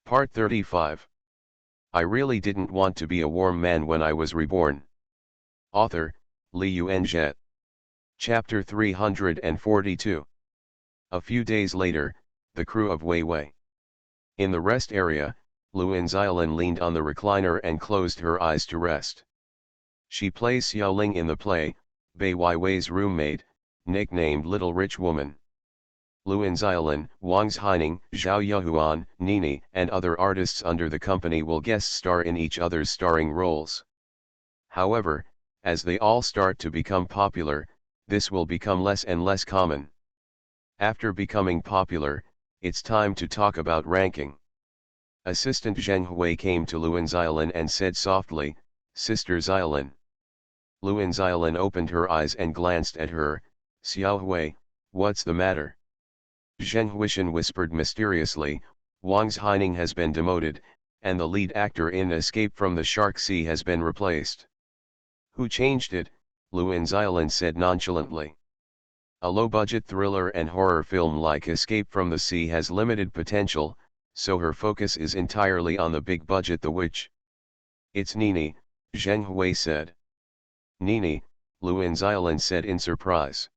Part 35. I really didn't want to be a warm man when I was reborn. Author, Li Yuanzhe. Chapter 342. A few days later, the crew of Wei Wei. In the rest area, Luan Xiaolin leaned on the recliner and closed her eyes to rest. She plays Xiaoling in the play, Bei Weiwei's roommate, nicknamed Little Rich Woman. Luan Xiaolin, Wang Zhaining, Zhao Yuhuan, Nini, and other artists under the company will guest star in each other's starring roles. However, as they all start to become popular, this will become less and less common. After becoming popular, it's time to talk about ranking. Assistant Zheng Hui came to Luan Xiaolin and said softly, "Sister Xiaolin." Luan Xiaolin opened her eyes and glanced at her. "Xiao Hui, what's the matter?" Zheng Huishan whispered mysteriously, "Wang Zhaining has been demoted, and the lead actor in Escape from the Shark Sea has been replaced." "Who changed it?" Luan Xiaolin said nonchalantly. "A low-budget thriller and horror film like Escape from the Sea has limited potential, so her focus is entirely on the big budget The Witch." "It's Nini," Zheng Hui said. "Nini," Luan Xiaolin said in surprise.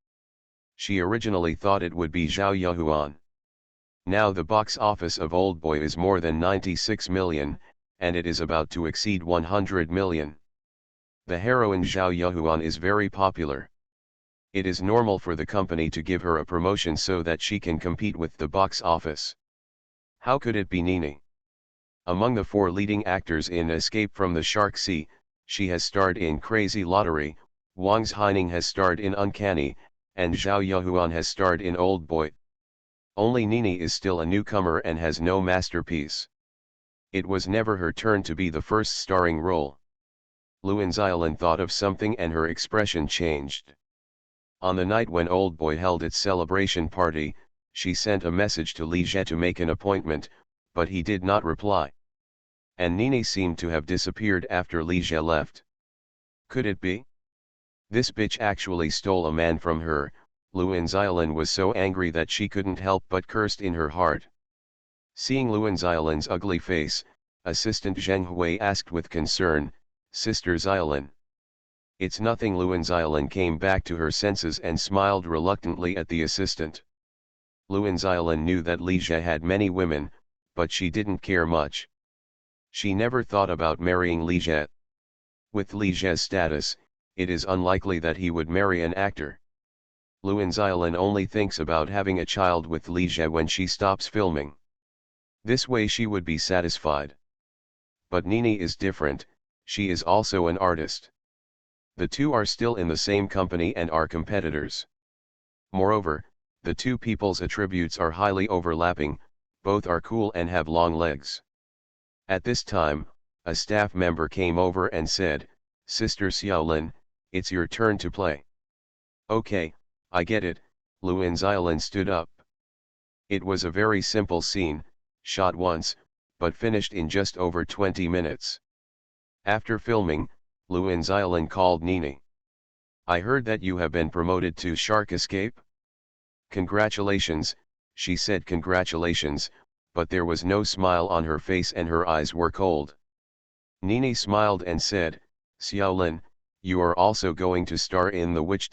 She originally thought it would be Zhao Yuhuan. Now the box office of Oldboy is more than 96 million, and it is about to exceed 100 million. The heroine Zhao Yuhuan is very popular. It is normal for the company to give her a promotion so that she can compete with the box office. How could it be Nini? Among the four leading actors in Escape from the Shark Sea, she has starred in Crazy Lottery, Wang Zhaining has starred in Uncanny, and Zhao Yuhuan has starred in Oldboy. Only Nini is still a newcomer and has no masterpiece. It was never her turn to be the first starring role. Luan Xiaolin thought of something and her expression changed. On the night when Oldboy held its celebration party, she sent a message to Li Jie to make an appointment, but he did not reply. And Nini seemed to have disappeared after Li Jie left. Could it be? This bitch actually stole a man from her. Luan Xiaolin was so angry that she couldn't help but cursed in her heart. Seeing Luan Xiaolin's ugly face, Assistant Zheng Hui asked with concern, "Sister Xiaolin." "It's nothing." Luan Xiaolin came back to her senses and smiled reluctantly at the assistant. Luan Xiaolin knew that Li Jie had many women, but she didn't care much. She never thought about marrying Li Jie. With Li Jie's status, it is unlikely that he would marry an actor. Luan Xiaolin only thinks about having a child with Li Jie when she stops filming. This way she would be satisfied. But Nini is different, she is also an artist. The two are still in the same company and are competitors. Moreover, the two people's attributes are highly overlapping, both are cool and have long legs. At this time, a staff member came over and said, "Sister Xiaolin, it's your turn to play." "Okay, I get it." Luan Xiaolin stood up. It was a very simple scene, shot once, but finished in just over 20 minutes. After filming, Luan Xiaolin called Nini. "I heard that you have been promoted to Shark Escape?" "Congratulations," she said. "Congratulations," but there was no smile on her face and her eyes were cold. Nini smiled and said, "Xiaolin, you are also going to star in The Witch.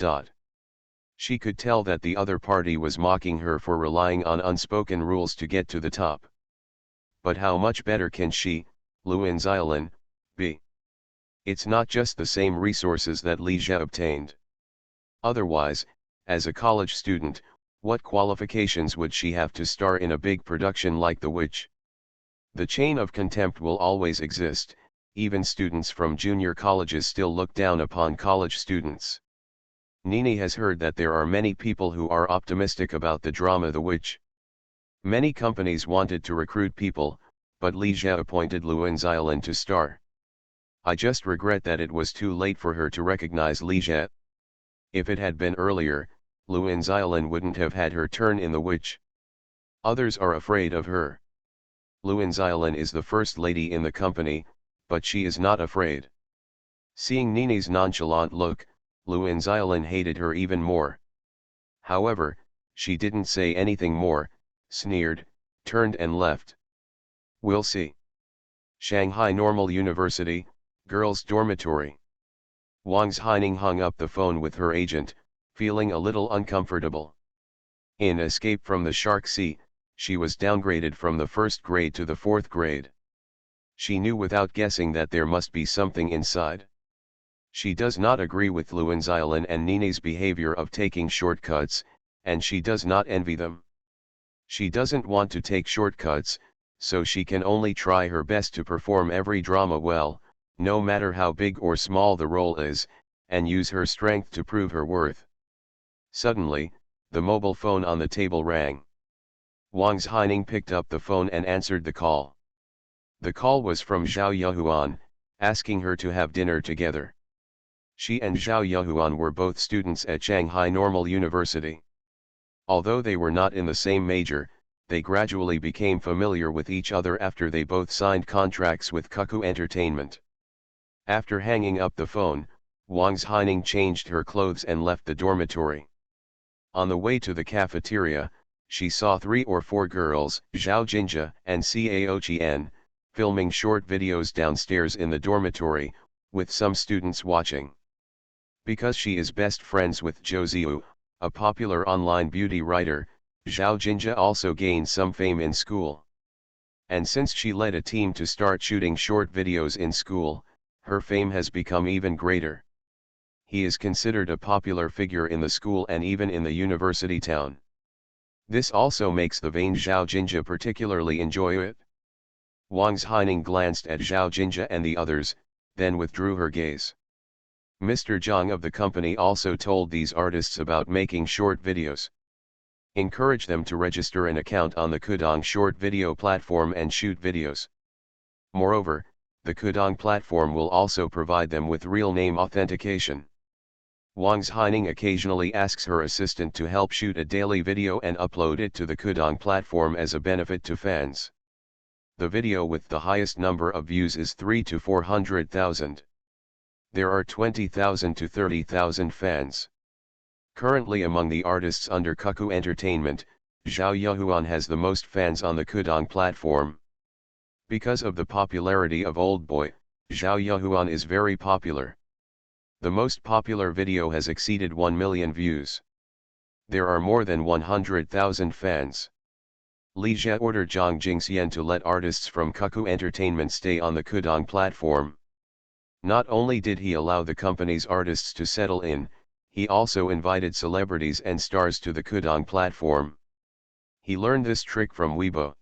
She could tell that the other party was mocking her for relying on unspoken rules to get to the top. But how much better can she, Luan Xiaolin, be? It's not just the same resources that Li Jie obtained. Otherwise, as a college student, what qualifications would she have to star in a big production like The Witch? The chain of contempt will always exist. Even students from junior colleges still look down upon college students. Nini has heard that there are many people who are optimistic about the drama The Witch. Many companies wanted to recruit people, but Li Jie appointed Luan Xiaolin to star. I just regret that it was too late for her to recognize Li Jie. If it had been earlier, Luan Xiaolin wouldn't have had her turn in The Witch. Others are afraid of her. Luan Xiaolin is the first lady in the company, but she is not afraid. Seeing Nini's nonchalant look, Luan Xiaolin hated her even more. However, she didn't say anything more, sneered, turned and left. We'll see. Shanghai Normal University, Girls' Dormitory. Wang Haining hung up the phone with her agent, feeling a little uncomfortable. In Escape from the Shark Sea, she was downgraded from the first grade to the fourth grade. She knew without guessing that there must be something inside. She does not agree with Luan Xiaolin and Nine's behavior of taking shortcuts, and she does not envy them. She doesn't want to take shortcuts, so she can only try her best to perform every drama well, no matter how big or small the role is, and use her strength to prove her worth. Suddenly, the mobile phone on the table rang. Wang Haining picked up the phone and answered the call. The call was from Zhao Yahuan, asking her to have dinner together. She and Zhao Yahuan were both students at Shanghai Normal University. Although they were not in the same major, they gradually became familiar with each other after they both signed contracts with Cuckoo Entertainment. After hanging up the phone, Wang Haining changed her clothes and left the dormitory. On the way to the cafeteria, she saw 3 or 4 girls, Zhao Jinjia and Cao Qian, filming short videos downstairs in the dormitory, with some students watching. Because she is best friends with Zhou Ziyu, a popular online beauty writer, Zhao Jinjia also gained some fame in school. And since she led a team to start shooting short videos in school, her fame has become even greater. He is considered a popular figure in the school and even in the university town. This also makes the vain Zhao Jinjia particularly enjoy it. Wang Haining glanced at Zhao Jinjia and the others, then withdrew her gaze. Mr. Zhang of the company also told these artists about making short videos. Encourage them to register an account on the Kudong short video platform and shoot videos. Moreover, the Kudong platform will also provide them with real name authentication. Wang Haining occasionally asks her assistant to help shoot a daily video and upload it to the Kudong platform as a benefit to fans. The video with the highest number of views is 300,000 to 400,000. There are 20,000 to 30,000 fans. Currently among the artists under Cuckoo Entertainment, Zhao Yahuan has the most fans on the Kudong platform. Because of the popularity of Old Boy, Zhao Yahuan is very popular. The most popular video has exceeded 1 million views. There are more than 100,000 fans. Li Jie ordered Zhang Jingxian to let artists from Cuckoo Entertainment stay on the Kudong platform. Not only did he allow the company's artists to settle in, he also invited celebrities and stars to the Kudong platform. He learned this trick from Weibo.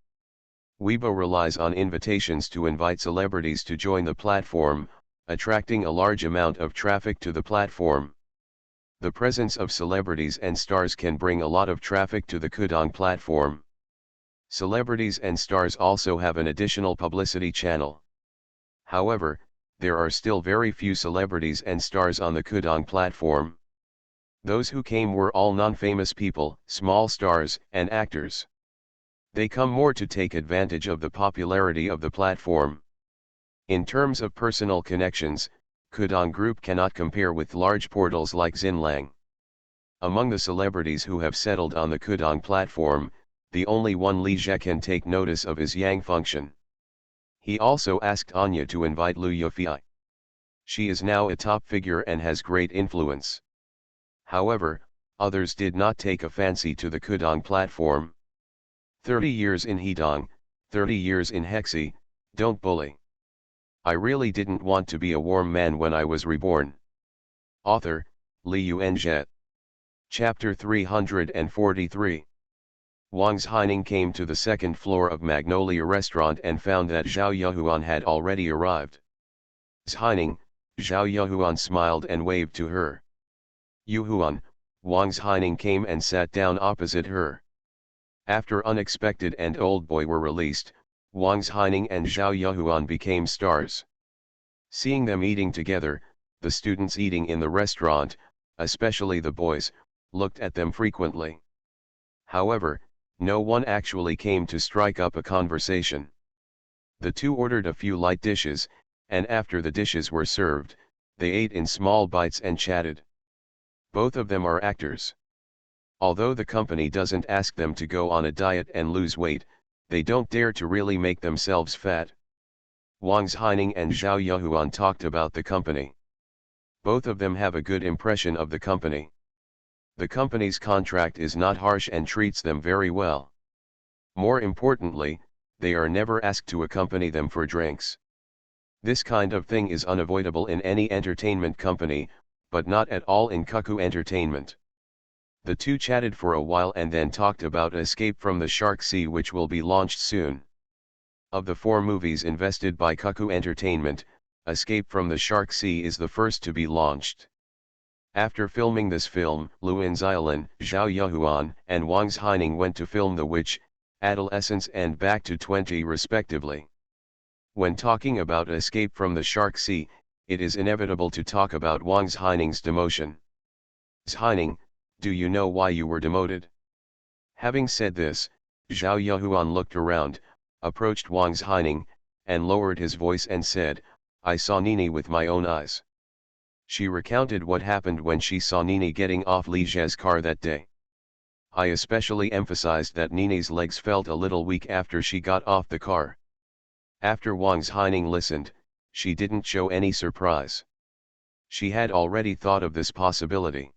Weibo relies on invitations to invite celebrities to join the platform, attracting a large amount of traffic to the platform. The presence of celebrities and stars can bring a lot of traffic to the Kudong platform. Celebrities and stars also have an additional publicity channel. However, there are still very few celebrities and stars on the Kudong platform. Those who came were all non-famous people, small stars, and actors. They come more to take advantage of the popularity of the platform. In terms of personal connections, Kudong Group cannot compare with large portals like Xinlang. Among the celebrities who have settled on the Kudong platform, the only one Li Jie can take notice of is Yang Function. He also asked Anya to invite Lu Yufei. She is now a top figure and has great influence. However, others did not take a fancy to the Kudong platform. 30 years in Hedong, 30 years in Hexi, don't bully. I really didn't want to be a warm man when I was reborn. Author, Li Yuanzhe. Chapter 343. Wang Haining came to the second floor of Magnolia Restaurant and found that Zhao Yahuan had already arrived. Haining, Zhao Yahuan smiled and waved to her. Yahuan, Wang Haining came and sat down opposite her. After Unexpected and Old Boy were released, Wang Haining and Zhao Yahuan became stars. Seeing them eating together, the students eating in the restaurant, especially the boys, looked at them frequently. However, no one actually came to strike up a conversation. The two ordered a few light dishes, and after the dishes were served, they ate in small bites and chatted. Both of them are actors. Although the company doesn't ask them to go on a diet and lose weight, They don't dare to really make themselves fat. Wang Haining and Zhao Yuhuan talked about the company. Both of them have a good impression of the company. The company's contract is not harsh and treats them very well. More importantly, they are never asked to accompany them for drinks. This kind of thing is unavoidable in any entertainment company, but not at all in Cuckoo Entertainment. The two chatted for a while and then talked about Escape from the Shark Sea, which will be launched soon. Of the 4 movies invested by Cuckoo Entertainment, Escape from the Shark Sea is the first to be launched. After filming this film, Luan Xiaolin, Zhao Yuhuan, and Wang Haining went to film The Witch, Adolescence and Back to 20 respectively. When talking about Escape from the Shark Sea, it is inevitable to talk about Wang Haining's demotion. Haining, do you know why you were demoted? Having said this, Zhao Yuhuan looked around, approached Wang Haining, and lowered his voice and said, I saw Nini with my own eyes. She recounted what happened when she saw Nini getting off Li Zhe's car that day. I especially emphasized that Nini's legs felt a little weak after she got off the car. After Wang Haining listened, she didn't show any surprise. She had already thought of this possibility.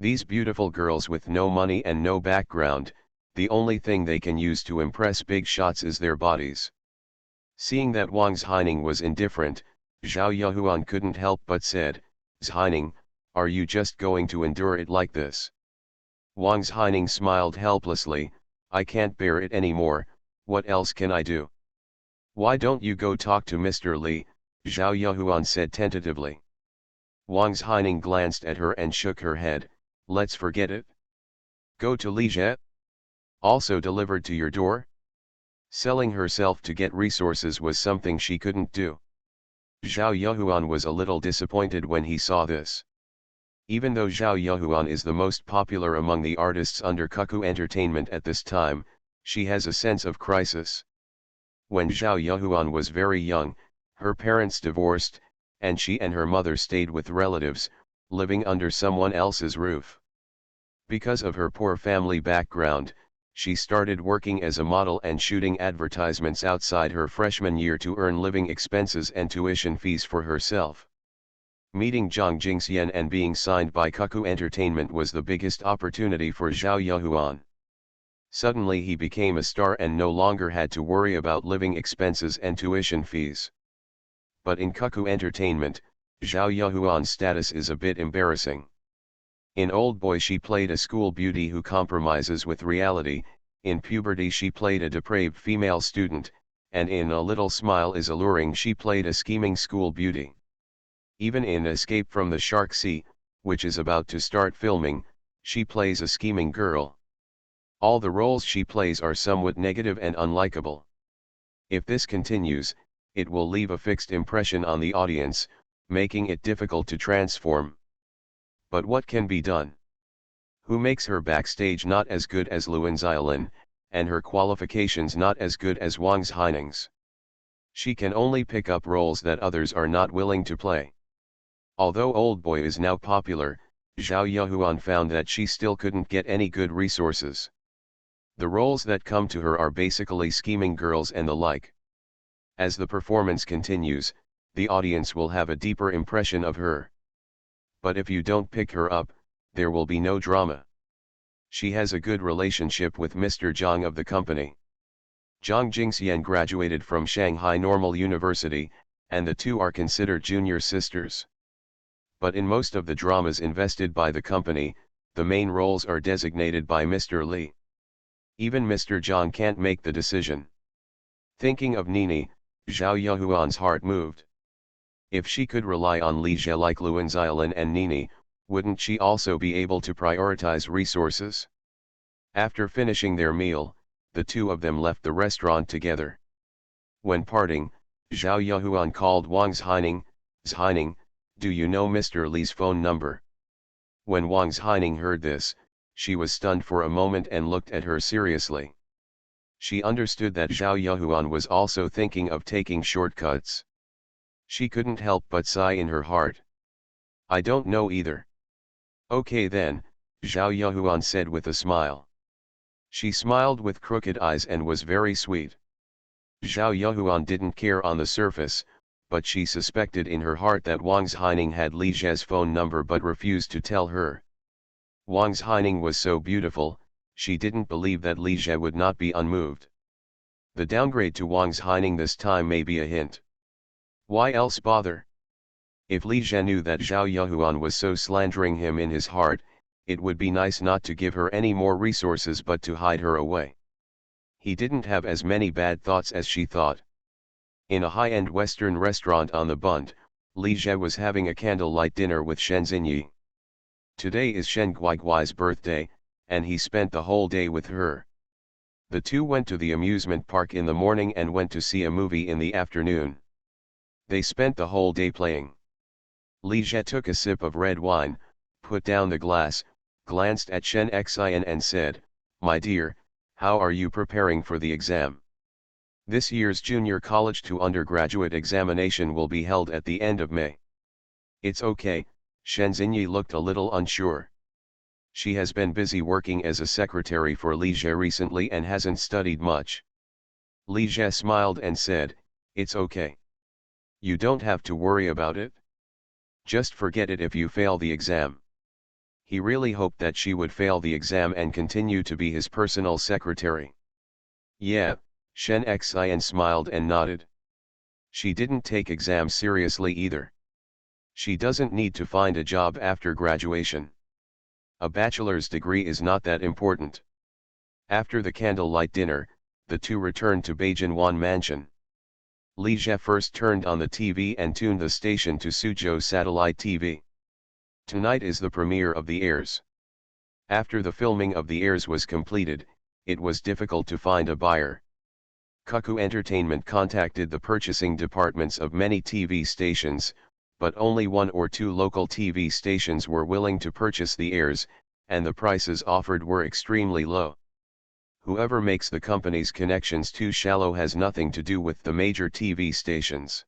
These beautiful girls with no money and no background, the only thing they can use to impress big shots is their bodies. Seeing that Wang Haining was indifferent, Zhao Yuhuan couldn't help but said, Haining, are you just going to endure it like this? Wang Haining smiled helplessly, I can't bear it anymore, what else can I do? Why don't you go talk to Mr. Li, Zhao Yuhuan said tentatively. Wang Haining glanced at her and shook her head, let's forget it. Go to Li Zhe? Also delivered to your door? Selling herself to get resources was something she couldn't do. Zhao Yuhuan was a little disappointed when he saw this. Even though Zhao Yuhuan is the most popular among the artists under Cuckoo Entertainment at this time, she has a sense of crisis. When Zhao Yuhuan was very young, her parents divorced, and she and her mother stayed with relatives, living under someone else's roof. Because of her poor family background, she started working as a model and shooting advertisements outside her freshman year to earn living expenses and tuition fees for herself. Meeting Zhang Jingxian and being signed by Cuckoo Entertainment was the biggest opportunity for Zhao Yuhuan. Suddenly he became a star and no longer had to worry about living expenses and tuition fees. But in Cuckoo Entertainment, Zhao Yuhuan's status is a bit embarrassing. In Old Boy she played a school beauty who compromises with reality, in Puberty she played a depraved female student, and in A Little Smile is Alluring she played a scheming school beauty. Even in Escape from the Shark Sea, which is about to start filming, she plays a scheming girl. All the roles she plays are somewhat negative and unlikable. If this continues, it will leave a fixed impression on the audience, making it difficult to transform. But what can be done? Who makes her backstage not as good as Luan Xiaolin, and her qualifications not as good as Wang Haining's? She can only pick up roles that others are not willing to play. Although Old Boy is now popular, Zhao Yuhuan found that she still couldn't get any good resources. The roles that come to her are basically scheming girls and the like. As the performance continues, the audience will have a deeper impression of her. But if you don't pick her up, there will be no drama. She has a good relationship with Mr. Zhang of the company. Zhang Jingxian graduated from Shanghai Normal University, and the two are considered junior sisters. But in most of the dramas invested by the company, the main roles are designated by Mr. Li. Even Mr. Zhang can't make the decision. Thinking of Nini, Zhao Yuhuan's heart moved. If she could rely on Li Zhe like Luan Xiaolin and Nini, wouldn't she also be able to prioritize resources? After finishing their meal, the two of them left the restaurant together. When parting, Zhao Yuhuan called Wang Haining, Haining, do you know Mr. Li's phone number? When Wang Haining heard this, she was stunned for a moment and looked at her seriously. She understood that Zhao Yuhuan was also thinking of taking shortcuts. She couldn't help but sigh in her heart. I don't know either. Okay then, Zhao Yuhuan said with a smile. She smiled with crooked eyes and was very sweet. Zhao Yuhuan didn't care on the surface, but she suspected in her heart that Wang Zhaining had Li Zhe's phone number but refused to tell her. Wang Zhaining was so beautiful, she didn't believe that Li Zhe would not be unmoved. The downgrade to Wang Zhaining this time may be a hint. Why else bother? If Li Zhe knew that Zhao Yuhuan was so slandering him in his heart, it would be nice not to give her any more resources but to hide her away. He didn't have as many bad thoughts as she thought. In a high-end Western restaurant on the Bund, Li Zhe was having a candlelight dinner with Shen Xinyi. Today is Shen Guigui's birthday, and he spent the whole day with her. The two went to the amusement park in the morning and went to see a movie in the afternoon. They spent the whole day playing. Li Zhe took a sip of red wine, put down the glass, glanced at Shen Xian and said, "My dear, how are you preparing for the exam? This year's junior college to undergraduate examination will be held at the end of May." "It's okay," Shen Xinyi looked a little unsure. She has been busy working as a secretary for Li Zhe recently and hasn't studied much. Li Zhe smiled and said, "It's okay. You don't have to worry about it. Just forget it if you fail the exam." He really hoped that she would fail the exam and continue to be his personal secretary. "Yeah," Shen Xian smiled and nodded. She didn't take exams seriously either. She doesn't need to find a job after graduation. A bachelor's degree is not that important. After the candlelight dinner, the two returned to Beijinwan Mansion. Li Zhe first turned on the TV and tuned the station to Suzhou Satellite TV. Tonight is the premiere of The Heirs. After the filming of The Heirs was completed, it was difficult to find a buyer. Cuckoo Entertainment contacted the purchasing departments of many TV stations, but only one or two local TV stations were willing to purchase The Heirs, and the prices offered were extremely low. Whoever makes the company's connections too shallow has nothing to do with the major TV stations.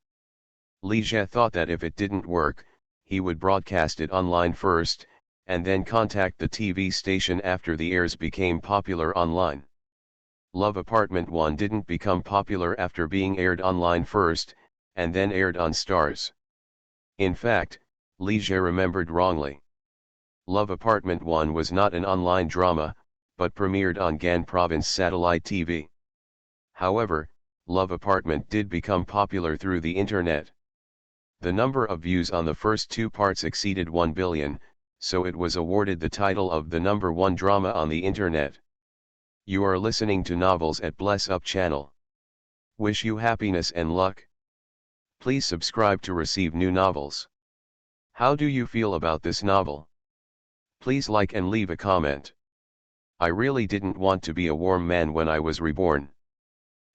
Li Zhe thought that if it didn't work, he would broadcast it online first, and then contact the TV station after The Heirs became popular online. Love Apartment 1 didn't become popular after being aired online first, and then aired on Stars. In fact, Li Zhe remembered wrongly. Love Apartment 1 was not an online drama, but premiered on Gan Province Satellite TV. However, Love Apartment did become popular through the internet. The number of views on the first two parts exceeded 1 billion, so it was awarded the title of the #1 drama on the internet. You are listening to Novels at Bless Up channel. Wish you happiness and luck. Please subscribe to receive new novels. How do you feel about this novel? Please like and leave a comment. I really didn't want to be a warm man when I was reborn.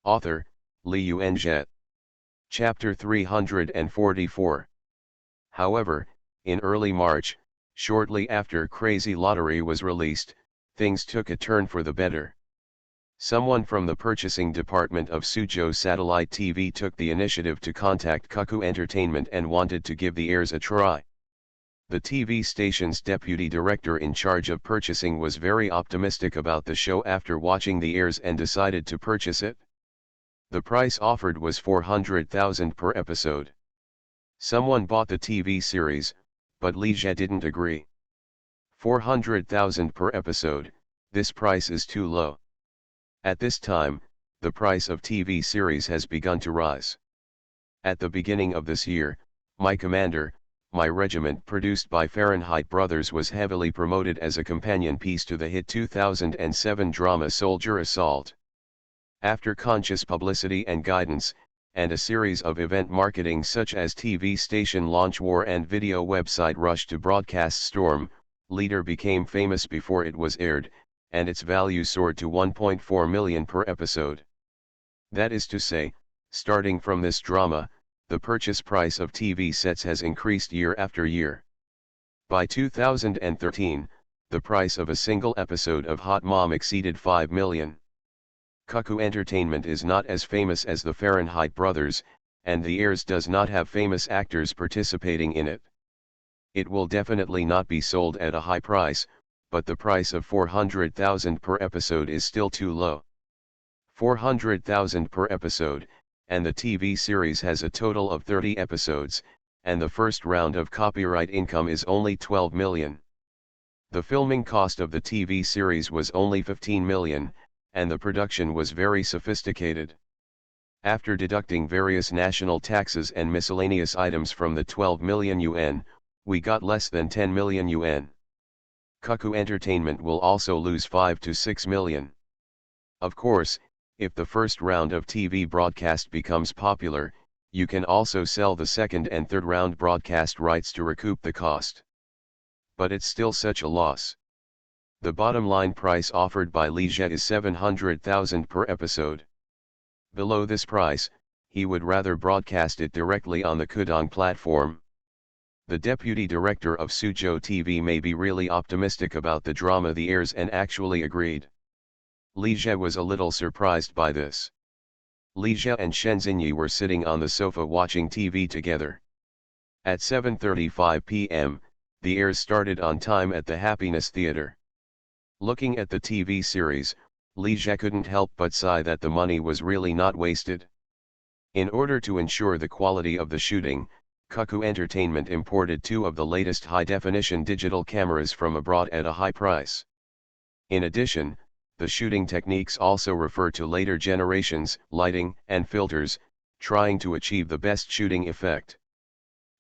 Author, Li Yuanzhe. Chapter 344. However, in early March, shortly after Crazy Lottery was released, things took a turn for the better. Someone from the purchasing department of Suzhou Satellite TV took the initiative to contact Cuckoo Entertainment and wanted to give The Heirs a try. The TV station's deputy director in charge of purchasing was very optimistic about the show after watching The Heirs and decided to purchase it. The price offered was 400,000 per episode. Someone bought the TV series, but Li Zhe didn't agree. 400,000 per episode, this price is too low. At this time, the price of TV series has begun to rise. At the beginning of this year, My Commander, My Regiment, produced by Fahrenheit Brothers, was heavily promoted as a companion piece to the hit 2007 drama Soldier Assault. After conscious publicity and guidance, and a series of event marketing such as TV station launch war and video website rush to broadcast storm, Leader became famous before it was aired, and its value soared to 1.4 million per episode. That is to say, starting from this drama, the purchase price of TV sets has increased year after year. By 2013, the price of a single episode of Hot Mom exceeded 5 million. Cuckoo Entertainment is not as famous as the Fahrenheit Brothers, and The Heirs does not have famous actors participating in it. It will definitely not be sold at a high price, but the price of 400,000 per episode is still too low. 400,000 per episode, and the TV series has a total of 30 episodes, and the first round of copyright income is only 12 million. The filming cost of the TV series was only 15 million, and the production was very sophisticated. After deducting various national taxes and miscellaneous items from the 12 million yuan, we got less than 10 million yuan. Cuckoo Entertainment will also lose 5 to 6 million. Of course, if the first round of TV broadcast becomes popular, you can also sell the second and third round broadcast rights to recoup the cost. But it's still such a loss. The bottom line price offered by Li Jie is 700,000 per episode. Below this price, he would rather broadcast it directly on the Kudong platform. The deputy director of Suzhou TV may be really optimistic about the drama The Heirs and actually agreed. Li Jie was a little surprised by this. Li Jie and Shen Xinyi were sitting on the sofa watching TV together. At 7:35 p.m., The Heirs started on time at the Happiness Theater. Looking at the TV series, Li Jie couldn't help but sigh that the money was really not wasted. In order to ensure the quality of the shooting, Cuckoo Entertainment imported 2 of the latest high-definition digital cameras from abroad at a high price. In addition, the shooting techniques also refer to later generations, lighting, and filters, trying to achieve the best shooting effect.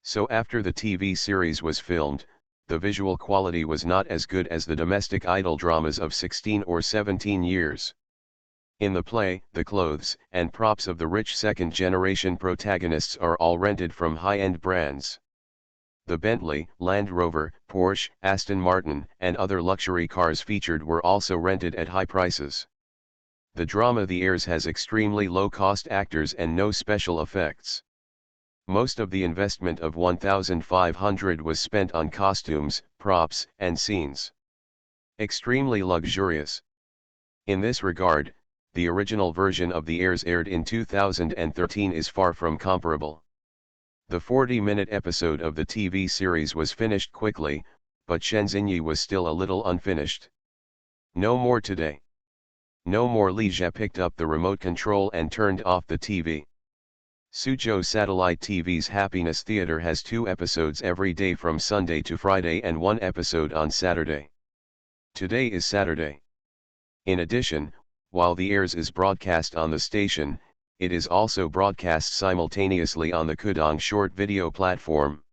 So after the TV series was filmed, the visual quality was not as good as the domestic idol dramas of 16 or 17 years. In the play, the clothes and props of the rich second-generation protagonists are all rented from high-end brands. The Bentley, Land Rover, Porsche, Aston Martin, and other luxury cars featured were also rented at high prices. The drama The Heirs has extremely low-cost actors and no special effects. Most of the investment of 1,500 was spent on costumes, props, and scenes. Extremely luxurious. In this regard, the original version of The Heirs aired in 2013 is far from comparable. The 40-minute episode of the TV series was finished quickly, but Shen Xinyi was still a little unfinished. No more today. No more. Li Jie picked up the remote control and turned off the TV. Suzhou Satellite TV's Happiness Theater has 2 episodes every day from Sunday to Friday and 1 episode on Saturday. Today is Saturday. In addition, while The Heirs is broadcast on the station, it is also broadcast simultaneously on the Kudong short video platform.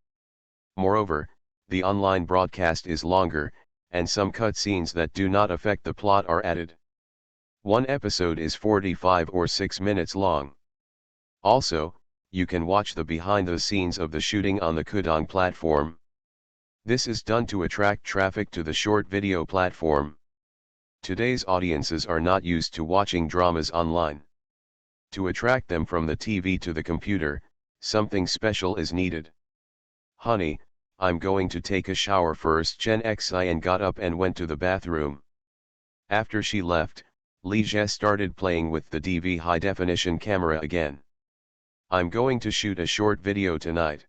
Moreover, the online broadcast is longer, and some cutscenes that do not affect the plot are added. One episode is 45 or 6 minutes long. Also, you can watch the behind the scenes of the shooting on the Kudong platform. This is done to attract traffic to the short video platform. Today's audiences are not used to watching dramas online. To attract them from the TV to the computer, something special is needed. Honey, I'm going to take a shower first. Chen Xian got up and went to the bathroom. After she left, Li Jie started playing with the DV high-definition camera again. I'm going to shoot a short video tonight.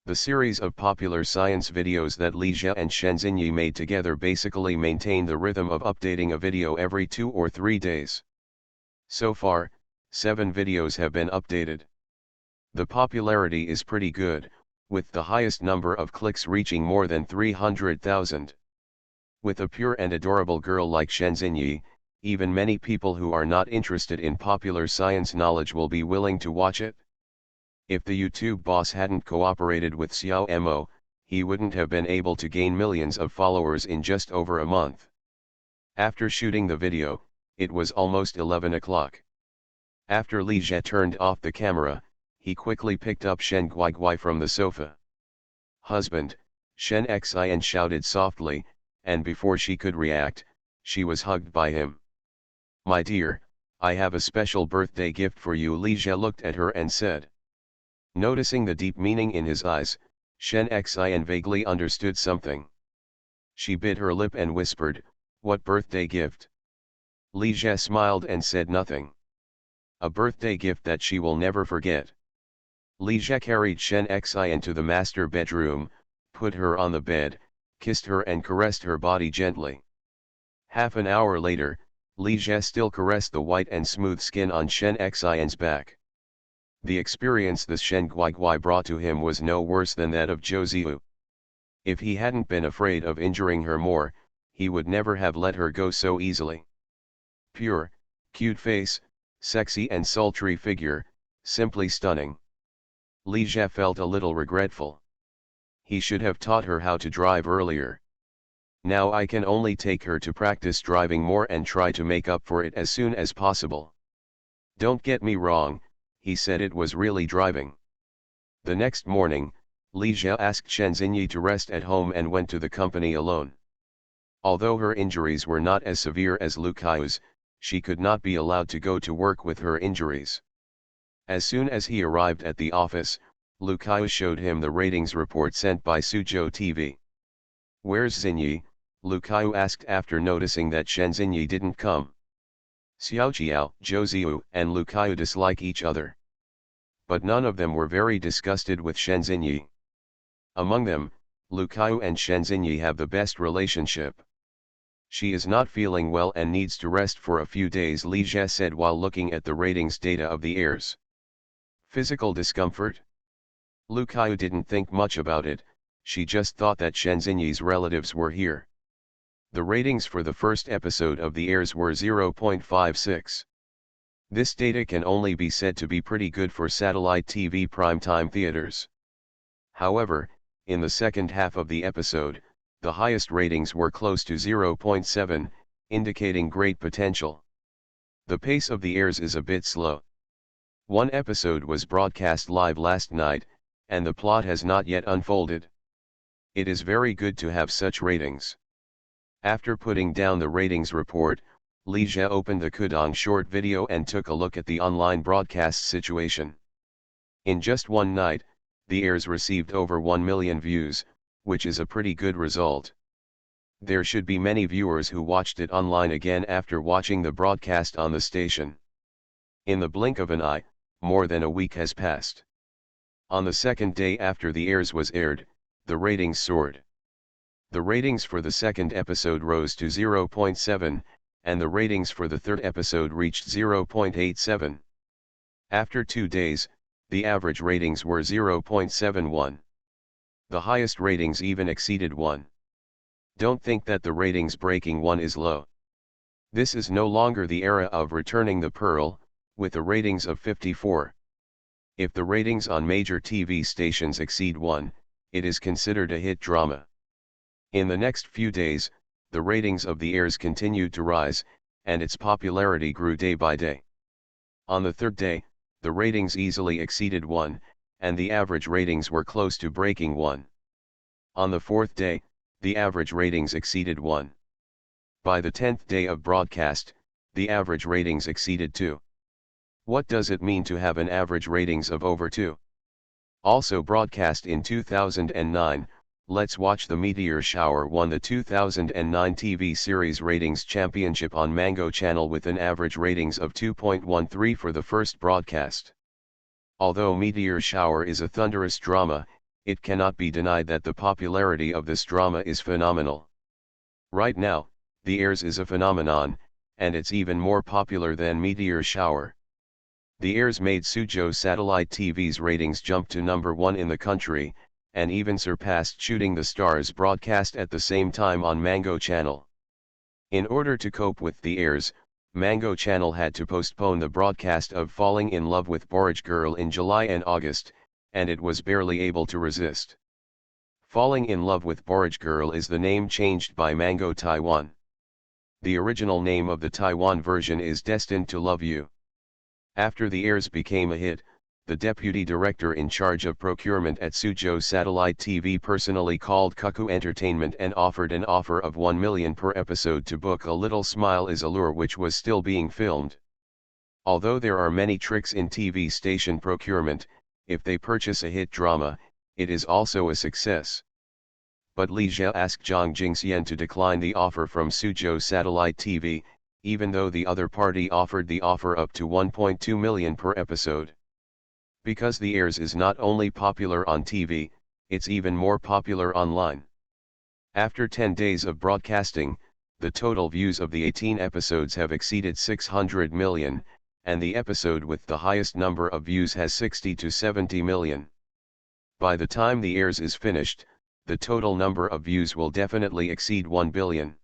The series of popular science videos that Li Jie and Shen Xinyi made together basically maintain the rhythm of updating a video every 2 or 3 days. So far, 7 videos have been updated. The popularity is pretty good, with the highest number of clicks reaching more than 300,000. With a pure and adorable girl like Shen Xinyi, even many people who are not interested in popular science knowledge will be willing to watch it. If the YouTube boss hadn't cooperated with Xiao Mo, he wouldn't have been able to gain millions of followers in just over a month. After shooting the video, it was almost 11 o'clock. After Li Jie turned off the camera, he quickly picked up Shen Guiguai from the sofa. "Husband," Shen Xian shouted softly, and before she could react, she was hugged by him. "My dear, I have a special birthday gift for you." Li Jie looked at her and said. Noticing the deep meaning in his eyes, Shen Xian vaguely understood something. She bit her lip and whispered, "What birthday gift?" Li Jie smiled and said nothing. "A birthday gift that she will never forget." Li Jie carried Shen Xian to the master bedroom, put her on the bed, kissed her and caressed her body gently. Half an hour later, Li Jie still caressed the white and smooth skin on Shen Xian's back. The experience the Shen Guiguai brought to him was no worse than that of Zhou Ziyu. If he hadn't been afraid of injuring her more, he would never have let her go so easily. Pure, cute face, sexy and sultry figure, simply stunning. Li Jie felt a little regretful. He should have taught her how to drive earlier. Now I can only take her to practice driving more and try to make up for it as soon as possible. Don't get me wrong, he said it was really driving. The next morning, Li Jie asked Shen Xinyi to rest at home and went to the company alone. Although her injuries were not as severe as Lu Kai's, she could not be allowed to go to work with her injuries. As soon as he arrived at the office, Lu Kai showed him the ratings report sent by Suzhou TV. "Where's Xinyi?" Lu Kai asked after noticing that Shen Xinyi didn't come. Xiaoqiao, Zhou Ziyu, and Lu Kai dislike each other. But none of them were very disgusted with Shen Xinyi. Among them, Lu Kai and Shen Xinyi have the best relationship. "She is not feeling well and needs to rest for a few days," Li Jie said while looking at the ratings data of the heirs. Physical discomfort? Lu Kai didn't think much about it, she just thought that Shen Xinyi's relatives were here. The ratings for the first episode of The Heirs were 0.56. This data can only be said to be pretty good for satellite TV primetime theaters. However, in the second half of the episode, the highest ratings were close to 0.7, indicating great potential. The pace of The Heirs is a bit slow. One episode was broadcast live last night, and the plot has not yet unfolded. It is very good to have such ratings. After putting down the ratings report, Li Jie opened the Kudong short video and took a look at the online broadcast situation. In just one night, The Heirs received over 1 million views, which is a pretty good result. There should be many viewers who watched it online again after watching the broadcast on the station. In the blink of an eye, more than a week has passed. On the second day after The Heirs was aired, the ratings soared. The ratings for the second episode rose to 0.7, and the ratings for the third episode reached 0.87. After 2 days, the average ratings were 0.71. The highest ratings even exceeded 1. Don't think that the ratings breaking 1 is low. This is no longer the era of Returning the Pearl, with the ratings of 54. If the ratings on major TV stations exceed 1, it is considered a hit drama. In the next few days, the ratings of The Heirs continued to rise, and its popularity grew day by day. On the third day, the ratings easily exceeded 1, and the average ratings were close to breaking 1. On the fourth day, the average ratings exceeded 1. By the 10th day of broadcast, the average ratings exceeded 2. What does it mean to have an average ratings of over 2? Also broadcast in 2009, Let's Watch the Meteor Shower won the 2009 TV series ratings championship on Mango Channel with an average ratings of 2.13 for the first broadcast. Although Meteor Shower is a thunderous drama, it cannot be denied that the popularity of this drama is phenomenal. Right now, The Heirs is a phenomenon, and it's even more popular than Meteor Shower. The Heirs made Suzhou Satellite TV's ratings jump to number 1 in the country, and even surpassed Shooting the Stars broadcast at the same time on Mango Channel. In order to cope with The Heirs, Mango Channel had to postpone the broadcast of Falling in Love with Borage Girl in July and August, and it was barely able to resist. Falling in Love with Borage Girl is the name changed by Mango Taiwan. The original name of the Taiwan version is Destined to Love You. After The Heirs became a hit, the deputy director in charge of procurement at Suzhou Satellite TV personally called Cuckoo Entertainment and offered an offer of 1 million per episode to book A Little Smile is a Lure, which was still being filmed. Although there are many tricks in TV station procurement, if they purchase a hit drama, it is also a success. But Li Jie asked Zhang Jingxian to decline the offer from Suzhou Satellite TV, even though the other party offered the offer up to 1.2 million per episode. Because The Heirs is not only popular on TV, it's even more popular online. After 10 days of broadcasting, the total views of the 18 episodes have exceeded 600 million, and the episode with the highest number of views has 60 to 70 million. By the time the airs is finished, the total number of views will definitely exceed 1 billion.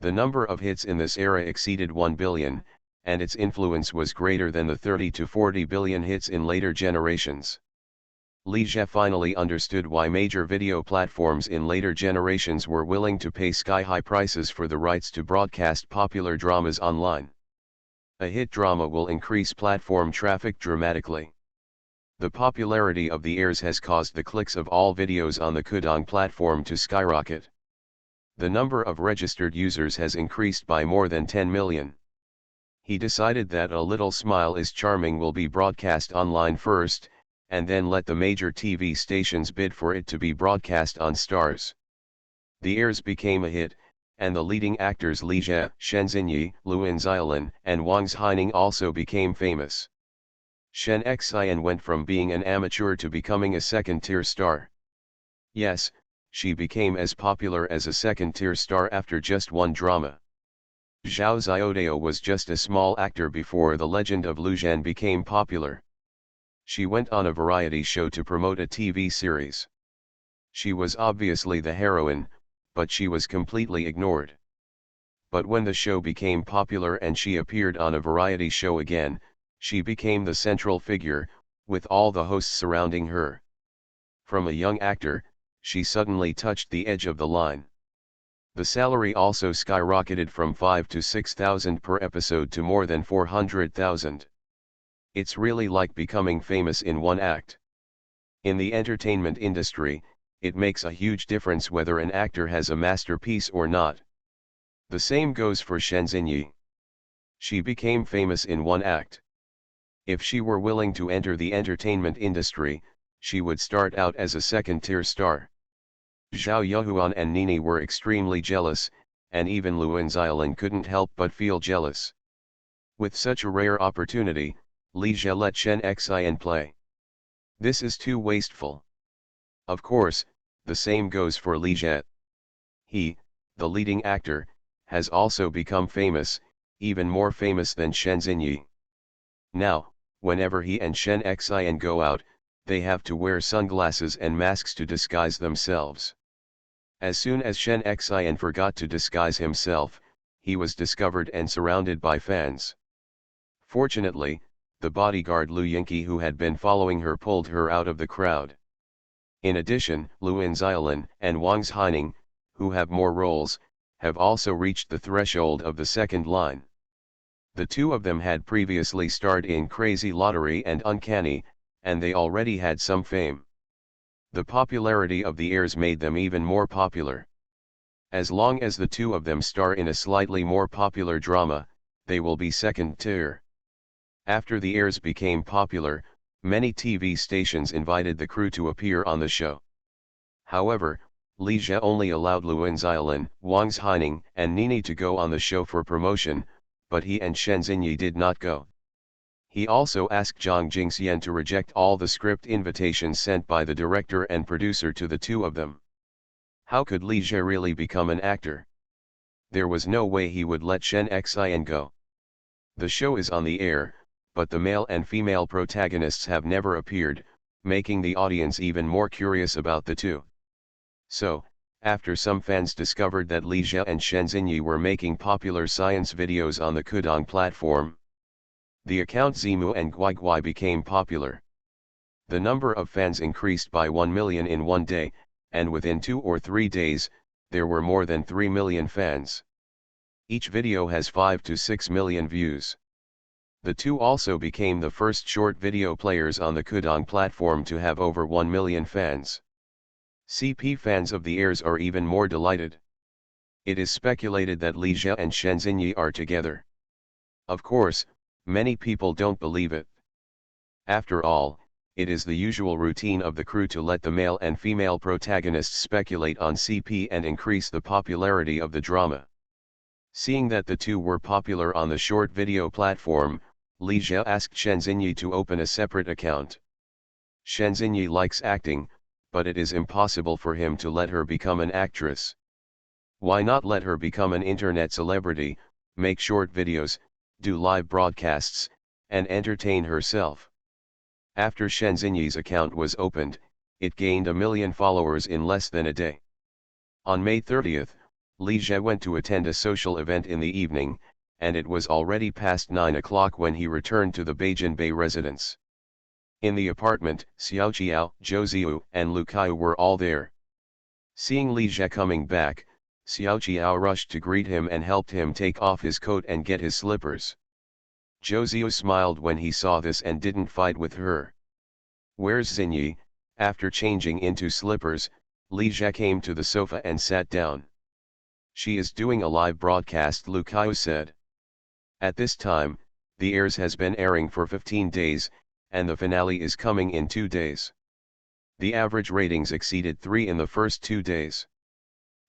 The number of hits in this era exceeded 1 billion, and its influence was greater than the 30 to 40 billion hits in later generations. Lee Je finally understood why major video platforms in later generations were willing to pay sky-high prices for the rights to broadcast popular dramas online. A hit drama will increase platform traffic dramatically. The popularity of the airs has caused the clicks of all videos on the Kudong platform to skyrocket. The number of registered users has increased by more than 10 million. He decided that A Little Smile is Charming will be broadcast online first, and then let the major TV stations bid for it to be broadcast on Stars. The airs became a hit, and the leading actors Li Jie, Shen Xinyi, Luan Xiaolin, and Wang Haining also became famous. Shen Xian went from being an amateur to becoming a second-tier star. Yes, she became as popular as a second-tier star after just one drama. Zhao Xiaodao was just a small actor before The Legend of Lu Zhan became popular. She went on a variety show to promote a TV series. She was obviously the heroine, but she was completely ignored. But when the show became popular and she appeared on a variety show again, she became the central figure, with all the hosts surrounding her. From a young actor, she suddenly touched the edge of the line. The salary also skyrocketed from 5 to 6,000 per episode to more than 400,000. It's really like becoming famous in one act. In the entertainment industry, it makes a huge difference whether an actor has a masterpiece or not. The same goes for Shen Xinyi. She became famous in one act. If she were willing to enter the entertainment industry, she would start out as a second-tier star. Zhao Yuhuan and Nini were extremely jealous, and even Luan Xiaolin couldn't help but feel jealous. With such a rare opportunity, Li Jie let Shen Xian play. This is too wasteful. Of course, the same goes for Li Jie. He, the leading actor, has also become famous, even more famous than Shen Xinyi. Now, whenever he and Shen Xian go out, they have to wear sunglasses and masks to disguise themselves. As soon as Shen Xian forgot to disguise himself, he was discovered and surrounded by fans. Fortunately, the bodyguard Lu Yingqi who had been following her pulled her out of the crowd. In addition, Luan Xiaolin and Wang Haining, who have more roles, have also reached the threshold of the second line. The two of them had previously starred in Crazy Lottery and Uncanny, and they already had some fame. The popularity of the airs made them even more popular. As long as the two of them star in a slightly more popular drama, they will be second tier. After the airs became popular, many TV stations invited the crew to appear on the show. However, Li Jie only allowed Luan Xiaolin, Wang Haining, and Nini to go on the show for promotion, but he and Shen Xinyi did not go. He also asked Zhang Jingxian to reject all the script invitations sent by the director and producer to the two of them. How could Li Jie really become an actor? There was no way he would let Shen Xian go. The show is on the air, but the male and female protagonists have never appeared, making the audience even more curious about the two. So, after some fans discovered that Li Jie and Shen Xinyi were making popular science videos on the Kudong platform, the account Zimu and Guai became popular. The number of fans increased by 1 million in one day, and within 2 or 3 days, there were more than 3 million fans. Each video has 5 to 6 million views. The two also became the first short video players on the Kudong platform to have over 1 million fans. CP fans of the airs are even more delighted. It is speculated that Li Jie and Shen Xinyi are together. Of course, many people don't believe it. After all, it is the usual routine of the crew to let the male and female protagonists speculate on CP and increase the popularity of the drama. Seeing that the two were popular on the short video platform, Li Jie asked Shen Xinyi to open a separate account. Shen Xinyi likes acting, but it is impossible for him to let her become an actress. Why not let her become an internet celebrity, make short videos, do live broadcasts, and entertain herself? After Shen Xinyi's account was opened, it gained 1 million followers in less than a day. On May 30th, Li Jie went to attend a social event in the evening, and it was already past 9 o'clock when he returned to the Beijing residence. In the apartment, Xiao Jiao, Zhou Ziyu, and Lu Kaiyu were all there. Seeing Li Jie coming back, Xiao Jiao rushed to greet him and helped him take off his coat and get his slippers. Zhou Ziyu smiled when he saw this and didn't fight with her. "Where's Xinyi?" After changing into slippers, Li Jie came to the sofa and sat down. "She is doing a live broadcast," Lu Kaiyu said. At this time, the airs has been airing for 15 days, and the finale is coming in 2 days. The average ratings exceeded 3 in the first 2 days.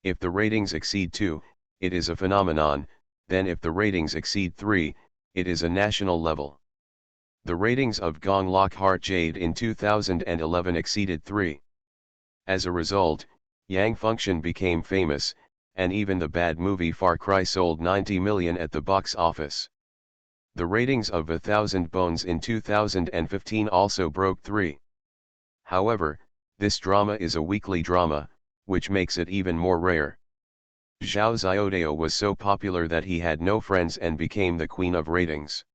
If the ratings exceed 2, it is a phenomenon, then if the ratings exceed 3, it is a national level. The ratings of Gong Lockhart Jade in 2011 exceeded 3. As a result, Yang Function became famous, and even the bad movie Far Cry sold 90 million at the box office. The ratings of 1,000 Bones in 2015 also broke 3. However, this drama is a weekly drama, which makes it even more rare. Zhao Xiaodao was so popular that he had no friends and became the queen of ratings.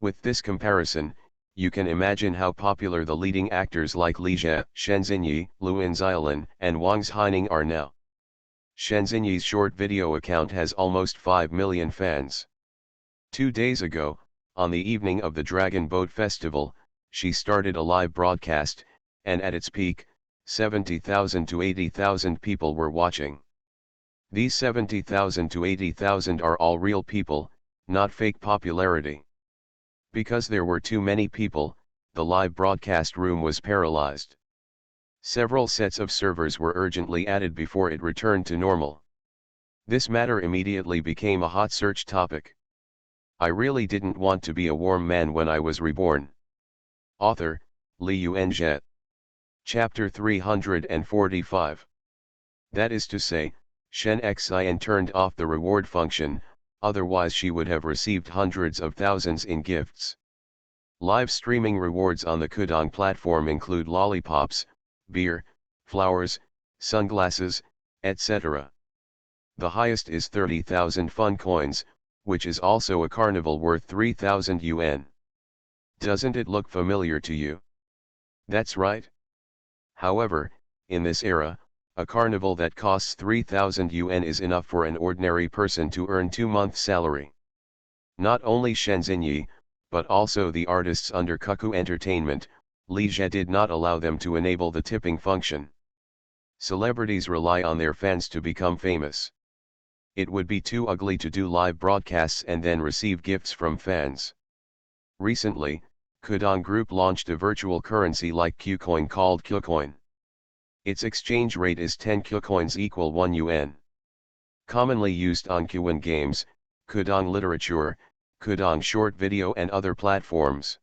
With this comparison, you can imagine how popular the leading actors like Li Jie, Shen Xinyi, Luan Xiaolin, and Wang Haining are now. Shen Xinyi's short video account has almost 5 million fans. 2 days ago, on the evening of the Dragon Boat Festival, she started a live broadcast, and at its peak, 70,000 to 80,000 people were watching. These 70,000 to 80,000 are all real people, not fake popularity. Because there were too many people, the live broadcast room was paralyzed. Several sets of servers were urgently added before it returned to normal. This matter immediately became a hot search topic. I really didn't want to be a warm man when I was reborn. Author, Li Yuanzhe. Chapter 345. That is to say, Shen Xin turned off the reward function, otherwise she would have received hundreds of thousands in gifts. Live streaming rewards on the Kudong platform include lollipops, beer, flowers, sunglasses, etc. The highest is 30,000 fun coins, which is also a carnival worth 3,000 yuan. Doesn't it look familiar to you? That's right. However, in this era, a carnival that costs 3,000 yuan is enough for an ordinary person to earn 2 months' salary. Not only Shen Xinyi, but also the artists under Cuckoo Entertainment, Li Jie did not allow them to enable the tipping function. Celebrities rely on their fans to become famous. It would be too ugly to do live broadcasts and then receive gifts from fans. Recently, Kudong Group launched a virtual currency like Qcoin called Qcoin. Its exchange rate is 10 Qcoins equal 1 yuan. Commonly used on Qwen games, Kudong Literature, Kudong Short Video and other platforms.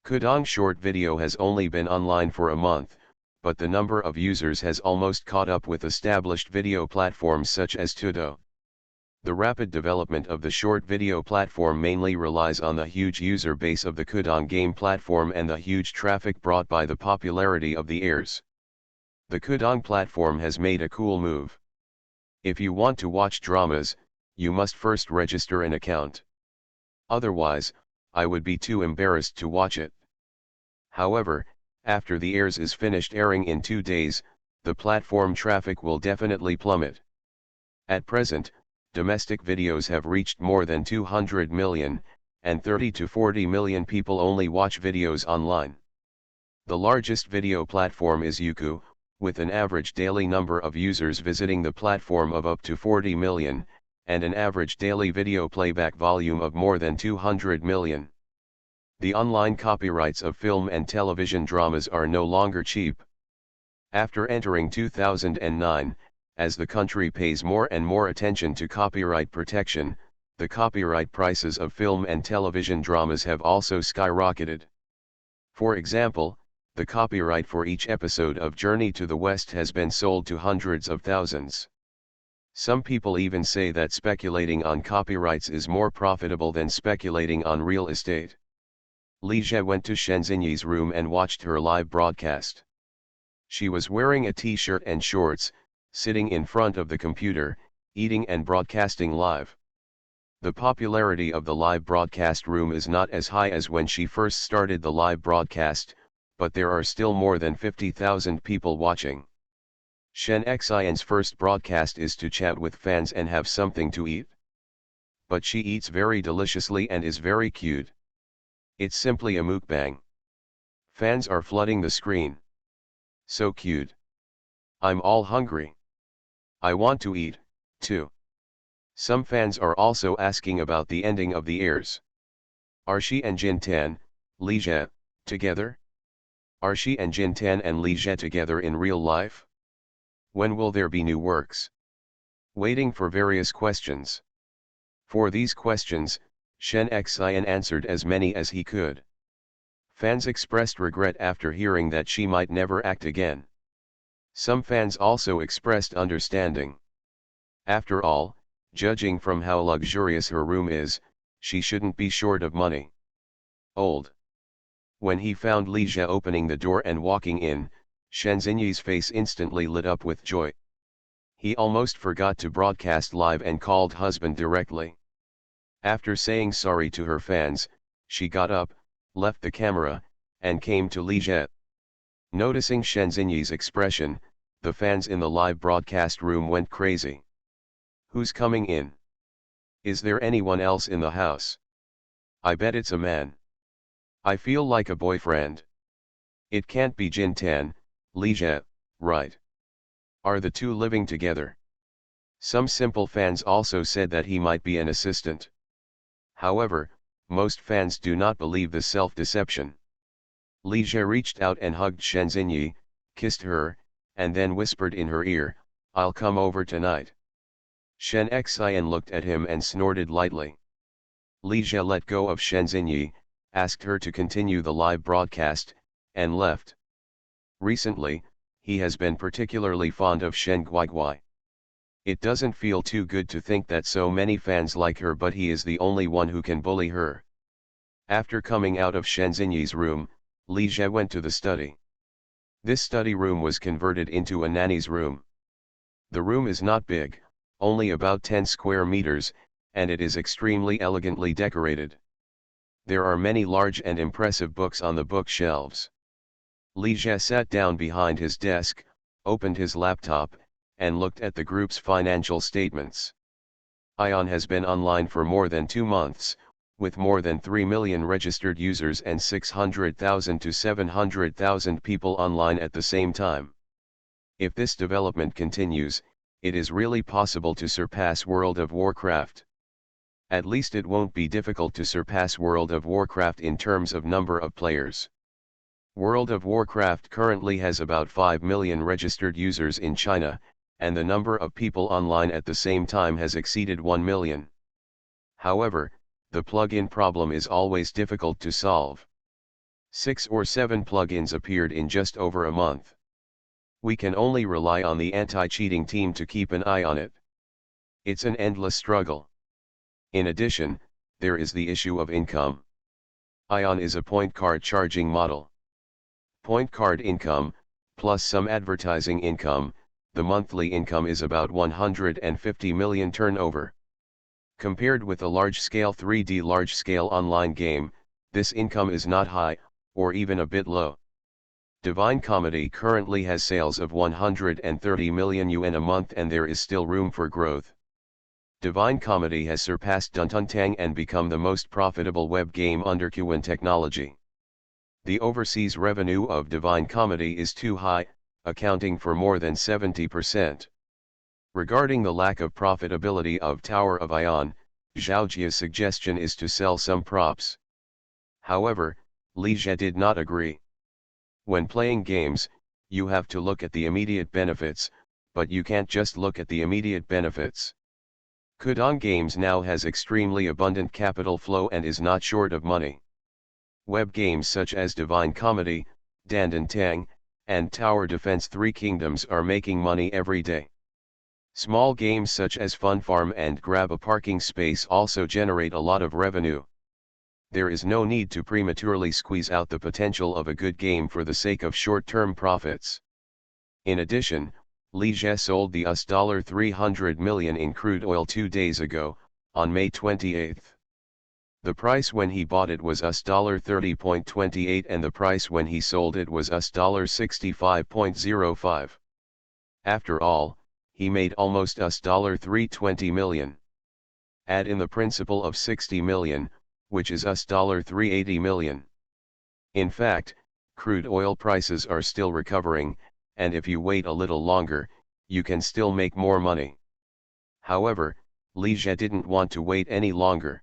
Kudong Short Video has only been online for a month, but the number of users has almost caught up with established video platforms such as Tudo. The rapid development of the short video platform mainly relies on the huge user base of the Kudong game platform and the huge traffic brought by the popularity of the airs. The Kudong platform has made a cool move. If you want to watch dramas, you must first register an account. Otherwise, I would be too embarrassed to watch it. However, after the airs is finished airing in 2 days, the platform traffic will definitely plummet. At present, domestic videos have reached more than 200 million, and 30 to 40 million people only watch videos online. The largest video platform is Youku, with an average daily number of users visiting the platform of up to 40 million, and an average daily video playback volume of more than 200 million. The online copyrights of film and television dramas are no longer cheap. After entering 2009, as the country pays more and more attention to copyright protection, the copyright prices of film and television dramas have also skyrocketed. For example, the copyright for each episode of Journey to the West has been sold to hundreds of thousands. Some people even say that speculating on copyrights is more profitable than speculating on real estate. Li Jie went to Shen Xinyi's room and watched her live broadcast. She was wearing a t-shirt and shorts, sitting in front of the computer, eating and broadcasting live. The popularity of the live broadcast room is not as high as when she first started the live broadcast, but there are still more than 50,000 people watching. Shen Xian's first broadcast is to chat with fans and have something to eat. But she eats very deliciously and is very cute. It's simply a mukbang. Fans are flooding the screen. So cute. I'm all hungry. I want to eat, too. Some fans are also asking about the ending of the heirs. Are she and Jin Tan, Li Jie, together? Are she and Jin Tan and Li Jie together in real life? When will there be new works? Waiting for various questions. For these questions, Shen Xian answered as many as he could. Fans expressed regret after hearing that she might never act again. Some fans also expressed understanding. After all, judging from how luxurious her room is, she shouldn't be short of money. Old. When he found Li Jie opening the door and walking in, Shen Xinyi's face instantly lit up with joy. He almost forgot to broadcast live and called husband directly. After saying sorry to her fans, she got up, left the camera, and came to Li Jie. Noticing Shen Xinyi's expression, the fans in the live broadcast room went crazy. Who's coming in? Is there anyone else in the house? I bet it's a man. I feel like a boyfriend. It can't be Jin Tan, Li Jie, right? Are the two living together? Some simple fans also said that he might be an assistant. However, most fans do not believe this self-deception. Li Jie reached out and hugged Shen Xinyi, kissed her, and then whispered in her ear, "I'll come over tonight." Shen Xian looked at him and snorted lightly. Li Jie let go of Shen Xinyi, asked her to continue the live broadcast, and left. Recently, he has been particularly fond of Shen Guiguai. It doesn't feel too good to think that so many fans like her, but he is the only one who can bully her. After coming out of Shen Xinyi's room, Li Jie went to the study. This study room was converted into a nanny's room. The room is not big, only about 10 square meters, and it is extremely elegantly decorated. There are many large and impressive books on the bookshelves. Li Jie sat down behind his desk, opened his laptop, and looked at the group's financial statements. Ion has been online for more than 2 months, with more than 3 million registered users and 600,000 to 700,000 people online at the same time. If this development continues, it is really possible to surpass World of Warcraft. At least it won't be difficult to surpass World of Warcraft in terms of number of players. World of Warcraft currently has about 5 million registered users in China, and the number of people online at the same time has exceeded 1 million. However, the plugin problem is always difficult to solve. 6 or 7 plugins appeared in just over a month. We can only rely on the anti-cheating team to keep an eye on it. It's an endless struggle. In addition, there is the issue of income. Ion is a point card charging model. Point card income, plus some advertising income, the monthly income is about 150 million turnover. Compared with a large-scale 3D large-scale online game, this income is not high, or even a bit low. Divine Comedy currently has sales of 130 million yuan a month, and there is still room for growth. Divine Comedy has surpassed Duntuntang and become the most profitable web game under Qwen technology. The overseas revenue of Divine Comedy is too high, accounting for more than 70%. Regarding the lack of profitability of Tower of Ion, Zhaojia's suggestion is to sell some props. However, Li Jie did not agree. When playing games, you have to look at the immediate benefits, but you can't just look at the immediate benefits. Kudong Games now has extremely abundant capital flow and is not short of money. Web games such as Divine Comedy, Dandan Tang, and Tower Defense 3 Kingdoms are making money every day. Small games such as Fun Farm and Grab a Parking Space also generate a lot of revenue. There is no need to prematurely squeeze out the potential of a good game for the sake of short-term profits. In addition, Liege sold the $300 million in crude oil 2 days ago, on May 28. The price when he bought it was $30.28 and the price when he sold it was $65.05. After all, he made almost $320 million. Add in the principal of $60 million, which is $380 million. In fact, crude oil prices are still recovering, and if you wait a little longer, you can still make more money. However, Liege didn't want to wait any longer.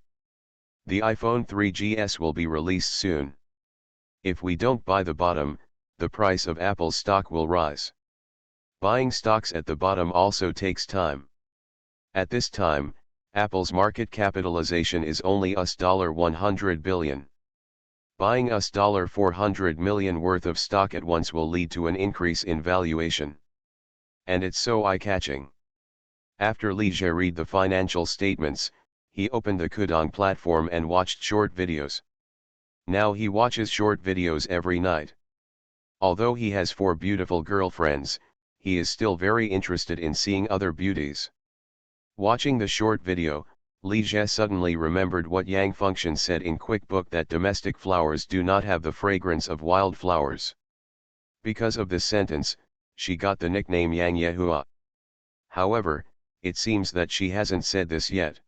The iPhone 3GS will be released soon. If we don't buy the bottom, the price of Apple's stock will rise. Buying stocks at the bottom also takes time. At this time, Apple's market capitalization is only $100 billion. Buying $400 million worth of stock at once will lead to an increase in valuation. And it's so eye-catching. After Liege read the financial statements, he opened the Kudong platform and watched short videos. Now he watches short videos every night. Although he has 4 beautiful girlfriends, he is still very interested in seeing other beauties. Watching the short video, Liege suddenly remembered what Yang Function said in QuickBook that domestic flowers do not have the fragrance of wildflowers. Because of this sentence, she got the nickname Yang Yehua. However, it seems that she hasn't said this yet.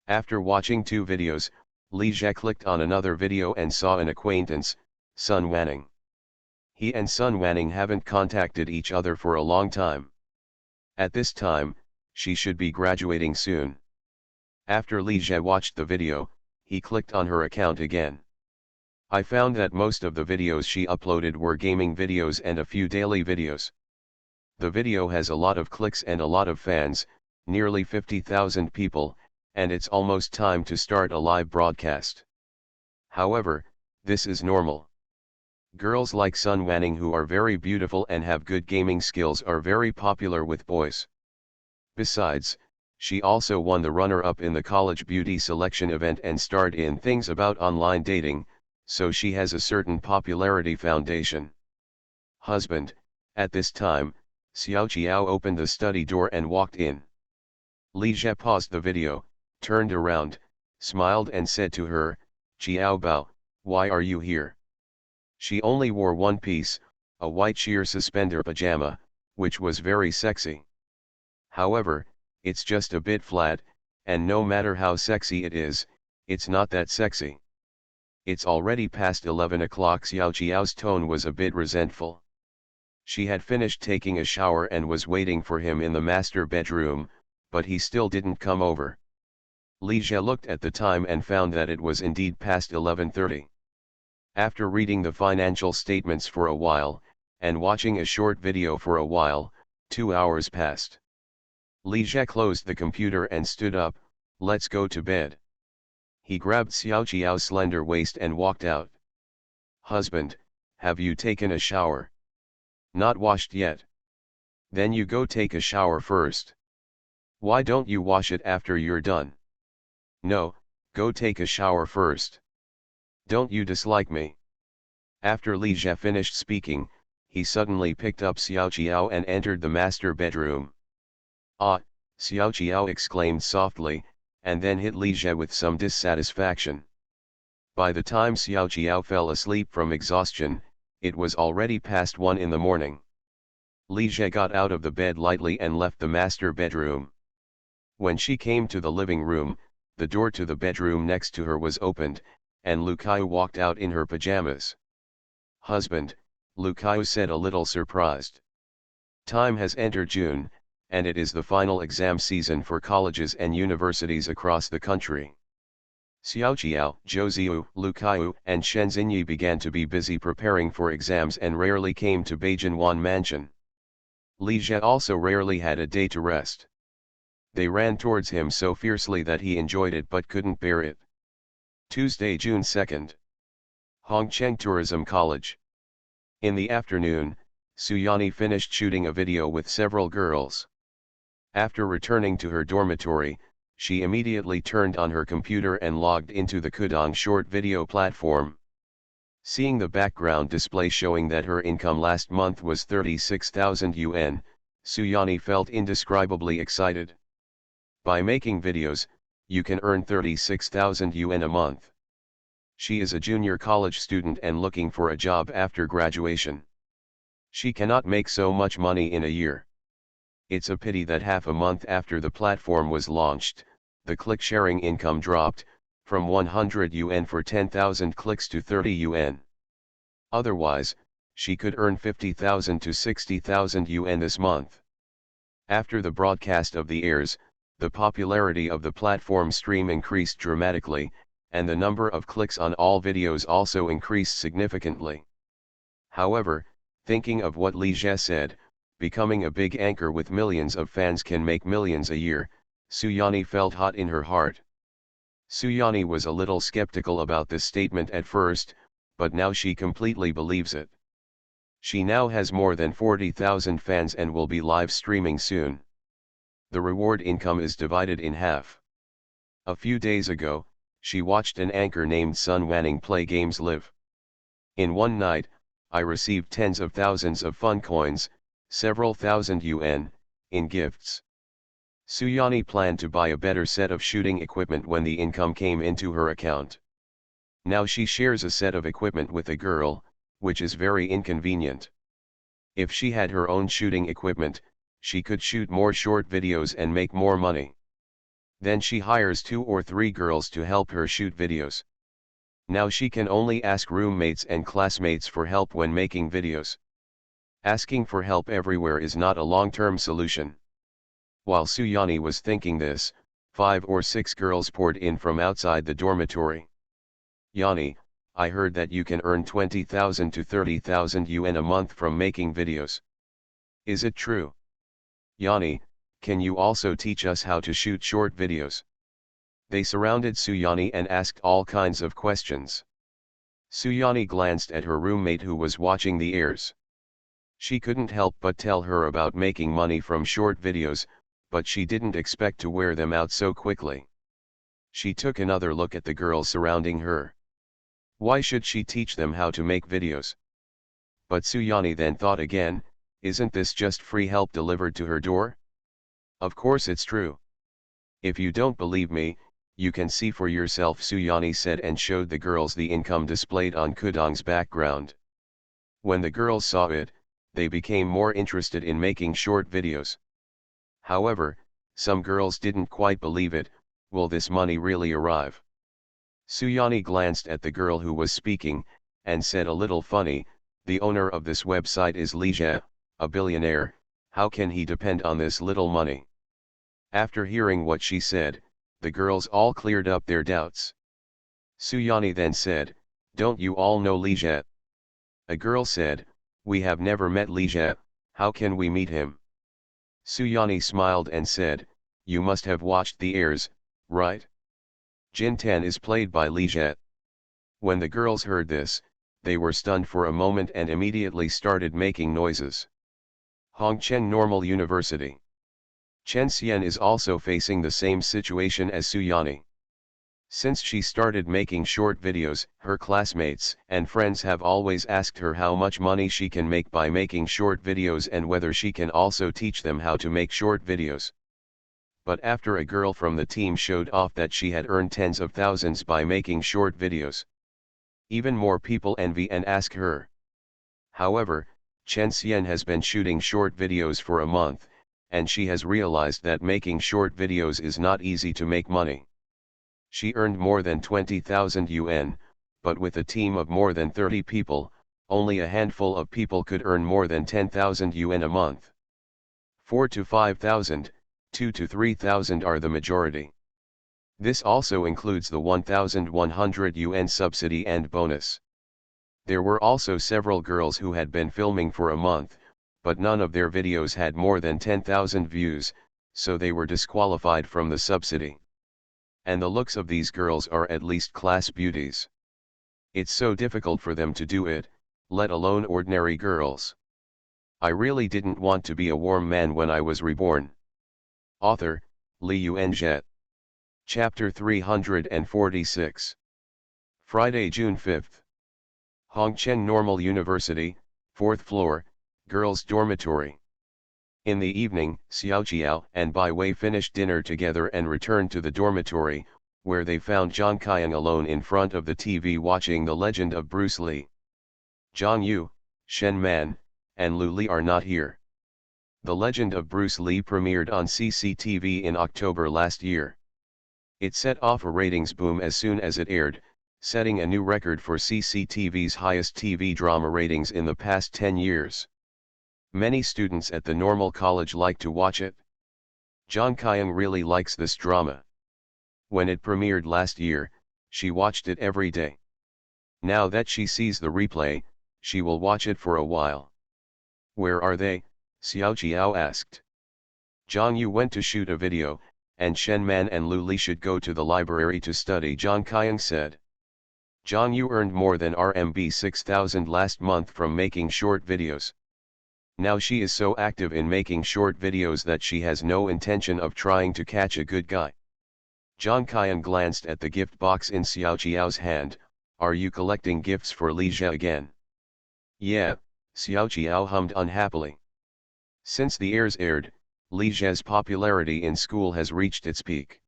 After watching 2 videos, Liege clicked on another video and saw an acquaintance, Sun Wanning. He and Sun Wanning haven't contacted each other for a long time. At this time, she should be graduating soon. After Liege watched the video, he clicked on her account again. I found that most of the videos she uploaded were gaming videos and a few daily videos. The video has a lot of clicks and a lot of fans, nearly 50,000 people, and it's almost time to start a live broadcast. However, this is normal. Girls like Sun Wanning, who are very beautiful and have good gaming skills, are very popular with boys. Besides, she also won the runner-up in the college beauty selection event and starred in things about online dating, so she has a certain popularity foundation. Husband. At this time, Xiao Qiao opened the study door and walked in. Liege paused the video, turned around, smiled and said to her, "Qiao Bao, why are you here?" She only wore one piece, a white sheer suspender pajama, which was very sexy. However, it's just a bit flat, and no matter how sexy it is, it's not that sexy. It's already past 11 o'clock. Xiao Qiao's tone was a bit resentful. She had finished taking a shower and was waiting for him in the master bedroom, but he still didn't come over. Liege looked at the time and found that it was indeed past 11:30. After reading the financial statements for a while, and watching a short video for a while, 2 hours passed. Liege closed the computer and stood up. "Let's go to bed." He grabbed Xiao Qiao's slender waist and walked out. "Husband, have you taken a shower?" "Not washed yet." "Then you go take a shower first." "Why don't you wash it after you're done?" "No, go take a shower first." "Don't you dislike me?" After Liege finished speaking, he suddenly picked up Xiao Qiao and entered the master bedroom. "Ah," Xiao Qiao exclaimed softly, and then hit Liege with some dissatisfaction. By the time Xiao Qiao fell asleep from exhaustion, it was already past 1 in the morning. Liege got out of the bed lightly and left the master bedroom. When she came to the living room, the door to the bedroom next to her was opened, and Lu Kaiu walked out in her pajamas. "Husband," Lu Kaiu said, a little surprised. Time has entered June, and it is the final exam season for colleges and universities across the country. Xiao Qiao, Zhou Ziyu, Lu Kaiu, and Shen Xinyi began to be busy preparing for exams and rarely came to Beijinwan Mansion. Liege also rarely had a day to rest. They ran towards him so fiercely that he enjoyed it but couldn't bear it. Tuesday, June 2nd. Hongcheng Tourism College. In the afternoon, Suyani finished shooting a video with several girls. After returning to her dormitory, she immediately turned on her computer and logged into the Kudong short video platform. Seeing the background display showing that her income last month was 36,000 yuan, Suyani felt indescribably excited. By making videos, you can earn 36,000 yuan a month. She is a junior college student and looking for a job after graduation. She cannot make so much money in a year. It's a pity that half a month after the platform was launched, the click-sharing income dropped, from 100 yuan for 10,000 clicks to 30 yuan. Otherwise, she could earn 50,000 to 60,000 yuan this month. After the broadcast of the airs, the popularity of the platform stream increased dramatically, and the number of clicks on all videos also increased significantly. However, thinking of what Li Jie said, becoming a big anchor with millions of fans can make millions a year, Suyani felt hot in her heart. Suyani was a little skeptical about this statement at first, but now she completely believes it. She now has more than 40,000 fans and will be live streaming soon. The reward income is divided in half. A few days ago, she watched an anchor named Sun Wanning play games live. In one night, I received tens of thousands of fun coins, several thousand yuan, in gifts. Suyani planned to buy a better set of shooting equipment when the income came into her account. Now she shares a set of equipment with a girl, which is very inconvenient. If she had her own shooting equipment, she could shoot more short videos and make more money. Then she hires 2 or 3 girls to help her shoot videos. Now she can only ask roommates and classmates for help when making videos. Asking for help everywhere is not a long-term solution. While Suyani was thinking this, 5 or 6 girls poured in from outside the dormitory. Yani, I heard that you can earn 20,000 to 30,000 yuan a month from making videos. Is it true? Yani, can you also teach us how to shoot short videos? They surrounded Suyani and asked all kinds of questions. Suyani glanced at her roommate who was watching the airs. She couldn't help but tell her about making money from short videos, but she didn't expect to wear them out so quickly. She took another look at the girls surrounding her. Why should she teach them how to make videos? But Suyani then thought again, isn't this just free help delivered to her door? Of course it's true. If you don't believe me, you can see for yourself, Suyani said and showed the girls the income displayed on Kudong's background. When the girls saw it, they became more interested in making short videos. However, some girls didn't quite believe it. Will this money really arrive? Suyani glanced at the girl who was speaking, and said a little funny, the owner of this website is Li Jie, a billionaire, how can he depend on this little money? After hearing what she said, the girls all cleared up their doubts. Suyani then said, don't you all know Li Jie? A girl said, we have never met Li Jie, how can we meet him? Suyani smiled and said, you must have watched the airs, right? Jin Tan is played by Li Jie. When the girls heard this, they were stunned for a moment and immediately started making noises. Hongchen Normal University. Chen Xian is also facing the same situation as Suyani. Since she started making short videos, her classmates and friends have always asked her how much money she can make by making short videos and whether she can also teach them how to make short videos. But after a girl from the team showed off that she had earned tens of thousands by making short videos, even more people envy and ask her. However, Chen Xian has been shooting short videos for a month, and she has realized that making short videos is not easy to make money. She earned more than 20,000 yuan, but with a team of more than 30 people, only a handful of people could earn more than 10,000 yuan a month. 4 to 5,000, 2 to 3,000 are the majority. This also includes the 1,100 yuan subsidy and bonus. There were also several girls who had been filming for a month, but none of their videos had more than 10,000 views, so they were disqualified from the subsidy. And the looks of these girls are at least class beauties. It's so difficult for them to do it, let alone ordinary girls. I really didn't want to be a warm man when I was reborn. Author, Li Yuanzhe. Chapter 346. Friday, June 5th. Hongcheng Normal University, 4th floor, girls' dormitory. In the evening, Xiaoqiao and Bai Wei finished dinner together and returned to the dormitory, where they found Zhang Qiang alone in front of the TV watching The Legend of Bruce Lee. Zhang Yu, Shen Man, and Lu Li are not here. The Legend of Bruce Lee premiered on CCTV in October last year. It set off a ratings boom as soon as it aired, setting a new record for CCTV's highest TV drama ratings in the past 10 years. Many students at the normal college like to watch it. Zhang Qiang really likes this drama. When it premiered last year, she watched it every day. Now that she sees the replay, she will watch it for a while. Where are they? Xiaoqiao asked. Zhang Yu went to shoot a video, and Shen Man and Lu Li should go to the library to study, Zhang Qiang said. Zhang Yu earned more than RMB 6,000 last month from making short videos. Now she is so active in making short videos that she has no intention of trying to catch a good guy. Zhang Qiang glanced at the gift box in Xiaoqiao's hand. Are you collecting gifts for Li Jie again? Yeah, Xiaoqiao hummed unhappily. Since the airs aired, Li Jie's popularity in school has reached its peak.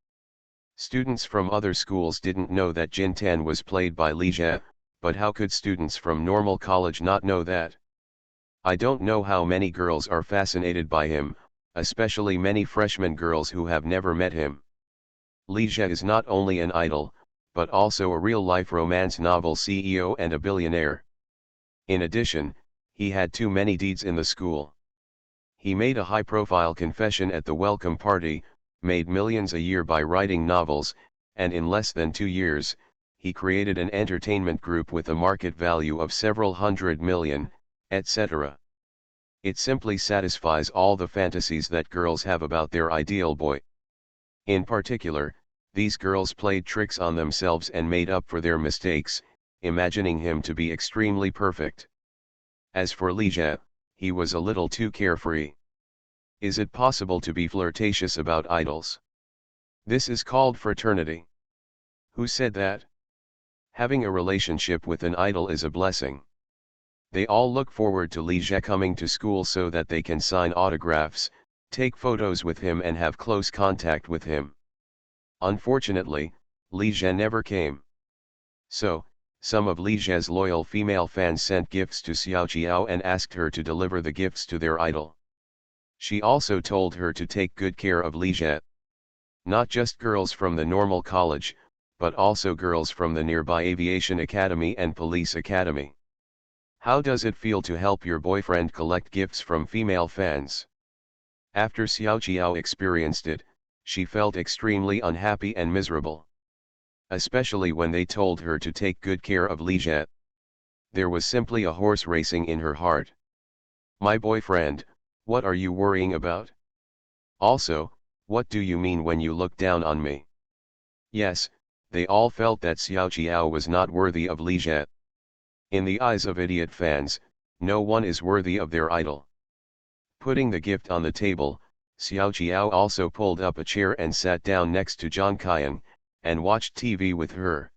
Students from other schools didn't know that Jin Tan was played by Li Jie, but how could students from normal college not know that? I don't know how many girls are fascinated by him, especially many freshman girls who have never met him. Li Jie is not only an idol, but also a real-life romance novel CEO and a billionaire. In addition, he had too many deeds in the school. He made a high-profile confession at the welcome party, made millions a year by writing novels, and in less than 2 years, he created an entertainment group with a market value of several hundred million, etc. It simply satisfies all the fantasies that girls have about their ideal boy. In particular, these girls played tricks on themselves and made up for their mistakes, imagining him to be extremely perfect. As for Li Jie, he was a little too carefree. Is it possible to be flirtatious about idols? This is called fraternity. Who said that? Having a relationship with an idol is a blessing. They all look forward to Li Jie coming to school so that they can sign autographs, take photos with him and have close contact with him. Unfortunately, Li Jie never came. So, some of Li Jie's loyal female fans sent gifts to Xiaoqiao and asked her to deliver the gifts to their idol. She also told her to take good care of Li Jie. Not just girls from the normal college, but also girls from the nearby Aviation Academy and Police Academy. How does it feel to help your boyfriend collect gifts from female fans? After Xiaoqiao experienced it, she felt extremely unhappy and miserable. Especially when they told her to take good care of Li Jie. There was simply a horse racing in her heart. My boyfriend, what are you worrying about? Also, what do you mean when you look down on me? Yes, they all felt that Xiaoqiao was not worthy of Li Jie. In the eyes of idiot fans, no one is worthy of their idol. Putting the gift on the table, Xiaoqiao also pulled up a chair and sat down next to Zhang Qiang, and watched TV with her.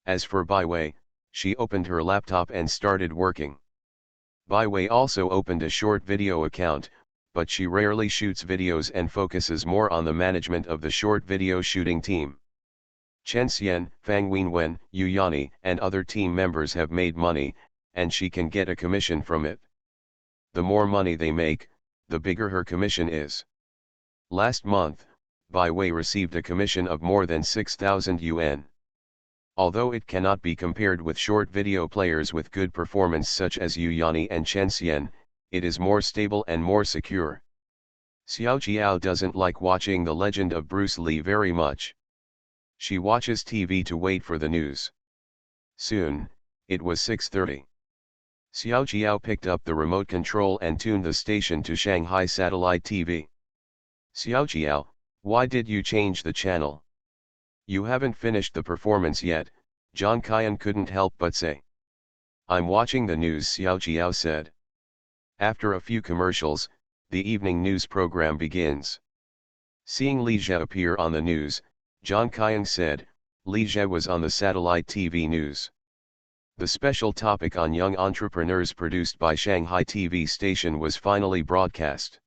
As for Bai Wei, she opened her laptop and started working. Bai Wei also opened a short video account, but she rarely shoots videos and focuses more on the management of the short video shooting team. Chen Xian, Fang Wenwen, Yu Yani and other team members have made money, and she can get a commission from it. The more money they make, the bigger her commission is. Last month, Bai Wei received a commission of more than 6,000 yuan. Although it cannot be compared with short video players with good performance such as Yu Yani and Chen Xian, it is more stable and more secure. Xiaoqiao doesn't like watching The Legend of Bruce Lee very much. She watches TV to wait for the news. Soon, it was 6:30. Xiaoqiao picked up the remote control and tuned the station to Shanghai Satellite TV. Xiaoqiao, why did you change the channel? You haven't finished the performance yet, Zhang Qiang couldn't help but say. I'm watching the news, Xiao Jiao said. After a few commercials, the evening news program begins. Seeing Li Jie appear on the news, Zhang Qiang said, Li Jie was on the satellite TV news. The special topic on young entrepreneurs produced by Shanghai TV station was finally broadcast.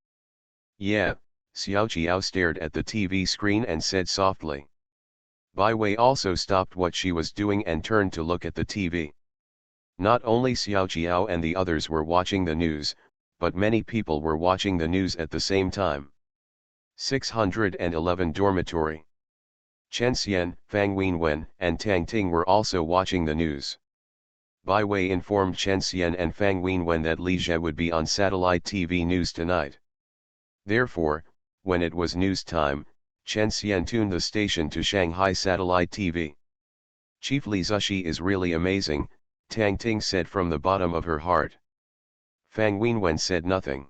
Yeah, Xiao Jiao stared at the TV screen and said softly. Bai Wei also stopped what she was doing and turned to look at the TV. Not only Xiao Jiao and the others were watching the news, but many people were watching the news at the same time. 611 Dormitory. Chen Xian, Fang Wenwen, and Tang Ting were also watching the news. Bai Wei informed Chen Xian and Fang Wenwen that Li Jie would be on satellite TV news tonight. Therefore, when it was news time, Chen Xian tuned the station to Shanghai satellite TV. Chief Li Zushi is really amazing, Tang Ting said from the bottom of her heart. Fang Wenwen said nothing.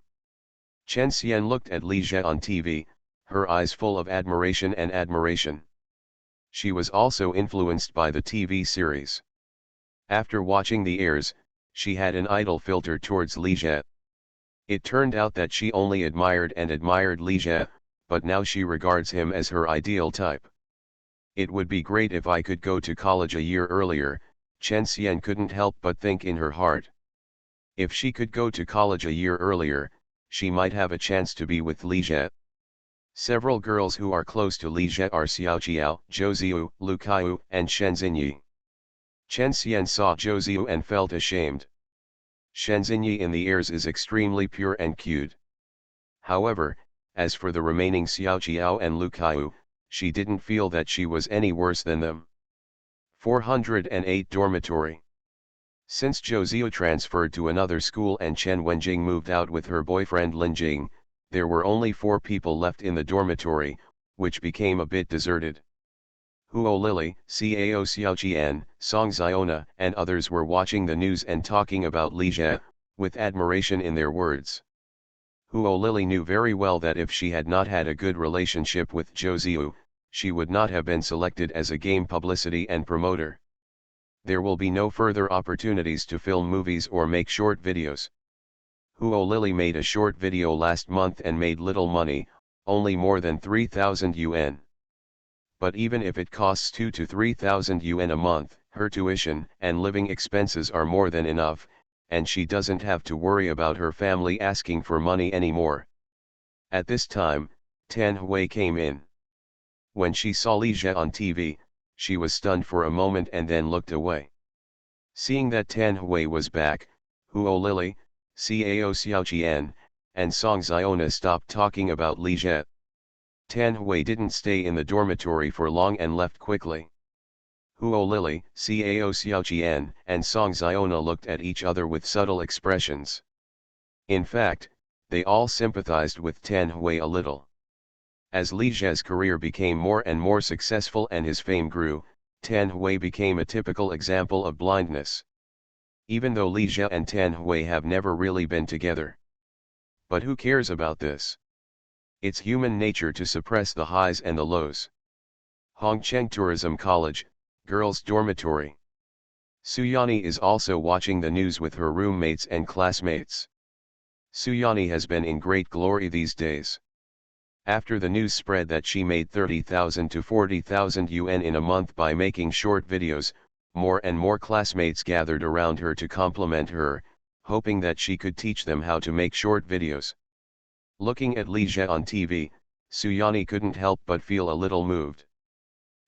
Chen Xian looked at Li Jie on TV, her eyes full of admiration and admiration. She was also influenced by the TV series. After watching the airs, she had an idol filter towards Li Jie. It turned out that she only admired Li Jie, but now she regards him as her ideal type. It would be great if I could go to college a year earlier, Chen Xian couldn't help but think in her heart. If she could go to college a year earlier, she might have a chance to be with Li Jie. Several girls who are close to Li Jie are Xiao Jiao, Zhou Ziyu, Lu Kaiyu, and Shen Xinyi. Chen Xian saw Zhou Ziyu and felt ashamed. Shen Xinyi in the airs is extremely pure and cute. However, as for the remaining Xiao Jiao and Lu Kaiyu, she didn't feel that she was any worse than them. 408 Dormitory. Since Zhou Ziyu transferred to another school and Chen Wenjing moved out with her boyfriend Lin Jing, there were only 4 people left in the dormitory, which became a bit deserted. Huo Lily, Cao Xiaojian, Song Ziona, and others were watching the news and talking about Li Jie, with admiration in their words. Huo Lily knew very well that if she had not had a good relationship with Zhou Ziyu, she would not have been selected as a game publicity and promoter. There will be no further opportunities to film movies or make short videos. Huo Lily made a short video last month and made little money, only more than 3,000 yuan. But even if it costs 2,000 to 3,000 yuan a month, her tuition and living expenses are more than enough, and she doesn't have to worry about her family asking for money anymore. At this time, Tan Hui came in. When she saw Li Jie on TV, she was stunned for a moment and then looked away. Seeing that Tan Hui was back, Huo Lily, Cao Xiaojian, and Song Ziona stopped talking about Li Jie. Tan Hui didn't stay in the dormitory for long and left quickly. Huo Lily, Cao Xiaojian, and Song Ziona looked at each other with subtle expressions. In fact, they all sympathized with Tan Hui a little. As Li Jie's career became more and more successful and his fame grew, Tan Hui became a typical example of blindness. Even though Li Jie and Tan Hui have never really been together. But who cares about this? It's human nature to suppress the highs and the lows. Hongcheng Tourism College, Girls' Dormitory. Suyani is also watching the news with her roommates and classmates. Suyani has been in great glory these days. After the news spread that she made 30,000 to 40,000 yuan in a month by making short videos, more and more classmates gathered around her to compliment her, hoping that she could teach them how to make short videos. Looking at Li Jie on TV, Suyani couldn't help but feel a little moved.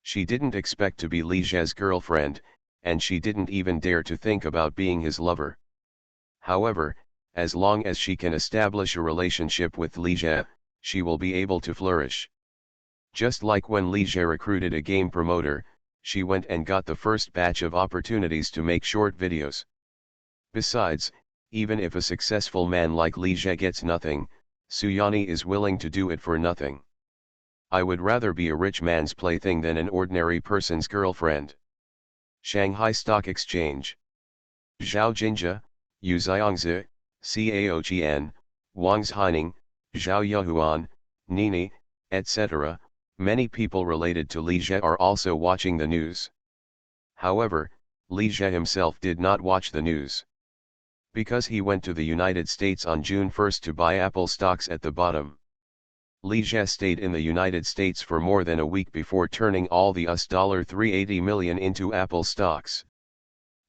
She didn't expect to be Li Jie's girlfriend, and she didn't even dare to think about being his lover. However, as long as she can establish a relationship with Li Jie, she will be able to flourish. Just like when Li Jie recruited a game promoter, she went and got the first batch of opportunities to make short videos. Besides, even if a successful man like Li Jie gets nothing, Suyani is willing to do it for nothing. I would rather be a rich man's plaything than an ordinary person's girlfriend. Shanghai Stock Exchange. Zhao Jinjia, Yu Xiangzi, Cao Jian, Wang Haining, Zhao Yahuan, Nini, etc., many people related to Li Jie are also watching the news. However, Li Jie himself did not watch the news. Because he went to the United States on June 1 to buy Apple stocks at the bottom. Li Jie stayed in the United States for more than a week before turning all the $380 million into Apple stocks.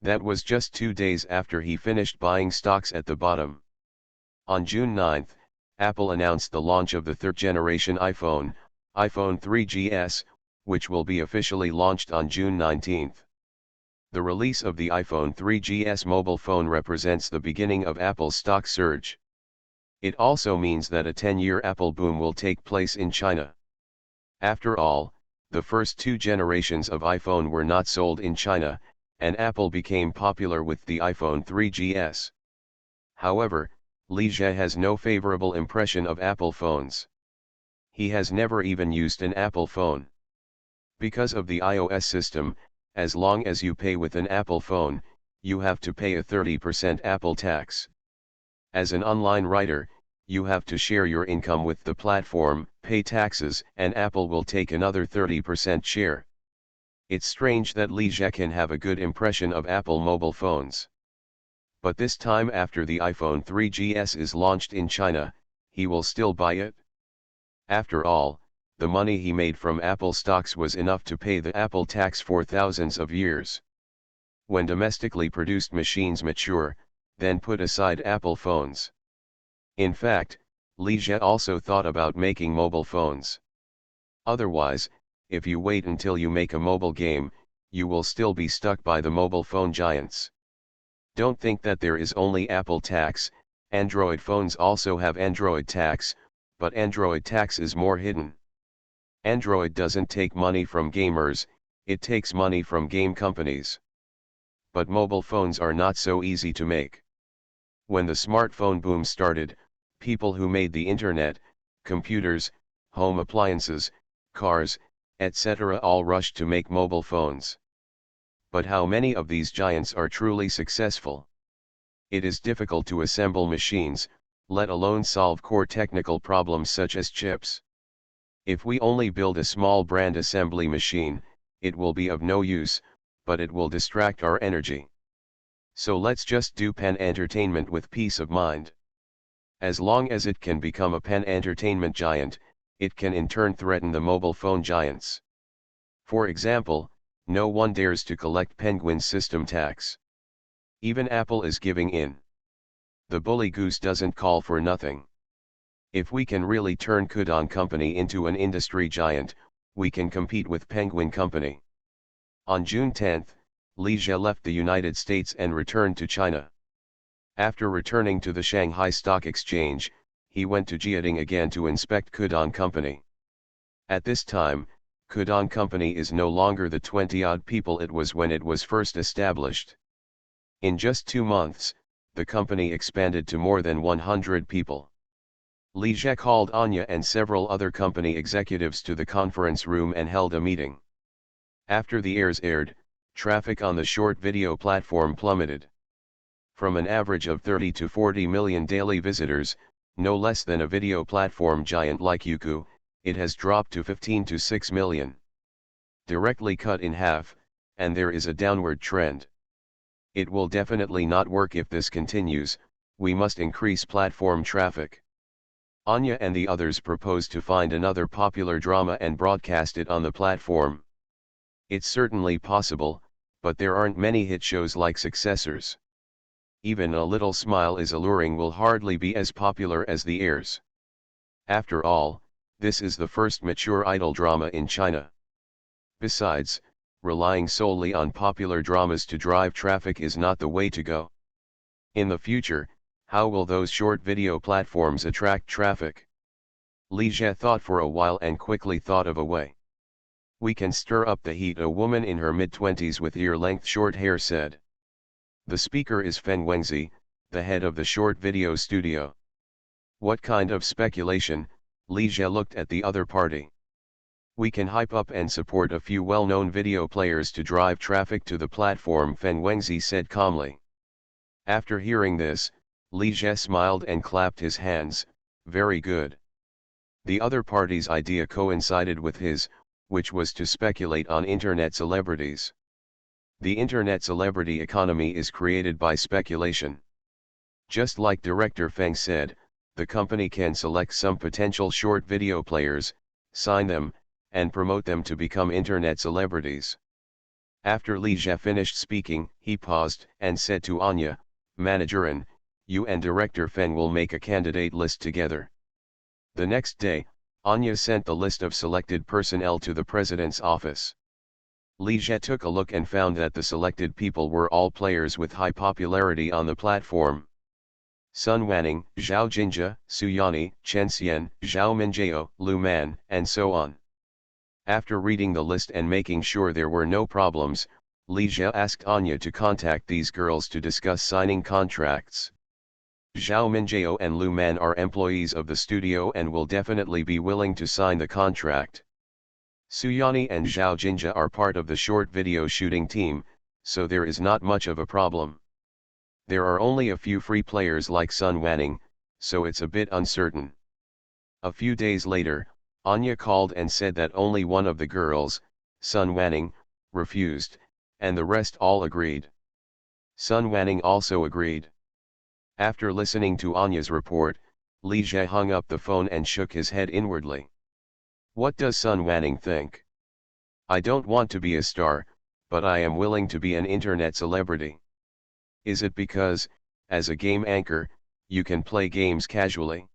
That was just 2 days after he finished buying stocks at the bottom. On June 9, Apple announced the launch of the third-generation iPhone 3GS, which will be officially launched on June 19. The release of the iPhone 3GS mobile phone represents the beginning of Apple's stock surge. It also means that a 10-year Apple boom will take place in China. After all, the first 2 generations of iPhone were not sold in China, and Apple became popular with the iPhone 3GS. However, Li Jie has no favorable impression of Apple phones. He has never even used an Apple phone. Because of the iOS system, as long as you pay with an Apple phone, you have to pay a 30% Apple tax. As an online writer, you have to share your income with the platform, pay taxes, and Apple will take another 30% share. It's strange that Li Jie can have a good impression of Apple mobile phones. But this time after the iPhone 3GS is launched in China, he will still buy it. After all, the money he made from Apple stocks was enough to pay the Apple tax for thousands of years. When domestically produced machines mature, then put aside Apple phones. In fact, Li Jie also thought about making mobile phones. Otherwise, if you wait until you make a mobile game, you will still be stuck by the mobile phone giants. Don't think that there is only Apple tax, Android phones also have Android tax, but Android tax is more hidden. Android doesn't take money from gamers, it takes money from game companies. But mobile phones are not so easy to make. When the smartphone boom started, people who made the internet, computers, home appliances, cars, etc. all rushed to make mobile phones. But how many of these giants are truly successful? It is difficult to assemble machines, let alone solve core technical problems such as chips. If we only build a small brand assembly machine, it will be of no use, but it will distract our energy. So let's just do pen entertainment with peace of mind. As long as it can become a pen entertainment giant, it can in turn threaten the mobile phone giants. For example, no one dares to collect Penguin's system tax. Even Apple is giving in. The bully goose doesn't call for nothing. If we can really turn Kudon Company into an industry giant, we can compete with Penguin Company. On June 10, Li Jie left the United States and returned to China. After returning to the Shanghai Stock Exchange, he went to Jiading again to inspect Kudon Company. At this time, Kudon Company is no longer the 20-odd people it was when it was first established. In just 2 months, the company expanded to more than 100 people. Li Jie called Anya and several other company executives to the conference room and held a meeting. After the airs aired, traffic on the short video platform plummeted. From an average of 30 to 40 million daily visitors, no less than a video platform giant like Youku, it has dropped to 15 to 6 million. Directly cut in half, and there is a downward trend. It will definitely not work if this continues, we must increase platform traffic. Anya and the others proposed to find another popular drama and broadcast it on the platform. It's certainly possible, but there aren't many hit shows like successors. Even A Little Smile is Alluring will hardly be as popular as the airs. After all, this is the first mature idol drama in China. Besides, relying solely on popular dramas to drive traffic is not the way to go. In the future, how will those short video platforms attract traffic? Li Jie thought for a while and quickly thought of a way. We can stir up the heat, a woman in her mid-20s with ear-length short hair said. The speaker is Feng Wengzi, the head of the short video studio. What kind of speculation? Li Jie looked at the other party. We can hype up and support a few well-known video players to drive traffic to the platform, Feng Wengzi said calmly. After hearing this, Li Jie smiled and clapped his hands. Very good. The other party's idea coincided with his, which was to speculate on internet celebrities. The internet celebrity economy is created by speculation. Just like director Feng said, the company can select some potential short video players, sign them, and promote them to become internet celebrities. After Li Jie finished speaking, he paused and said to Anya, "Manager, you and director Feng will make a candidate list together." The next day, Anya sent the list of selected personnel to the president's office. Li Jie took a look and found that the selected people were all players with high popularity on the platform. Sun Wanning, Zhao Jinjia, Su Yani, Chen Xian, Zhao Minjiao, Lu Man, and so on. After reading the list and making sure there were no problems, Li Jie asked Anya to contact these girls to discuss signing contracts. Zhao Minjiao and Lu Man are employees of the studio and will definitely be willing to sign the contract. Su Yani and Zhao Jinjia are part of the short video shooting team, so there is not much of a problem. There are only a few free players like Sun Wanning, so it's a bit uncertain. A few days later, Anya called and said that only one of the girls, Sun Wanning, refused, and the rest all agreed. Sun Wanning also agreed. After listening to Anya's report, Li Jie hung up the phone and shook his head inwardly. What does Sun Wanning think? I don't want to be a star, but I am willing to be an internet celebrity. Is it because, as a game anchor, you can play games casually?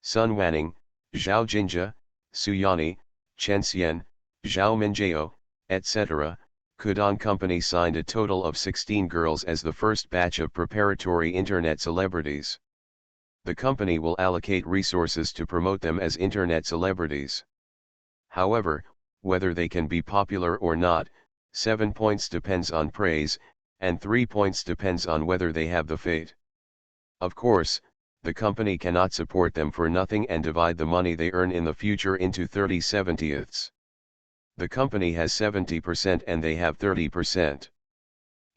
Sun Wanning, Zhao Jinjia, Su Yani, Chen Xian, Zhao Minjiao, etc., Kudon Company signed a total of 16 girls as the first batch of preparatory internet celebrities. The company will allocate resources to promote them as internet celebrities. However, whether they can be popular or not, 7 points depends on praise, and 3 points depends on whether they have the fate. Of course, the company cannot support them for nothing and divide the money they earn in the future into 30/70ths. The company has 70% and they have 30%.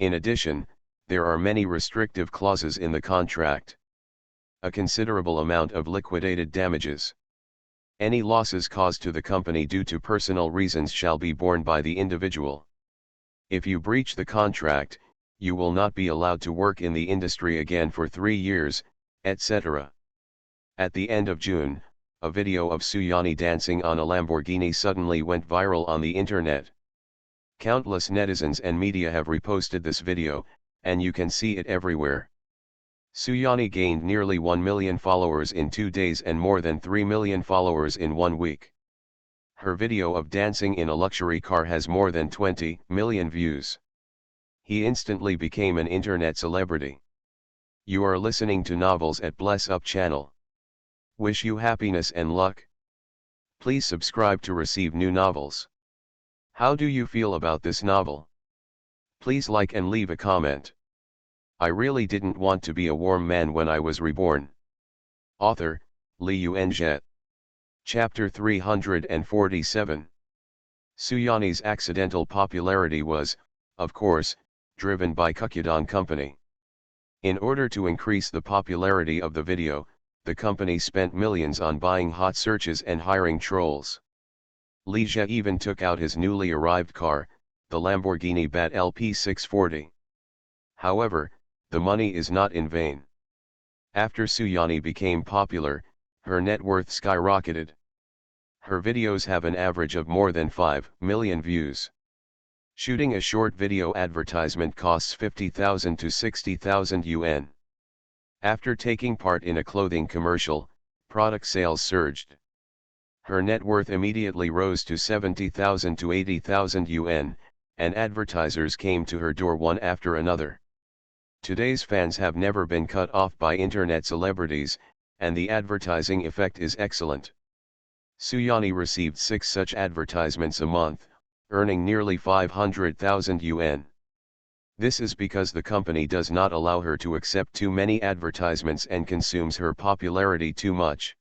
In addition, there are many restrictive clauses in the contract. A considerable amount of liquidated damages. Any losses caused to the company due to personal reasons shall be borne by the individual. If you breach the contract, you will not be allowed to work in the industry again for 3 years, etc. At the end of June, a video of Su Yani dancing on a Lamborghini suddenly went viral on the internet. Countless netizens and media have reposted this video, and you can see it everywhere. Su Yani gained nearly 1 million followers in 2 days and more than 3 million followers in 1 week. Her video of dancing in a luxury car has more than 20 million views. He instantly became an internet celebrity. You are listening to Novels at Bless Up channel. Wish you happiness and luck. Please subscribe to receive new novels. How do you feel about this novel? Please like and leave a comment. I really didn't want to be a warm man when I was reborn. Author, Li Yuanjie. Chapter 347. Su Yani's accidental popularity was, of course, driven by Kukudon Company. In order to increase the popularity of the video, the company spent millions on buying hot searches and hiring trolls. Li Jie even took out his newly arrived car, the Lamborghini Bat LP640. However, the money is not in vain. After Su Yani became popular, her net worth skyrocketed. Her videos have an average of more than 5 million views. Shooting a short video advertisement costs 50,000 to 60,000 yuan. After taking part in a clothing commercial, product sales surged. Her net worth immediately rose to 70,000 to 80,000 yuan, and advertisers came to her door one after another. Today's fans have never been cut off by internet celebrities, and the advertising effect is excellent. Su Yani received 6 such advertisements a month, earning nearly 500,000 yuan. This is because the company does not allow her to accept too many advertisements and consumes her popularity too much.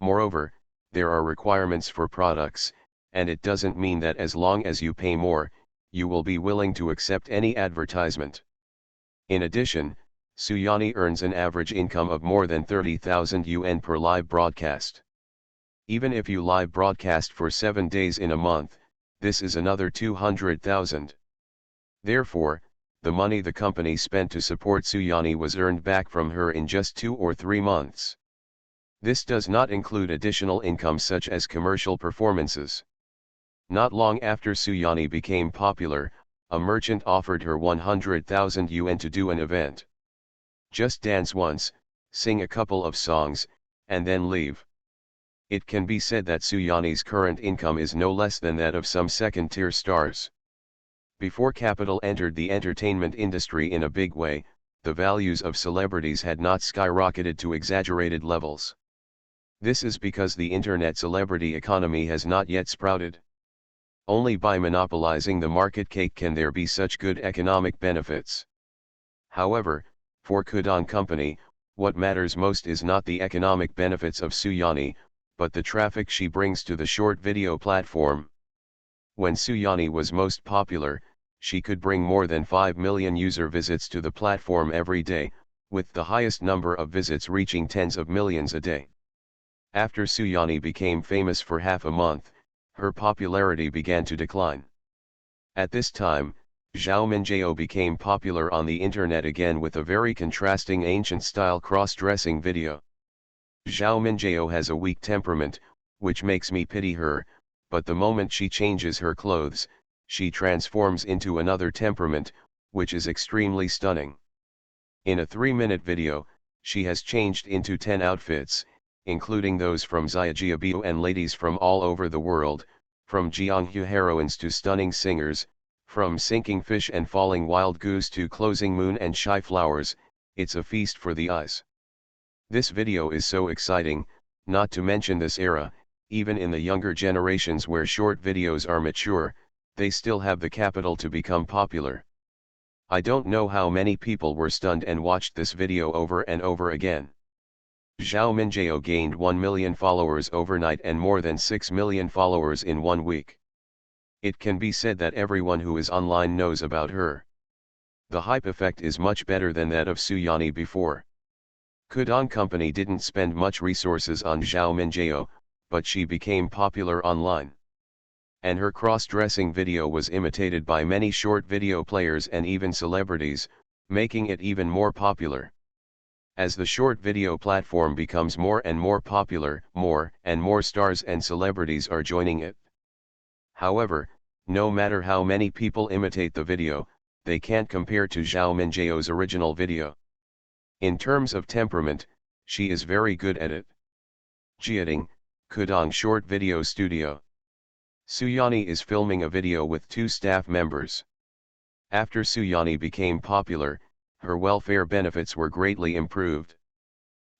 Moreover, there are requirements for products, and it doesn't mean that as long as you pay more, you will be willing to accept any advertisement. In addition, Su Yani earns an average income of more than 30,000 yuan per live broadcast. Even if you live broadcast for 7 days in a month, this is another 200,000. Therefore, the money the company spent to support Suyani was earned back from her in just 2 or 3 months. This does not include additional income such as commercial performances. Not long after Suyani became popular, a merchant offered her 100,000 yuan to do an event. Just dance once, sing a couple of songs, and then leave. It can be said that Suyani's current income is no less than that of some second-tier stars. Before capital entered the entertainment industry in a big way, the values of celebrities had not skyrocketed to exaggerated levels. This is because the internet celebrity economy has not yet sprouted. Only by monopolizing the market cake can there be such good economic benefits. However, for Kudong Company, what matters most is not the economic benefits of Suyani, but the traffic she brings to the short video platform. When Suyani was most popular, she could bring more than 5 million user visits to the platform every day, with the highest number of visits reaching tens of millions a day. After Suyani became famous for half a month, her popularity began to decline. At this time, Zhao Minjiao became popular on the internet again with a very contrasting ancient-style cross-dressing video. Zhao Minjiao has a weak temperament, which makes me pity her, but the moment she changes her clothes, she transforms into another temperament, which is extremely stunning. In a 3-minute video, she has changed into 10 outfits, including those from Xiaojiabiu and ladies from all over the world, from Jianghu heroines to stunning singers, from sinking fish and falling wild goose to closing moon and shy flowers. It's a feast for the eyes. This video is so exciting, not to mention this era, even in the younger generations where short videos are mature, they still have the capital to become popular. I don't know how many people were stunned and watched this video over and over again. Zhao Minjiao gained 1 million followers overnight and more than 6 million followers in 1 week. It can be said that everyone who is online knows about her. The hype effect is much better than that of Suyani before. Kudong Company didn't spend much resources on Zhao Minjiao, but she became popular online. And her cross-dressing video was imitated by many short video players and even celebrities, making it even more popular. As the short video platform becomes more and more popular, more and more stars and celebrities are joining it. However, no matter how many people imitate the video, they can't compare to Zhao Minjiao's original video. In terms of temperament, she is very good at it. Jiating, Kudong Short Video Studio. Suyani is filming a video with 2 staff members. After Suyani became popular, her welfare benefits were greatly improved.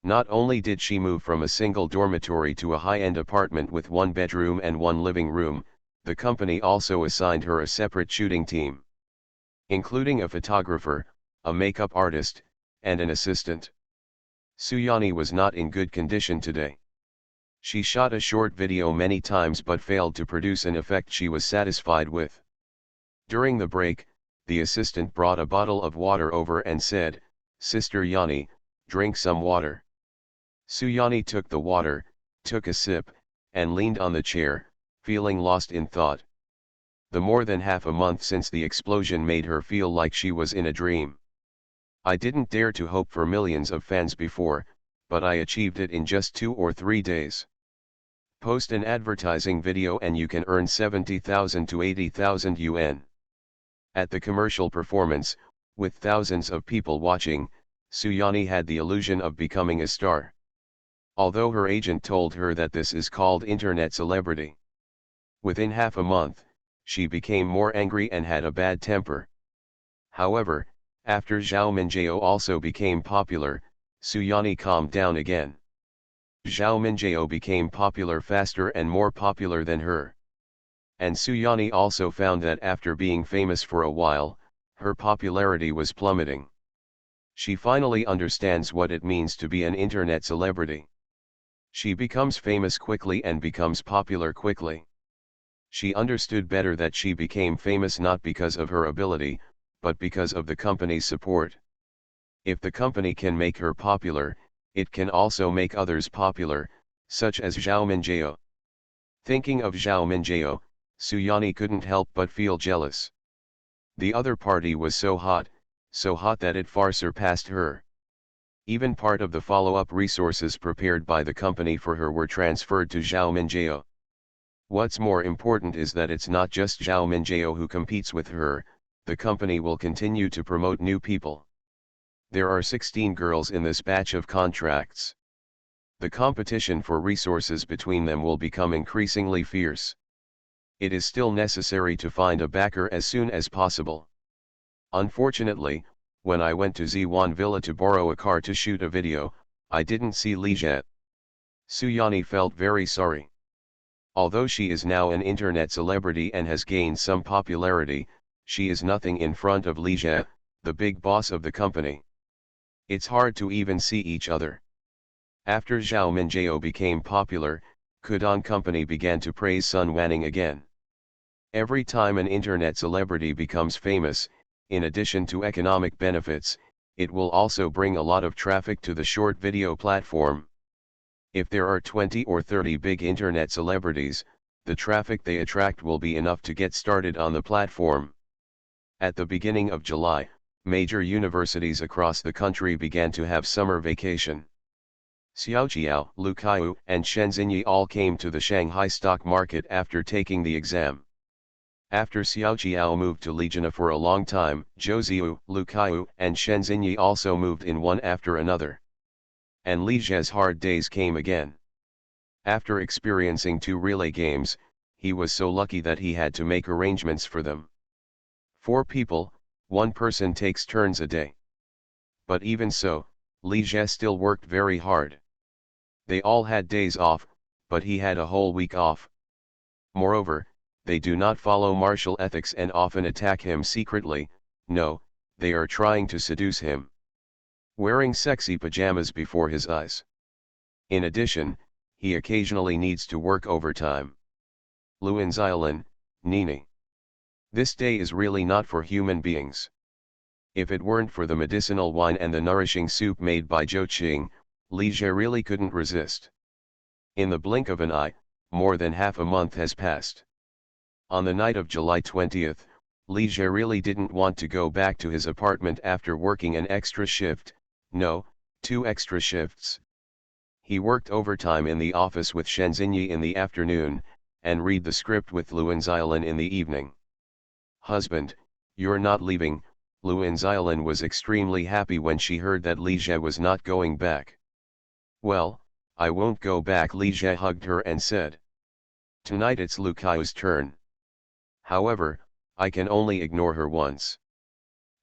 Not only did she move from a single dormitory to a high-end apartment with 1 bedroom and 1 living room, the company also assigned her a separate shooting team, including a photographer, a makeup artist, and an assistant. Suyani was not in good condition today. She shot a short video many times but failed to produce an effect she was satisfied with. During the break, the assistant brought a bottle of water over and said, "Sister Yani, drink some water." Suyani took the water, took a sip, and leaned on the chair, feeling lost in thought. The more than half a month since the explosion made her feel like she was in a dream. I didn't dare to hope for millions of fans before, but I achieved it in just 2 or 3 days. Post an advertising video and you can earn 70,000 to 80,000 yuan. At the commercial performance, with thousands of people watching, Suyani had the illusion of becoming a star. Although her agent told her that this is called internet celebrity. Within half a month, she became more angry and had a bad temper. However, after Zhao Minjiao also became popular, Suyani calmed down again. Zhao Minjiao became popular faster and more popular than her. And Suyani also found that after being famous for a while, her popularity was plummeting. She finally understands what it means to be an internet celebrity. She becomes famous quickly and becomes popular quickly. She understood better that she became famous not because of her ability, but because of the company's support. If the company can make her popular, it can also make others popular, such as Zhao Minjiao. Thinking of Zhao Minjiao, Suyani couldn't help but feel jealous. The other party was so hot that it far surpassed her. Even part of the follow-up resources prepared by the company for her were transferred to Zhao Minjiao. What's more important is that it's not just Zhao Minjiao who competes with her, the company will continue to promote new people. There are 16 girls in this batch of contracts. The competition for resources between them will become increasingly fierce. It is still necessary to find a backer as soon as possible. Unfortunately, when I went to Ziwan Villa to borrow a car to shoot a video, I didn't see Li Jie. Suyani felt very sorry. Although she is now an internet celebrity and has gained some popularity, she is nothing in front of Li Jie, the big boss of the company. It's hard to even see each other. After Zhao Minjiao became popular, Kudong Company began to praise Sun Wanning again. Every time an internet celebrity becomes famous, in addition to economic benefits, it will also bring a lot of traffic to the short video platform. If there are 20 or 30 big internet celebrities, the traffic they attract will be enough to get started on the platform. At the beginning of July, major universities across the country began to have summer vacation. Xiaoqiao, Lu Kaiyu, and Shen Xinyi all came to the Shanghai stock market after taking the exam. After Xiaoqiao moved to Lijiana for a long time, Zhou Ziyu, Lu Kaiyu, and Shen Xinyi also moved in one after another. And Li Jie's hard days came again. After experiencing 2 relay games, he was so lucky that he had to make arrangements for them. 4 people, 1 person takes turns a day. But even so, Li Jie still worked very hard. They all had days off, but he had a whole week off. Moreover, they do not follow martial ethics and often attack him secretly. No, they are trying to seduce him. Wearing sexy pajamas before his eyes. In addition, he occasionally needs to work overtime. Luan Xiaolin, Nini. This day is really not for human beings. If it weren't for the medicinal wine and the nourishing soup made by Zhou Qing, Li Jie really couldn't resist. In the blink of an eye, more than half a month has passed. On the night of July 20th, Li Jie really didn't want to go back to his apartment after working an extra shift, no, 2 extra shifts. He worked overtime in the office with Shen Xinyi in the afternoon, and read the script with Luan Xiaolin in the evening. Husband, you're not leaving. Luan Xiaolin was extremely happy when she heard that Li Jie was not going back. Well, I won't go back. Li Jie hugged her and said. Tonight it's Lu Kaiyu's turn. However, I can only ignore her once.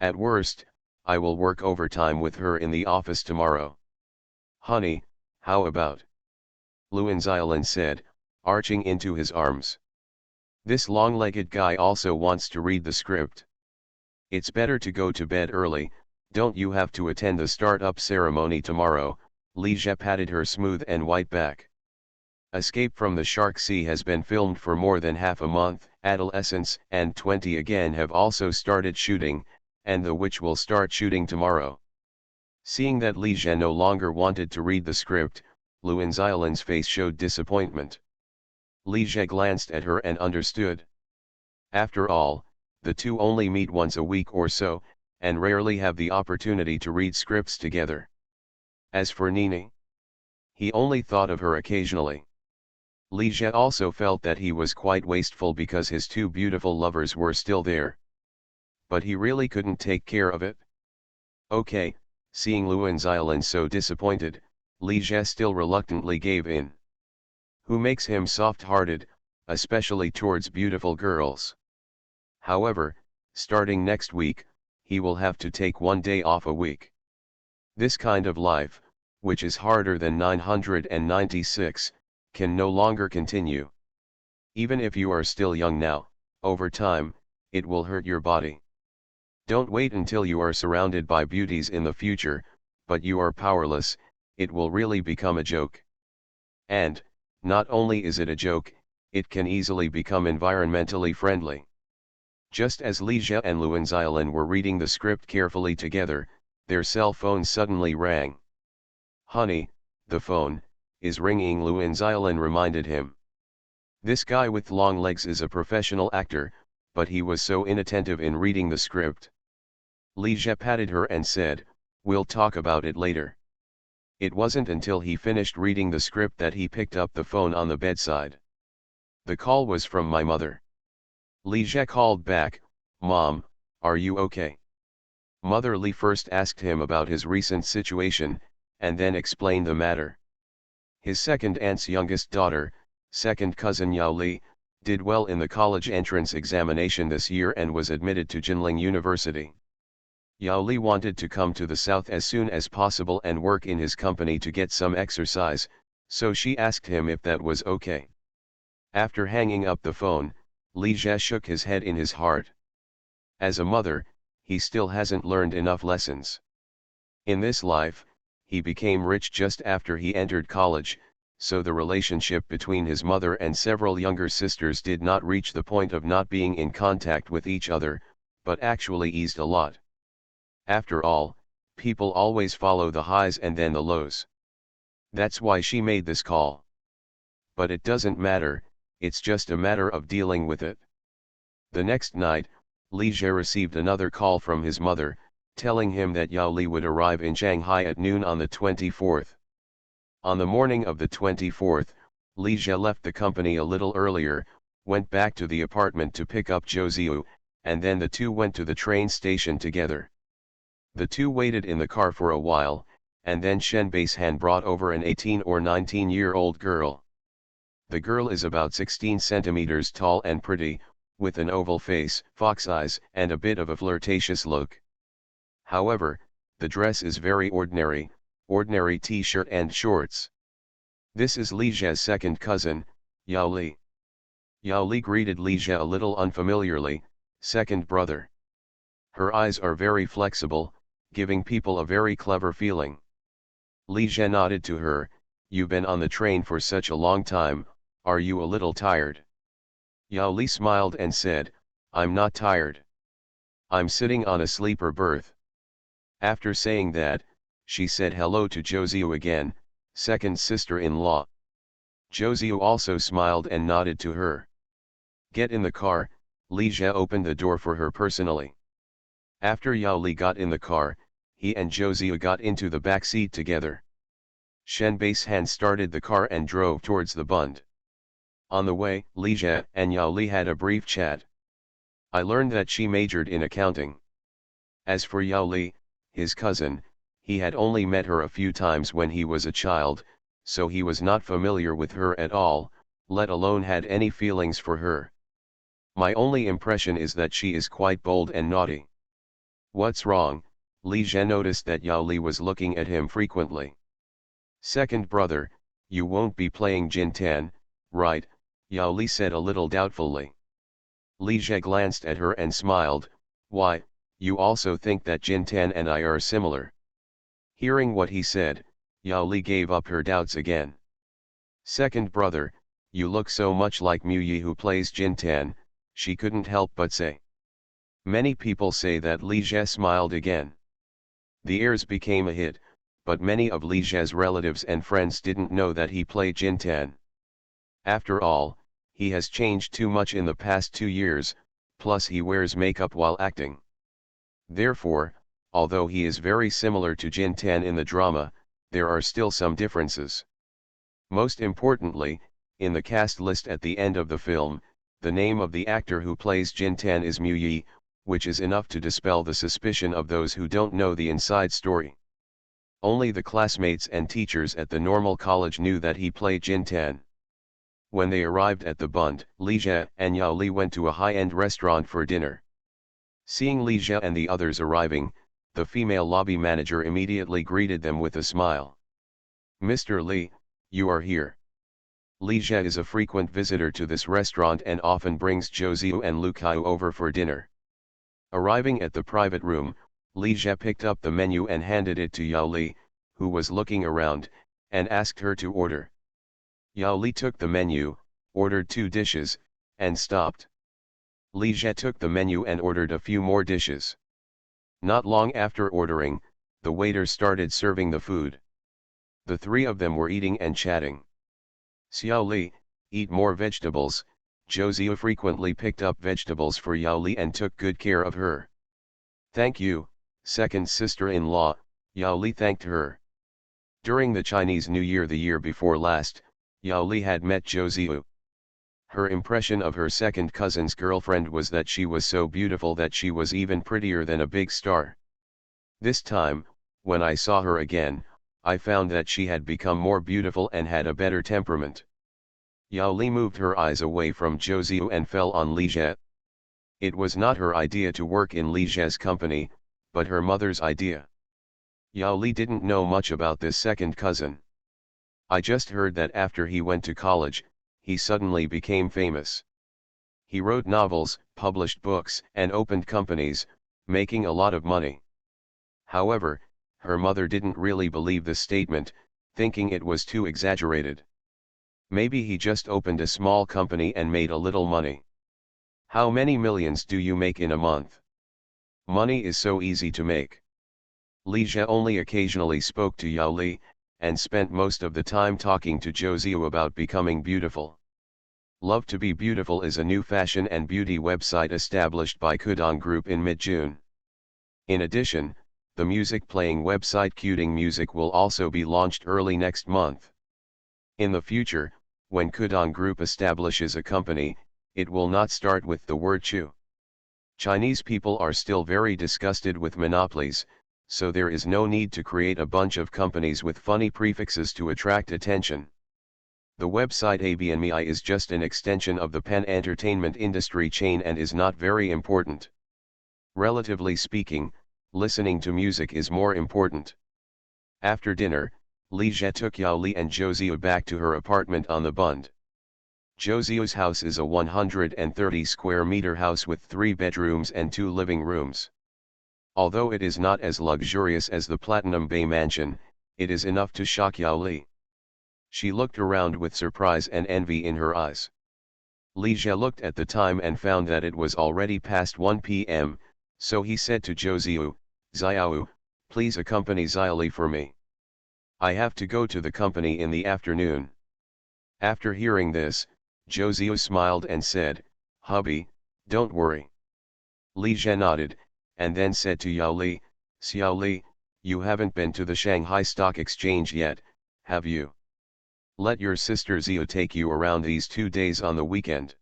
At worst, I will work overtime with her in the office tomorrow. Honey, how about? Luan Xiaolin said, arching into his arms. This long-legged guy also wants to read the script. It's better to go to bed early, don't you have to attend the start-up ceremony tomorrow? Li Jie patted her smooth and white back. Escape from the Shark Sea has been filmed for more than half a month, Adolescence and 20 Again have also started shooting, and The Witch will start shooting tomorrow. Seeing that Li Jie no longer wanted to read the script, Luan Xiaolin's face showed disappointment. Li Jie glanced at her and understood. After all, the two only meet once a week or so, and rarely have the opportunity to read scripts together. As for Nini, he only thought of her occasionally. Li Jie also felt that he was quite wasteful because his 2 beautiful lovers were still there. But he really couldn't take care of it. Okay, seeing Luan Xiaolin so disappointed, Li Jie still reluctantly gave in. Who makes him soft-hearted, especially towards beautiful girls? However, starting next week, he will have to take 1 day off a week. This kind of life, which is harder than 996, can no longer continue. Even if you are still young now, over time, it will hurt your body. Don't wait until you are surrounded by beauties in the future, but you are powerless, it will really become a joke. And, not only is it a joke, it can easily become environmentally friendly. Just as Li Jie and Luan Xiaolin were reading the script carefully together, their cell phones suddenly rang. Honey, the phone is ringing, Luan Xiaolin reminded him. This guy with long legs is a professional actor, but he was so inattentive in reading the script. Li Jie patted her and said, "We'll talk about it later." It wasn't until he finished reading the script that he picked up the phone on the bedside. The call was from my mother. Li Jie called back, "Mom, are you okay?" Mother Li first asked him about his recent situation, and then explained the matter. His second aunt's youngest daughter, second cousin Yao Li, did well in the college entrance examination this year and was admitted to Jinling University. Yao Li wanted to come to the south as soon as possible and work in his company to get some exercise, so she asked him if that was okay. After hanging up the phone, Li Jie shook his head in his heart. As a mother, he still hasn't learned enough lessons. In this life, he became rich just after he entered college, so the relationship between his mother and several younger sisters did not reach the point of not being in contact with each other, but actually eased a lot. After all, people always follow the highs and then the lows. That's why she made this call. But it doesn't matter, it's just a matter of dealing with it. The next night, Li Jie received another call from his mother, telling him that Yao Li would arrive in Shanghai at noon on the 24th. On the morning of the 24th, Li Jie left the company a little earlier, went back to the apartment to pick up Zhou Ziyu, and then the two went to the train station together. The two waited in the car for a while, and then Shen Baishan brought over an 18 or 19-year-old girl. The girl is about 16 centimeters tall and pretty, with an oval face, fox eyes, and a bit of a flirtatious look. However, the dress is very ordinary t-shirt and shorts. This is Li Jie's second cousin, Yao Li. Yao Li greeted Li Jie a little unfamiliarly, "Second brother." Her eyes are very flexible, giving people a very clever feeling. Li Jie nodded to her, "You've been on the train for such a long time, are you a little tired?" Yao Li smiled and said, "I'm not tired. I'm sitting on a sleeper berth." After saying that, she said hello to Zhou Ziyu again, second sister-in-law. Zhou Ziyu also smiled and nodded to her. "Get in the car," Li Jie opened the door for her personally. After Yao Li got in the car, he and Zhou Ziyu got into the back seat together. Shen Baishan started the car and drove towards the Bund. On the way, Li Jie and Yao Li had a brief chat. I learned that she majored in accounting. As for Yao Li, his cousin, he had only met her a few times when he was a child, so he was not familiar with her at all, let alone had any feelings for her. "My only impression is that she is quite bold and naughty." "What's wrong?" Li Jie noticed that Yao Li was looking at him frequently. "Second brother, you won't be playing Jin Tan, right?" Yao Li said a little doubtfully. Li Jie glanced at her and smiled, "Why, you also think that Jin Tan and I are similar?" Hearing what he said, Yao Li gave up her doubts again. "Second brother, you look so much like Mu Yi who plays Jin Tan," she couldn't help but say. Many people say that. Li Jie smiled again. The airs became a hit, but many of Li Jie's relatives and friends didn't know that he played Jin Tan. After all, he has changed too much in the past 2 years, plus he wears makeup while acting. Therefore, although he is very similar to Jin Tan in the drama, there are still some differences. Most importantly, in the cast list at the end of the film, the name of the actor who plays Jin Tan is Mu Yi, which is enough to dispel the suspicion of those who don't know the inside story. Only the classmates and teachers at the normal college knew that he played Jin Tan. When they arrived at the Bund, Li Jie and Yao Li went to a high-end restaurant for dinner. Seeing Li Jie and the others arriving, the female lobby manager immediately greeted them with a smile. "Mr. Li, you are here." Li Jie is a frequent visitor to this restaurant and often brings Zhou Ziyu and Lu Kaiu over for dinner. Arriving at the private room, Li Jie picked up the menu and handed it to Yao Li, who was looking around, and asked her to order. Yao Li took the menu, ordered 2 dishes, and stopped. Li Jie took the menu and ordered a few more dishes. Not long after ordering, the waiter started serving the food. The 3 of them were eating and chatting. "Xiao Li, eat more vegetables," Zhou frequently picked up vegetables for Yao Li and took good care of her. "Thank you, second sister-in-law," Yao Li thanked her. During the Chinese New Year the year before last, Yao Li had met Zhou. Her impression of her second cousin's girlfriend was that she was so beautiful that she was even prettier than a big star. This time, when I saw her again, I found that she had become more beautiful and had a better temperament. Yao Li moved her eyes away from Zhou and fell on Li Jie. It was not her idea to work in Li Jie's company, but her mother's idea. Yao Li didn't know much about this second cousin. "I just heard that after he went to college, he suddenly became famous. He wrote novels, published books, and opened companies, making a lot of money." However, her mother didn't really believe the statement, thinking it was too exaggerated. "Maybe he just opened a small company and made a little money. How many millions do you make in a month? Money is so easy to make." Li Jie only occasionally spoke to Yao Li, and spent most of the time talking to Zhou about becoming beautiful. Love to be Beautiful is a new fashion and beauty website established by Kudong Group in mid-June. In addition, the music-playing website Qding Music will also be launched early next month. In the future, when Kudong Group establishes a company, it will not start with the word Chu. Chinese people are still very disgusted with monopolies, so there is no need to create a bunch of companies with funny prefixes to attract attention. The website ABNMI is just an extension of the Pen entertainment industry chain and is not very important. Relatively speaking, listening to music is more important. After dinner, Li Jie took Yao Li and Zhou back to her apartment on the Bund. Zhou's house is a 130 square meter house with 3 bedrooms and 2 living rooms. Although it is not as luxurious as the Platinum Bay mansion, it is enough to shock Yao Li. She looked around with surprise and envy in her eyes. Li Jie looked at the time and found that it was already past 1 p.m., so he said to Zhou, "Xiao, please accompany Xiaoli for me. I have to go to the company in the afternoon." After hearing this, Zhou smiled and said, "Hubby, don't worry." Li Jie nodded, and then said to Yao Li, "Xiao Li, you haven't been to the Shanghai Stock Exchange yet, have you? Let your sister Zio take you around these 2 days on the weekend."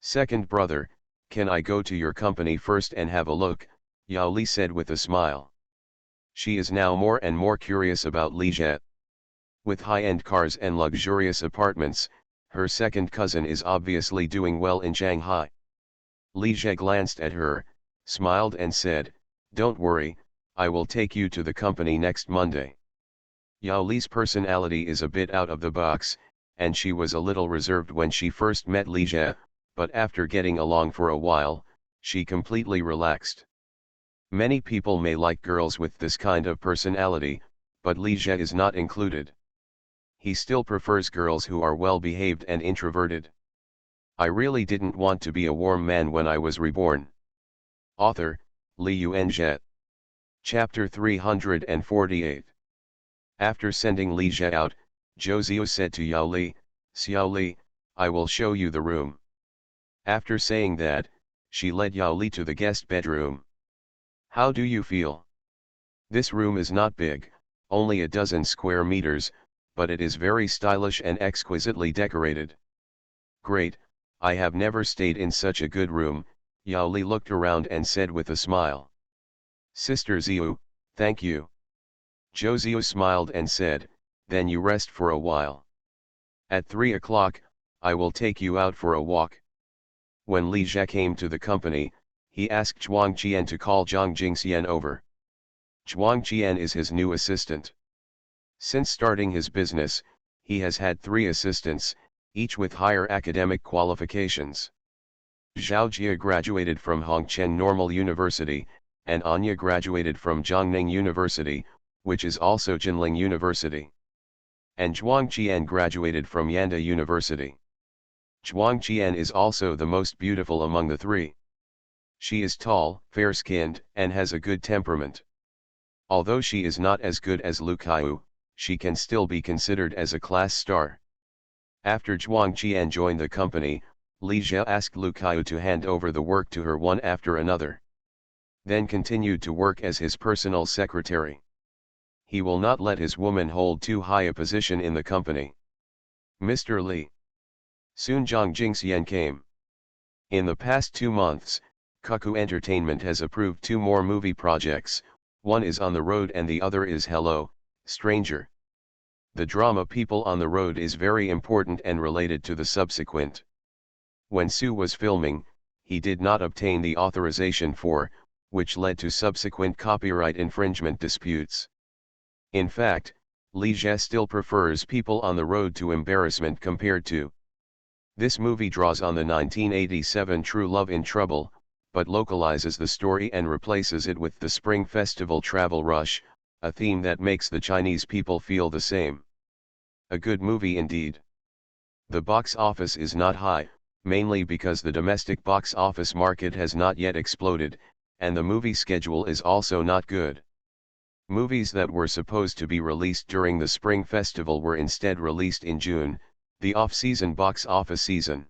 "Second brother, can I go to your company first and have a look?" Yao Li said with a smile. She is now more and more curious about Li Jie. With high-end cars and luxurious apartments, her second cousin is obviously doing well in Shanghai. Li Jie glanced at her, smiled and said, "Don't worry, I will take you to the company next Monday." Yao Li's personality is a bit out of the box, and she was a little reserved when she first met Li Jie, but after getting along for a while, she completely relaxed. Many people may like girls with this kind of personality, but Li Jie is not included. He still prefers girls who are well-behaved and introverted. I really didn't want to be a warm man when I was reborn. Author, Li Yuanjie. Chapter 348. After sending Li Jie out, Zhou said to Yao Li, "Xiao Li, I will show you the room." After saying that, she led Yao Li to the guest bedroom. "How do you feel?" "This room is not big, only a dozen square meters, but it is very stylish and exquisitely decorated." "Great, I have never stayed in such a good room," Yao Li looked around and said with a smile. "Sister Ziu, thank you." Zhou smiled and said, "Then you rest for a while. At 3 o'clock, I will take you out for a walk." When Li Jie came to the company, he asked Zhuang Qian to call Zhang Jingxian over. Zhuang Qian is his new assistant. Since starting his business, he has had 3 assistants, each with higher academic qualifications. Zhao Jia graduated from Hongcheng Normal University, and Anya graduated from Jiangning University, which is also Jinling University. And Zhuang Qian graduated from Yanda University. Zhuang Qian is also the most beautiful among the 3. She is tall, fair-skinned, and has a good temperament. Although she is not as good as Lu Kaiyu, she can still be considered as a class star. After Zhuang Qian joined the company, Li Jie asked Lu Kaiyu to hand over the work to her one after another. Then continued to work as his personal secretary. He will not let his woman hold too high a position in the company. Mr. Li. Soon Zhang Jingxian came. In the past 2 months, Cuckoo Entertainment has approved 2 more movie projects, one is On the Road and the other is Hello, Stranger. The drama People on the Road is very important and related to the subsequent. When Su was filming, he did not obtain the authorization for, which led to subsequent copyright infringement disputes. In fact, Li Jie still prefers People on the Road to Embarrassment compared to. This movie draws on the 1987 True Love in Trouble, but localizes the story and replaces it with the Spring Festival Travel Rush, a theme that makes the Chinese people feel the same. A good movie indeed. The box office is not high, mainly because the domestic box office market has not yet exploded, and the movie schedule is also not good. Movies that were supposed to be released during the Spring Festival were instead released in June, the off-season box office season.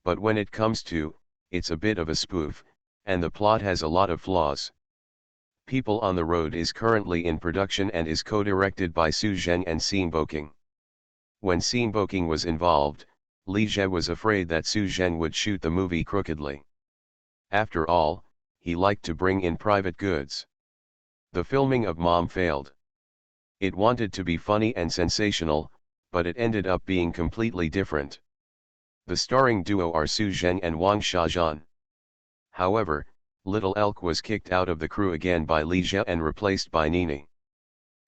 But when it comes to, it's a bit of a spoof, and the plot has a lot of flaws. People on the Road is currently in production and is co-directed by Su Zheng and Xin Boking. When Xin Boking was involved, Li Jie was afraid that Su Zheng would shoot the movie crookedly. After all, he liked to bring in private goods. The filming of Mom failed. It wanted to be funny and sensational, but it ended up being completely different. The starring duo are Su Zheng and Wang Xiaozhan. However, Little Elk was kicked out of the crew again by Li Jie and replaced by Nini.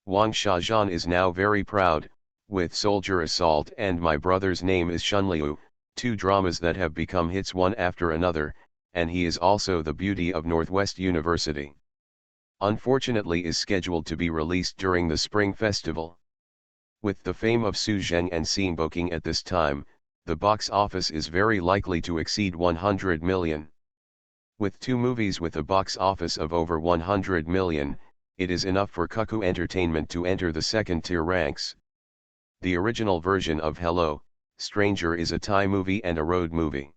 Wang Xiaozhan is now very proud, with Soldier Assault and My Brother's Name is Shunliu, 2 dramas that have become hits one after another, and he is also the beauty of Northwest University. Unfortunately is scheduled to be released during the Spring Festival. With the fame of Su Zheng and Xin Boking at this time, the box office is very likely to exceed 100 million. With 2 movies with a box office of over 100 million, it is enough for Cuckoo Entertainment to enter the second-tier ranks. The original version of Hello, Stranger is a Thai movie and a road movie.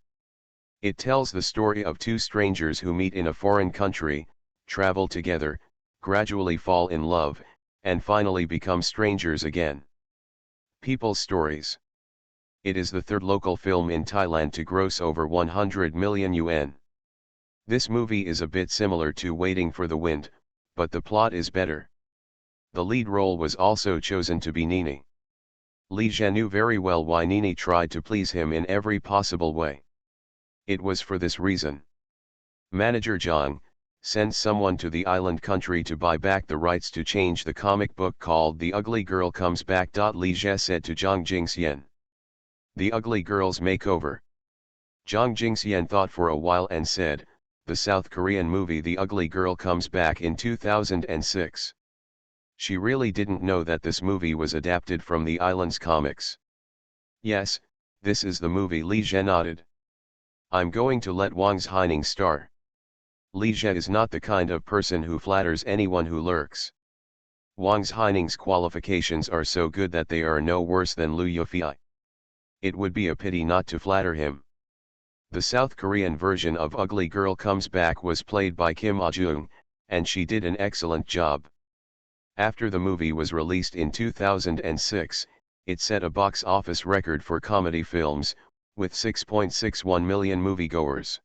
It tells the story of 2 strangers who meet in a foreign country, travel together, gradually fall in love, and finally become strangers again. People's Stories. It is the 3rd local film in Thailand to gross over 100 million yuan. This movie is a bit similar to Waiting for the Wind, but the plot is better. The lead role was also chosen to be Nini. Li Jie knew very well why Nini tried to please him in every possible way. It was for this reason. Manager Zhang sent someone to the island country to buy back the rights to change the comic book called The Ugly Girl Comes Back. Li Jie said to Zhang Jingxian. The Ugly Girl's Makeover. Zhang Jingxian thought for a while and said, the South Korean movie The Ugly Girl Comes Back in 2006. She really didn't know that this movie was adapted from the island's comics. Yes, this is the movie. Li Jie nodded. I'm going to let Wang Haining star. Li Jie is not the kind of person who flatters anyone who lurks. Wang Haining's qualifications are so good that they are no worse than Liu Yufei. It would be a pity not to flatter him. The South Korean version of Ugly Girl Comes Back was played by Kim Ah-jung, and she did an excellent job. After the movie was released in 2006, it set a box office record for comedy films, with 6.61 million moviegoers.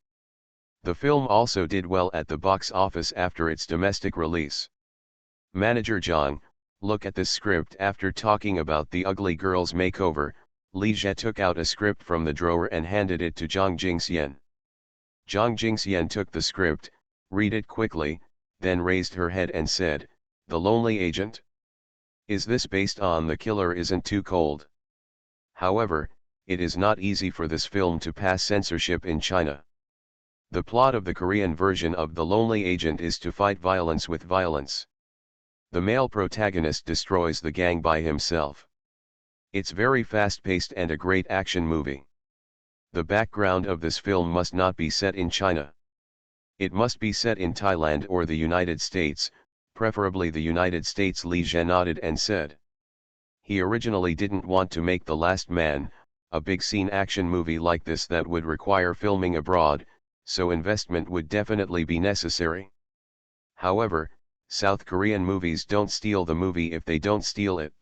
The film also did well at the box office after its domestic release. Manager Zhang, look at this script. After talking about The Ugly Girl's Makeover, Li Jie took out a script from the drawer and handed it to Zhang Jingxian. Zhang Jingxian took the script, read it quickly, then raised her head and said, The Lonely Agent? Is this based on The Killer Isn't Too Cold? However, it is not easy for this film to pass censorship in China. The plot of the Korean version of The Lonely Agent is to fight violence with violence. The male protagonist destroys the gang by himself. It's very fast-paced and a great action movie. The background of this film must not be set in China. It must be set in Thailand or the United States, preferably the United States. Li Jie nodded and said. He originally didn't want to make The Last Man, a big scene action movie like this that would require filming abroad, so investment would definitely be necessary. However, South Korean movies don't steal the movie if they don't steal it.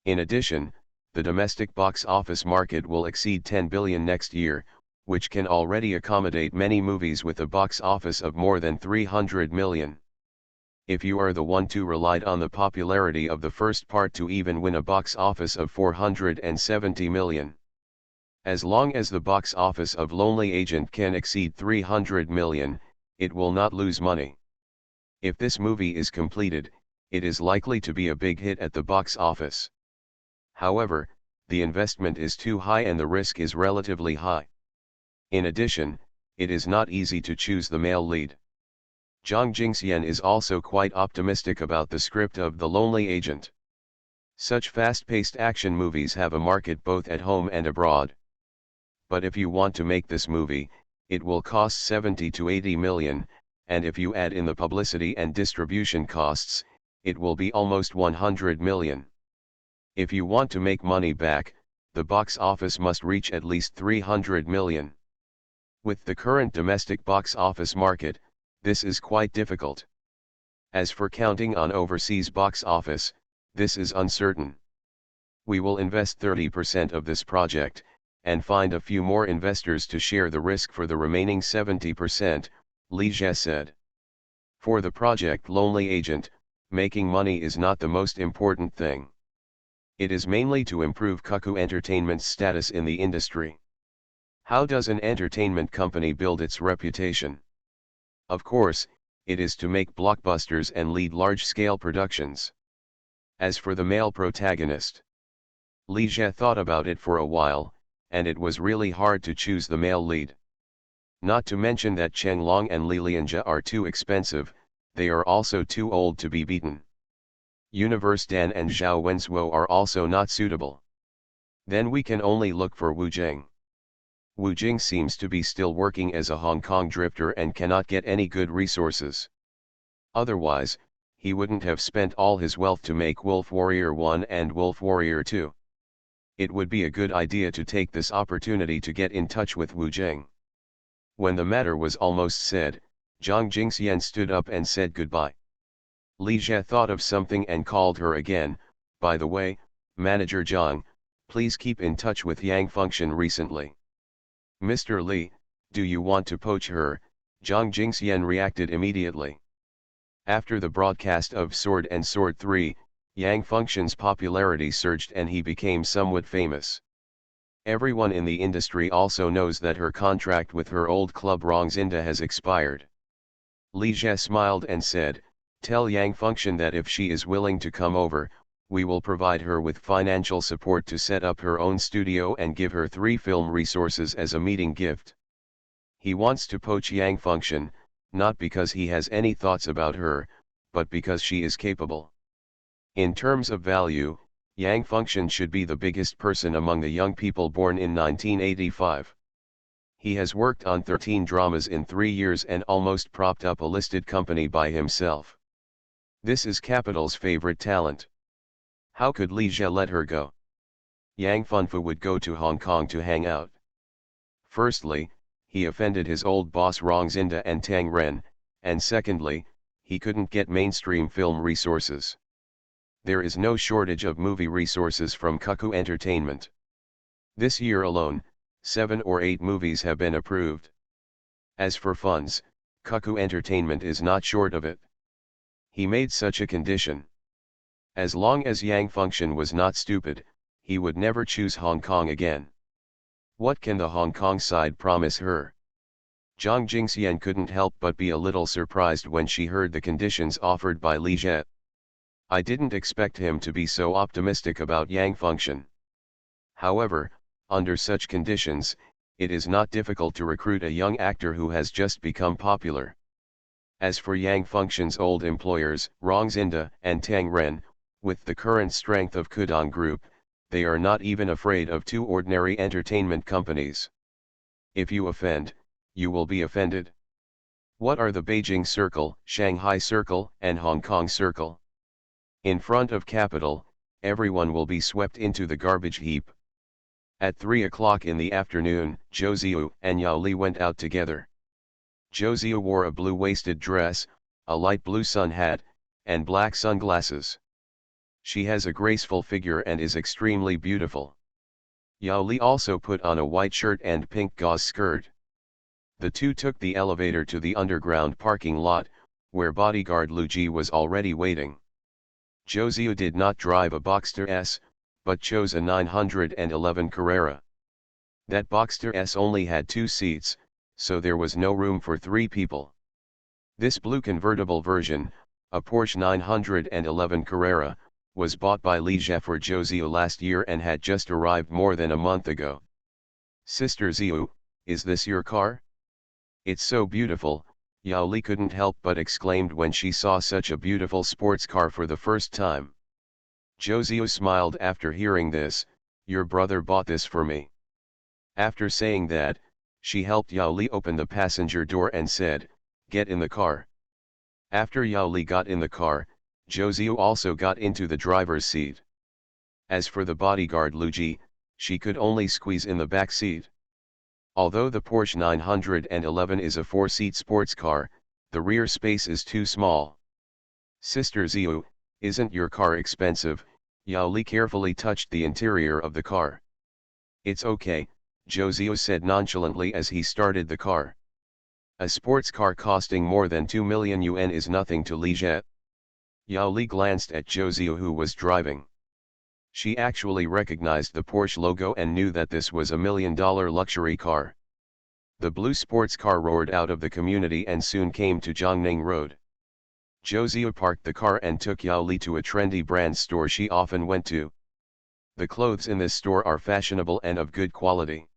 In addition, the domestic box office market will exceed 10 billion next year, which can already accommodate many movies with a box office of more than 300 million. If you are the one who relied on the popularity of the first part to even win a box office of 470 million. As long as the box office of Lonely Agent can exceed 300 million, it will not lose money. If this movie is completed, it is likely to be a big hit at the box office. However, the investment is too high and the risk is relatively high. In addition, it is not easy to choose the male lead. Jang Jing-syen is also quite optimistic about the script of The Lonely Agent. Such fast-paced action movies have a market both at home and abroad. But if you want to make this movie, it will cost 70 to 80 million, and if you add in the publicity and distribution costs, it will be almost 100 million. If you want to make money back, the box office must reach at least 300 million. With the current domestic box office market, this is quite difficult. As for counting on overseas box office, this is uncertain. We will invest 30% of this project, and find a few more investors to share the risk for the remaining 70%, Lee Jae said. For the project Lonely Agent, making money is not the most important thing. It is mainly to improve Kakao Entertainment's status in the industry. How does an entertainment company build its reputation? Of course, it is to make blockbusters and lead large-scale productions. As for the male protagonist, Lee Jae thought about it for a while, and it was really hard to choose the male lead. Not to mention that Chen Long and Lee Lian-ja are too expensive, they are also too old to be beaten. Universe Dan and Zhao Wenzhuo are also not suitable. Then we can only look for Wu Jing. Wu Jing seems to be still working as a Hong Kong drifter and cannot get any good resources. Otherwise, he wouldn't have spent all his wealth to make Wolf Warrior 1 and Wolf Warrior 2. It would be a good idea to take this opportunity to get in touch with Wu Jing. When the matter was almost said, Jang Jing-syen stood up and said goodbye. Lee Jae thought of something and called her again. By the way, Manager Jang, please keep in touch with Yang Function recently. Mr. Lee, do you want to poach her? Jang Jing-syen reacted immediately. After the broadcast of Sword and Sword 3, Yang Function's popularity surged and he became somewhat famous. Everyone in the industry also knows that her contract with her old club Rongzinda has expired. Li Jie smiled and said, "Tell Yang Function that if she is willing to come over, we will provide her with financial support to set up her own studio and give her 3 film resources as a meeting gift." He wants to poach Yang Function, not because he has any thoughts about her, but because she is capable. In terms of value, Yang Function should be the biggest person among the young people born in 1985. He has worked on 13 dramas in 3 years and almost propped up a listed company by himself. This is Capital's favorite talent. How could Li Jie let her go? Yang Funfu would go to Hong Kong to hang out. Firstly, he offended his old boss Rongzinda and Tang Ren, and secondly, he couldn't get mainstream film resources. There is no shortage of movie resources from Kakao Entertainment. This year alone, 7 or 8 movies have been approved. As for funds, Kakao Entertainment is not short of it. He made such a condition. As long as Yang Function was not stupid, he would never choose Hong Kong again. What can the Hong Kong side promise her? Jang Jing-syen couldn't help but be a little surprised when she heard the conditions offered by Li Jie. I didn't expect him to be so optimistic about Yang Function. However, under such conditions, it is not difficult to recruit a young actor who has just become popular. As for Yang Function's old employers, Rongzinda and Tang Ren, with the current strength of Kudong Group, they are not even afraid of 2 ordinary entertainment companies. If you offend, you will be offended. What are the Beijing Circle, Shanghai Circle, and Hong Kong Circle? In front of Capital, everyone will be swept into the garbage heap. At 3 o'clock in the afternoon, Zhou Ziyu and Yao Li went out together. Zhou Ziyu wore a blue-waisted dress, a light blue sun hat, and black sunglasses. She has a graceful figure and is extremely beautiful. Yao Li also put on a white shirt and pink gauze skirt. The two took the elevator to the underground parking lot, where bodyguard Lu Ji was already waiting. Zhou Ziyu did not drive a Boxster S, but chose a 911 Carrera. That Boxster S only had 2 seats, so there was no room for 3 people. This blue convertible version, a Porsche 911 Carrera, was bought by Li Jie for Zhou Ziyu last year and had just arrived more than a month ago. "Sister Ziyu, is this your car? It's so beautiful," Yao Li couldn't help but exclaimed when she saw such a beautiful sports car for the first time. Zhou Ziyu smiled after hearing this. "Your brother bought this for me." After saying that, she helped Yao Li open the passenger door and said, "Get in the car." After Yao Li got in the car, Zhou Ziyu also got into the driver's seat. As for the bodyguard Lu Ji, she could only squeeze in the back seat. Although the Porsche 911 is a 4-seat sports car, the rear space is too small. "Sister Ziyu, isn't your car expensive?" Yao Li carefully touched the interior of the car. "It's okay," Zhou Ziyu said nonchalantly as he started the car. "A sports car costing more than 2 million yuan is nothing to Li Jie." Yao Li glanced at Zhou Ziyu who was driving. She actually recognized the Porsche logo and knew that this was a $1 million luxury car. The blue sports car roared out of the community and soon came to Jiangning Road. Zhou Ziyu parked the car and took Yao Li to a trendy brand store she often went to. The clothes in this store are fashionable and of good quality.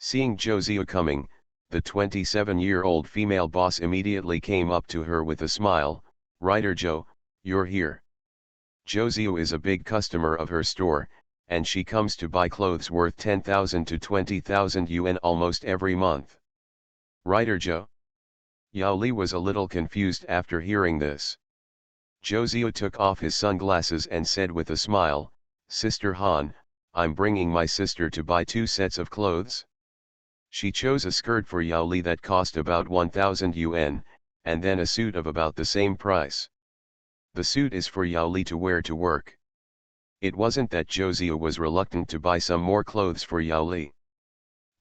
Seeing Zhou Ziyu coming, the 27-year-old female boss immediately came up to her with a smile. "Writer Zhou, you're here." Zhou Ziyu is a big customer of her store, and she comes to buy clothes worth 10,000 to 20,000 yuan almost every month. "Writer Zhou?" Yao Li was a little confused after hearing this. Zhou Ziyu took off his sunglasses and said with a smile, "Sister Han, I'm bringing my sister to buy 2 sets of clothes." She chose a skirt for Yao Li that cost about 1,000 yuan, and then a suit of about the same price. The suit is for Yao Li to wear to work. It wasn't that Zhou Ziyu was reluctant to buy some more clothes for Yao Li.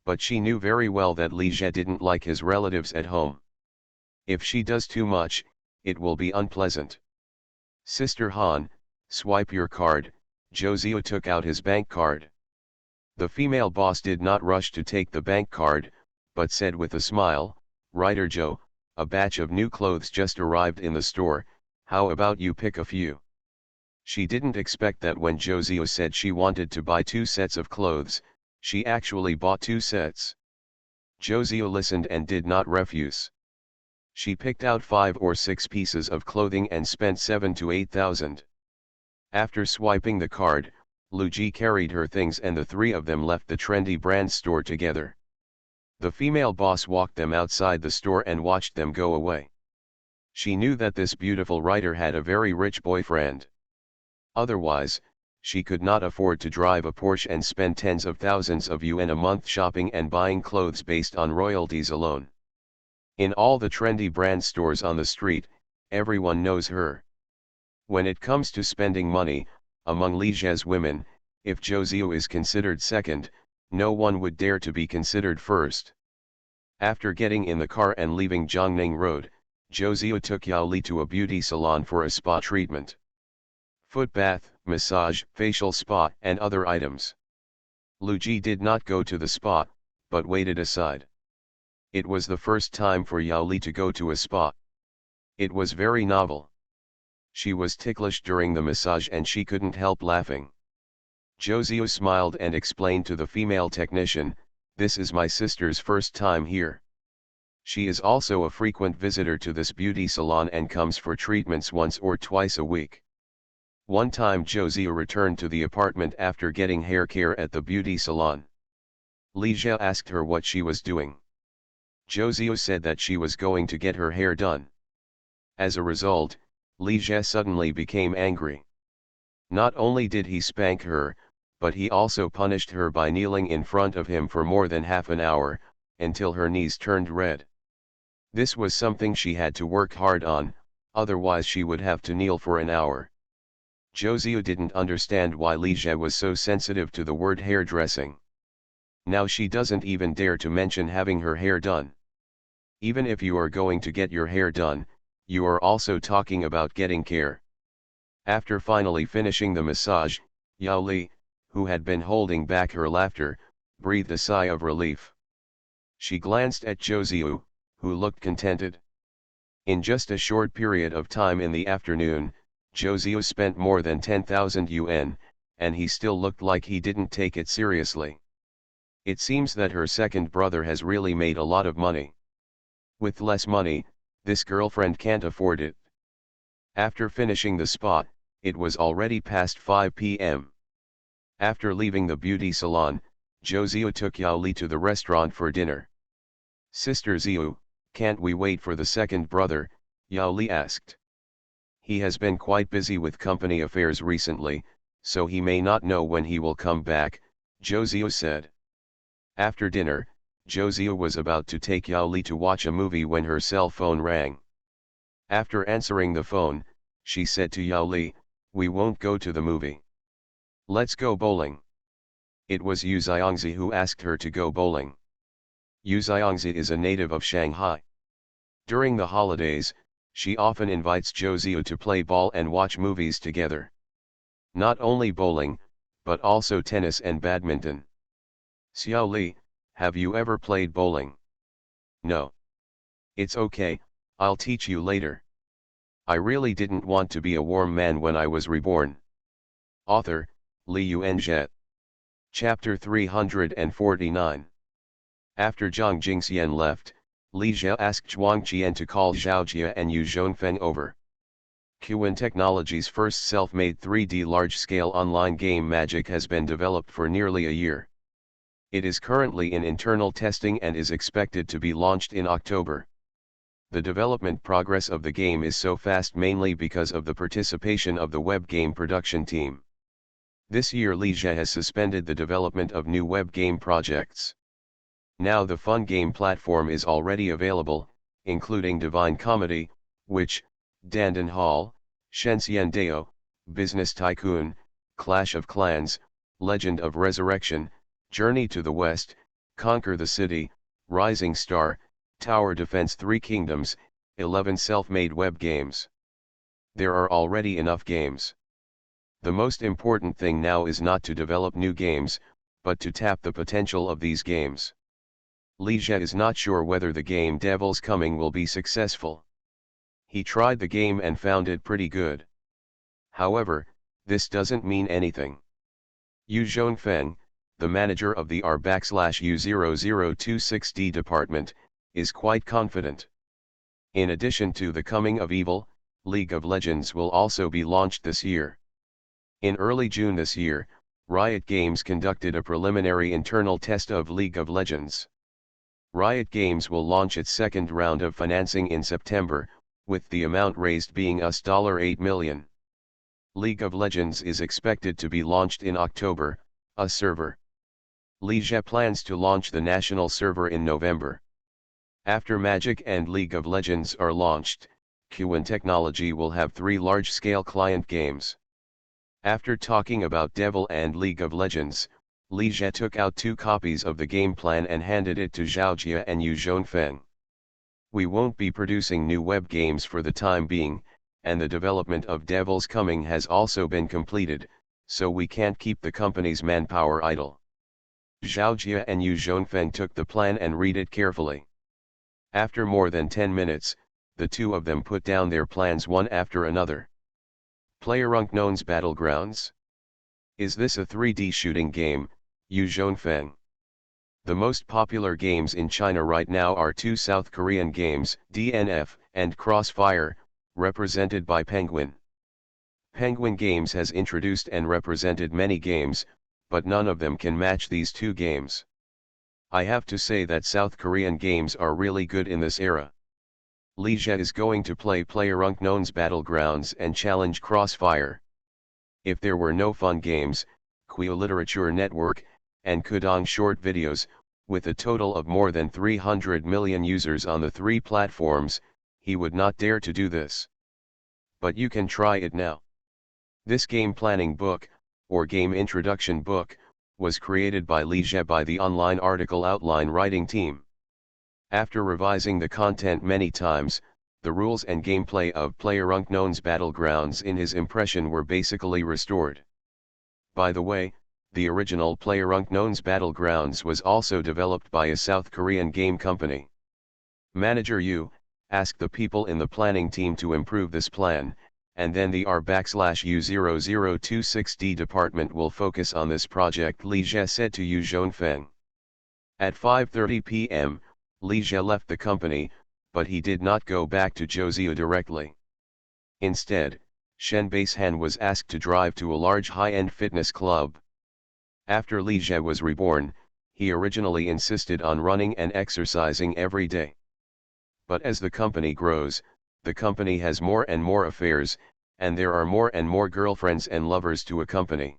But she knew very well that Li Jie didn't like his relatives at home. If she does too much, it will be unpleasant. "Sister Han, swipe your card." Zhou Ziyu took out his bank card. The female boss did not rush to take the bank card, but said with a smile, "Writer Zhou, a batch of new clothes just arrived in the store, how about you pick a few?" She didn't expect that when Zhou Ziyu said she wanted to buy 2 sets of clothes, she actually bought 2 sets. Zhou Ziyu listened and did not refuse. She picked out 5 or 6 pieces of clothing and spent 7 to 8,000. After swiping the card, Lu Ji carried her things and the 3 of them left the trendy brand store together. The female boss walked them outside the store and watched them go away. She knew that this beautiful writer had a very rich boyfriend. Otherwise, she could not afford to drive a Porsche and spend tens of thousands of yuan a month shopping and buying clothes based on royalties alone. In all the trendy brand stores on the street, everyone knows her. When it comes to spending money, among Li Jie's women, if Zhou Ziyu is considered second, no one would dare to be considered first. After getting in the car and leaving Jiangning Road, Zhou Ziyu took Yao Li to a beauty salon for a spa treatment. Foot bath, massage, facial spa, and other items. Lu Ji did not go to the spa, but waited aside. It was the first time for Yao Li to go to a spa. It was very novel. She was ticklish during the massage and she couldn't help laughing. Zhou Ziyu smiled and explained to the female technician, "This is my sister's first time here. She is also a frequent visitor to this beauty salon and comes for treatments once or twice a week." One time Zhou Ziyu returned to the apartment after getting hair care at the beauty salon. Li Jie asked her what she was doing. Zhou Ziyu said that she was going to get her hair done. As a result, Li Jie suddenly became angry. Not only did he spank her, but he also punished her by kneeling in front of him for more than half an hour, until her knees turned red. This was something she had to work hard on, otherwise she would have to kneel for an hour. Josie didn't understand why Li Jie was so sensitive to the word hairdressing. Now she doesn't even dare to mention having her hair done. Even if you are going to get your hair done, you are also talking about getting care. After finally finishing the massage, Yao Li, who had been holding back her laughter, breathed a sigh of relief. She glanced at Zhou, who looked contented. In just a short period of time in the afternoon, Zhou spent more than 10,000 yuan, and he still looked like he didn't take it seriously. It seems that her second brother has really made a lot of money. With less money, this girlfriend can't afford it. After finishing the spa, it was already past 5 p.m. After leaving the beauty salon, Zhou took Yao Li to the restaurant for dinner. "Sister Ziu, can't we wait for the second brother?" Yao Li asked. "He has been quite busy with company affairs recently, so he may not know when he will come back," Zhou said. After dinner, Zhou was about to take Yao Li to watch a movie when her cell phone rang. After answering the phone, she said to Yao Li, "We won't go to the movie. Let's go bowling." It was Yu Xiangzi who asked her to go bowling. Yu Xiangzi is a native of Shanghai. During the holidays, she often invites Zhou to play ball and watch movies together. Not only bowling, but also tennis and badminton. "Xiao Li, have you ever played bowling?" "No. It's okay, I'll teach you later. I really didn't want to be a warm man when I was reborn." Author, Li Yuanzhe. Chapter 349. After Zhang Jingxian left, Li Jie asked Zhuang Qian to call Zhao Jia and Yu Zhongfeng over. Qwen Technology's first self-made 3D large-scale online game Magic has been developed for nearly a year. It is currently in internal testing and is expected to be launched in October. The development progress of the game is so fast mainly because of the participation of the web game production team. This year Li Jie has suspended the development of new web game projects. Now the fun game platform is already available, including Divine Comedy, Witch, Dandan Hall, Shenxian Dao, Business Tycoon, Clash of Clans, Legend of Resurrection, Journey to the West, Conquer the City, Rising Star, Tower Defense 3 Kingdoms, 11 self-made web games. There are already enough games. The most important thing now is not to develop new games, but to tap the potential of these games. Li Jie is not sure whether the game Devil's Coming will be successful. He tried the game and found it pretty good. However, this doesn't mean anything. Yu Zhongfeng, the manager of the R/U0026D department, is quite confident. In addition to The Coming of Evil, League of Legends will also be launched this year. In early June this year, Riot Games conducted a preliminary internal test of League of Legends. Riot Games will launch its second round of financing in September, with the amount raised being $8 million. League of Legends is expected to be launched in October, a server. Li Jie plans to launch the national server in November. After Magic and League of Legends are launched, Qwen Technology will have 3 large-scale client games. After talking about Devil and League of Legends, Li Jie took out 2 copies of the game plan and handed it to Zhao Jia and Yu Zhongfeng. "We won't be producing new web games for the time being, and the development of Devil's Coming has also been completed, so we can't keep the company's manpower idle." Zhao Jia and Yu Zhongfeng took the plan and read it carefully. After more than 10 minutes, the two of them put down their plans one after another. PlayerUnknown's Battlegrounds. Is this a 3D shooting game, Yu Zhongfeng? The most popular games in China right now are 2 South Korean games, DNF and Crossfire, represented by Penguin. Penguin Games has introduced and represented many games, but none of them can match these 2 games. I have to say that South Korean games are really good in this era. Li Jie is going to play PlayerUnknown's Battlegrounds and challenge Crossfire. If there were no fun games, Queue Literature Network, and Kudong short videos, with a total of more than 300 million users on the three platforms. He would not dare to do this. But you can try it now. This game planning book, or game introduction book, was created by Li Jie by the online article outline writing team. After revising the content many times, the rules and gameplay of PlayerUnknown's Battlegrounds in his impression were basically restored. By the way, the original PlayerUnknown's Battlegrounds was also developed by a South Korean game company. Manager Yu asked the people in the planning team to improve this plan, and then the R/U0026D department will focus on this project, Li Jie said to Yu Zhongfeng. At 5:30 p.m., Li Jie left the company, but he did not go back to Zhouziu directly. Instead, Shen Basehan was asked to drive to a large high-end fitness club. After Li Jie was reborn, he originally insisted on running and exercising every day. But as the company grows, the company has more and more affairs, and there are more and more girlfriends and lovers to accompany.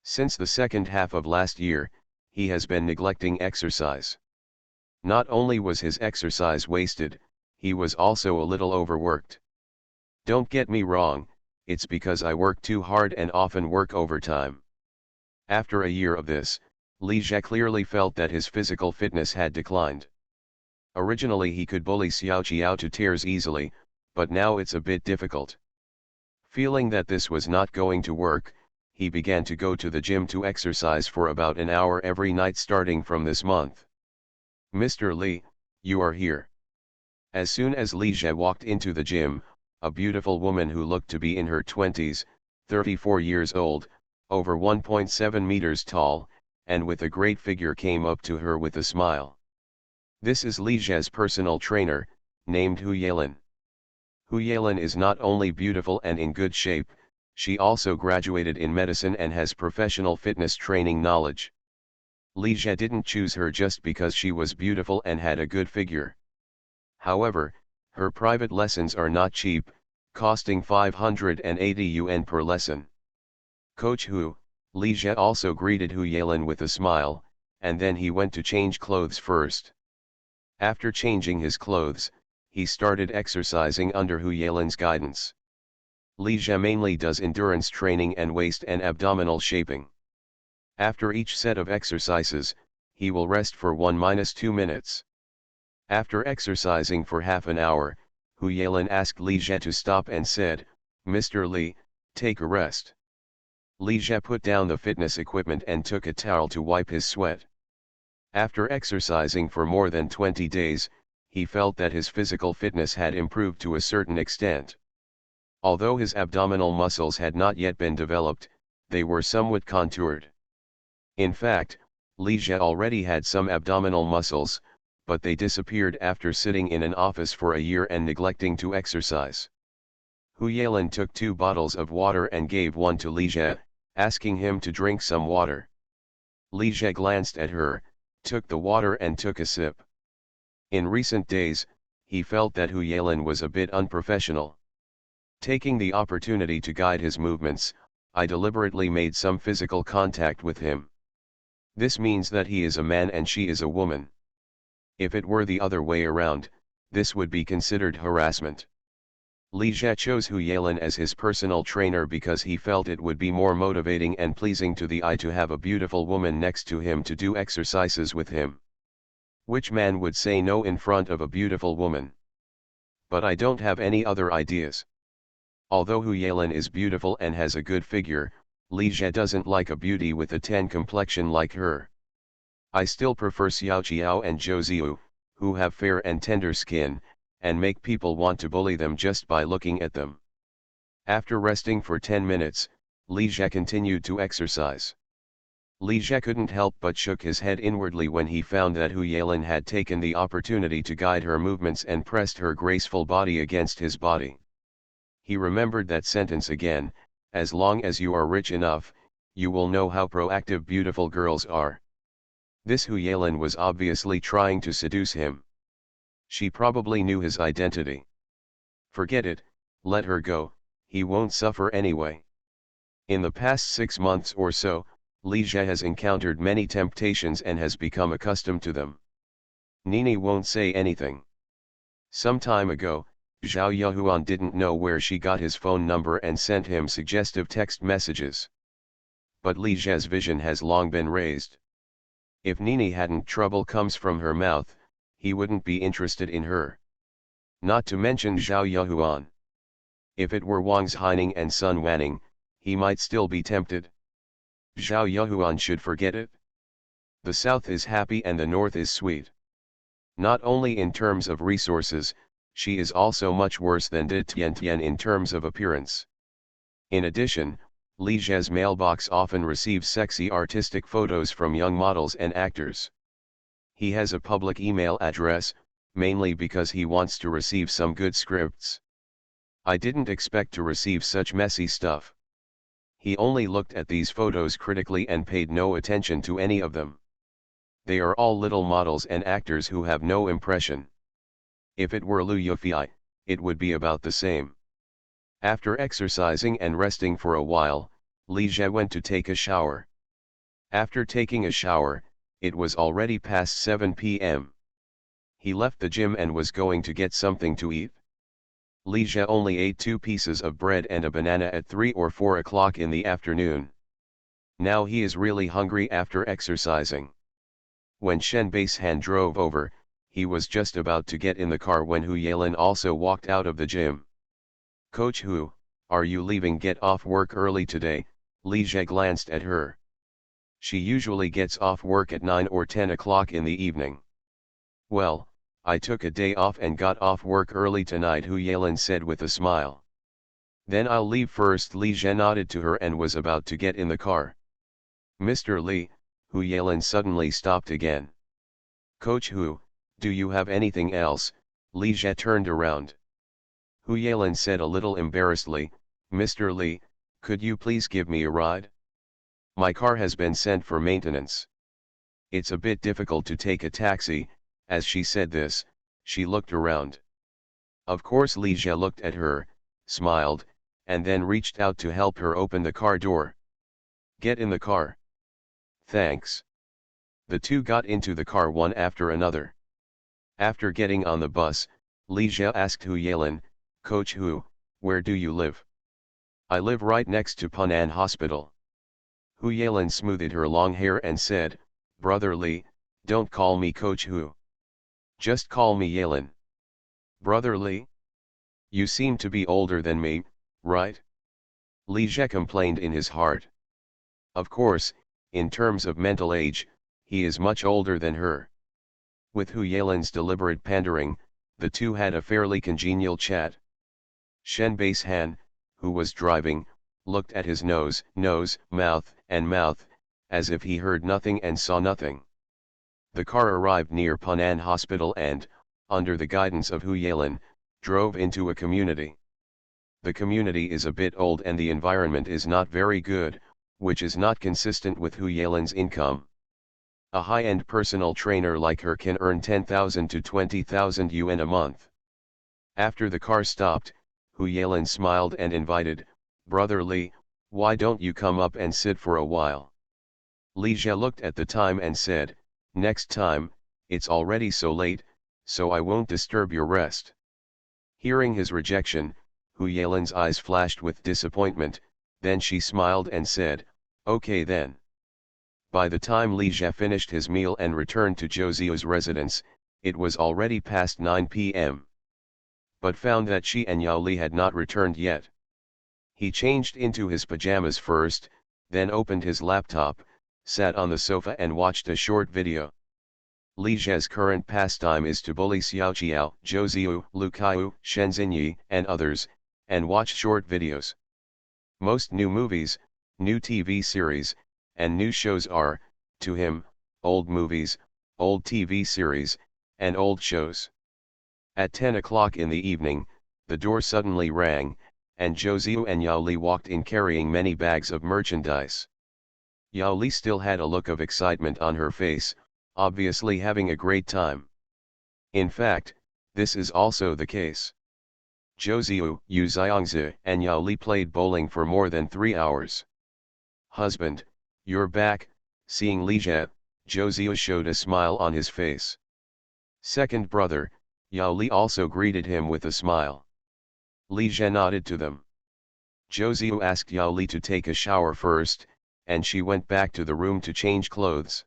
Since the second half of last year, he has been neglecting exercise. Not only was his exercise wasted, he was also a little overworked. Don't get me wrong, it's because I work too hard and often work overtime. After a year of this, Li Jie clearly felt that his physical fitness had declined. Originally he could bully Xiao Qiao to tears easily, but now it's a bit difficult. Feeling that this was not going to work, he began to go to the gym to exercise for about an hour every night starting from this month. Mr. Li, you are here. As soon as Li Jie walked into the gym, a beautiful woman who looked to be in her 20s, 34 years old, over 1.7 meters tall, and with a great figure came up to her with a smile. This is Li Jie's personal trainer, named Hu Yelin. Hu Yelin is not only beautiful and in good shape, she also graduated in medicine and has professional fitness training knowledge. Li Jie didn't choose her just because she was beautiful and had a good figure. However, her private lessons are not cheap, costing 580 yuan per lesson. Coach Hu, Li Jie also greeted Hu Yelin with a smile, and then he went to change clothes first. After changing his clothes, he started exercising under Hu Yelin's guidance. Li Jie mainly does endurance training and waist and abdominal shaping. After each set of exercises, he will rest for 1-2 minutes. After exercising for half an hour, Hu Yelin asked Li Jie to stop and said, "Mr. Li, take a rest." Li Jie put down the fitness equipment and took a towel to wipe his sweat. After exercising for more than 20 days, he felt that his physical fitness had improved to a certain extent. Although his abdominal muscles had not yet been developed, they were somewhat contoured. In fact, Li Jie already had some abdominal muscles, but they disappeared after sitting in an office for a year and neglecting to exercise. Hu Yelin took 2 bottles of water and gave one to Li Jie, asking him to drink some water. Li Jie glanced at her, took the water and took a sip. In recent days, he felt that Hu Yelin was a bit unprofessional. Taking the opportunity to guide his movements, I deliberately made some physical contact with him. This means that he is a man and she is a woman. If it were the other way around, this would be considered harassment. Li Jie chose Hu Yelin as his personal trainer because he felt it would be more motivating and pleasing to the eye to have a beautiful woman next to him to do exercises with him. Which man would say no in front of a beautiful woman? But I don't have any other ideas. Although Hu Yelin is beautiful and has a good figure, Li Jie doesn't like a beauty with a tan complexion like her. I still prefer Xiao Qiao and Zhouziu, who have fair and tender skin, and make people want to bully them just by looking at them. After resting for 10 minutes, Li Jie continued to exercise. Li Jie couldn't help but shook his head inwardly when he found that Hu Yelin had taken the opportunity to guide her movements and pressed her graceful body against his body. He remembered that sentence again, "As long as you are rich enough, you will know how proactive beautiful girls are." This Hu Yelin was obviously trying to seduce him. She probably knew his identity. Forget it, let her go, he won't suffer anyway. In the past 6 months or so, Li Jie has encountered many temptations and has become accustomed to them. Nini won't say anything. Some time ago, Zhao Yuhuan didn't know where she got his phone number and sent him suggestive text messages. But Li Jie's vision has long been raised. If Nini hadn't trouble comes from her mouth, he wouldn't be interested in her. Not to mention Zhao Yuhuan. If it were Wang's Haining and Sun Wanning, he might still be tempted. Zhao Yuhuan should forget it. The south is happy and the north is sweet. Not only in terms of resources, she is also much worse than De Tian in terms of appearance. In addition, Li Jie's mailbox often receives sexy artistic photos from young models and actors. He has a public email address, mainly because he wants to receive some good scripts. I didn't expect to receive such messy stuff. He only looked at these photos critically and paid no attention to any of them. They are all little models and actors who have no impression. If it were Lu Yufei, it would be about the same. After exercising and resting for a while, Li Jie went to take a shower. After taking a shower, it was already past 7 p.m. He left the gym and was going to get something to eat. Li Jie only ate 2 pieces of bread and a banana at 3 or 4 o'clock in the afternoon. Now he is really hungry after exercising. When Shen Basehan drove over, he was just about to get in the car when Hu Yelin also walked out of the gym. "Coach Hu, are you leaving? Get off work early today?" Li Jie glanced at her. She usually gets off work at 9 or 10 o'clock in the evening. "Well, I took a day off and got off work early tonight," Hu Yelin said with a smile. "Then I'll leave first." Li Jie nodded to her and was about to get in the car. "Mr. Li," Hu Yelin suddenly stopped again. "Coach Hu, do you have anything else?" Li Jie turned around. Hu Yelin said a little embarrassedly, "Mr. Li, could you please give me a ride? My car has been sent for maintenance. It's a bit difficult to take a taxi." As she said this, she looked around. Of course Li Jie looked at her, smiled, and then reached out to help her open the car door. "Get in the car." "Thanks." The two got into the car one after another. After getting on the bus, Li Jie asked Hu Yelin, "Coach Hu, where do you live?" "I live right next to Panan Hospital." Hu Yelin smoothed her long hair and said, "Brother Li, don't call me Coach Hu. Just call me Yelin." "Brother Li? You seem to be older than me, right?" Li Jie complained in his heart. Of course, in terms of mental age, he is much older than her. With Hu Yelin's deliberate pandering, the two had a fairly congenial chat. Shen Basehan, who was driving, looked at his nose, mouth, as if he heard nothing and saw nothing. The car arrived near Panan Hospital and, under the guidance of Hu Yelin, drove into a community. The community is a bit old and the environment is not very good, which is not consistent with Hu Yelin's income. A high-end personal trainer like her can earn 10,000 to 20,000 yuan a month. After the car stopped, Hu Yelin smiled and invited, "Brother Li, why don't you come up and sit for a while?" Li Jie looked at the time and said, "Next time, it's already so late, so I won't disturb your rest." Hearing his rejection, Hu Yelin's eyes flashed with disappointment, then she smiled and said, "Okay then." By the time Li Jie finished his meal and returned to Zhou Ziu's residence, it was already past 9 p.m. But found that she and Yao Li had not returned yet. He changed into his pajamas first, then opened his laptop, sat on the sofa and watched a short video. Li Jie's current pastime is to bully Xiaoqiao, Zhou Ziu, Lu Kaiyu, Shen Xinyi, and others, and watch short videos. Most new movies, new TV series, and new shows are, to him, old movies, old TV series, and old shows. At 10 o'clock in the evening, the door suddenly rang, and Zhou Ziu and Yao Li walked in carrying many bags of merchandise. Yao Li still had a look of excitement on her face, obviously having a great time. In fact, this is also the case. Zhou Ziu, Yu Xiangzi, and Yao Li played bowling for more than 3 hours. "Husband, "You're back." Seeing Li Jie, Zhou Ziyu showed a smile on his face. Second brother, Yao Li also greeted him with a smile. Li Jie nodded to them. Zhou Ziyu asked Yao Li to take a shower first, and she went back to the room to change clothes.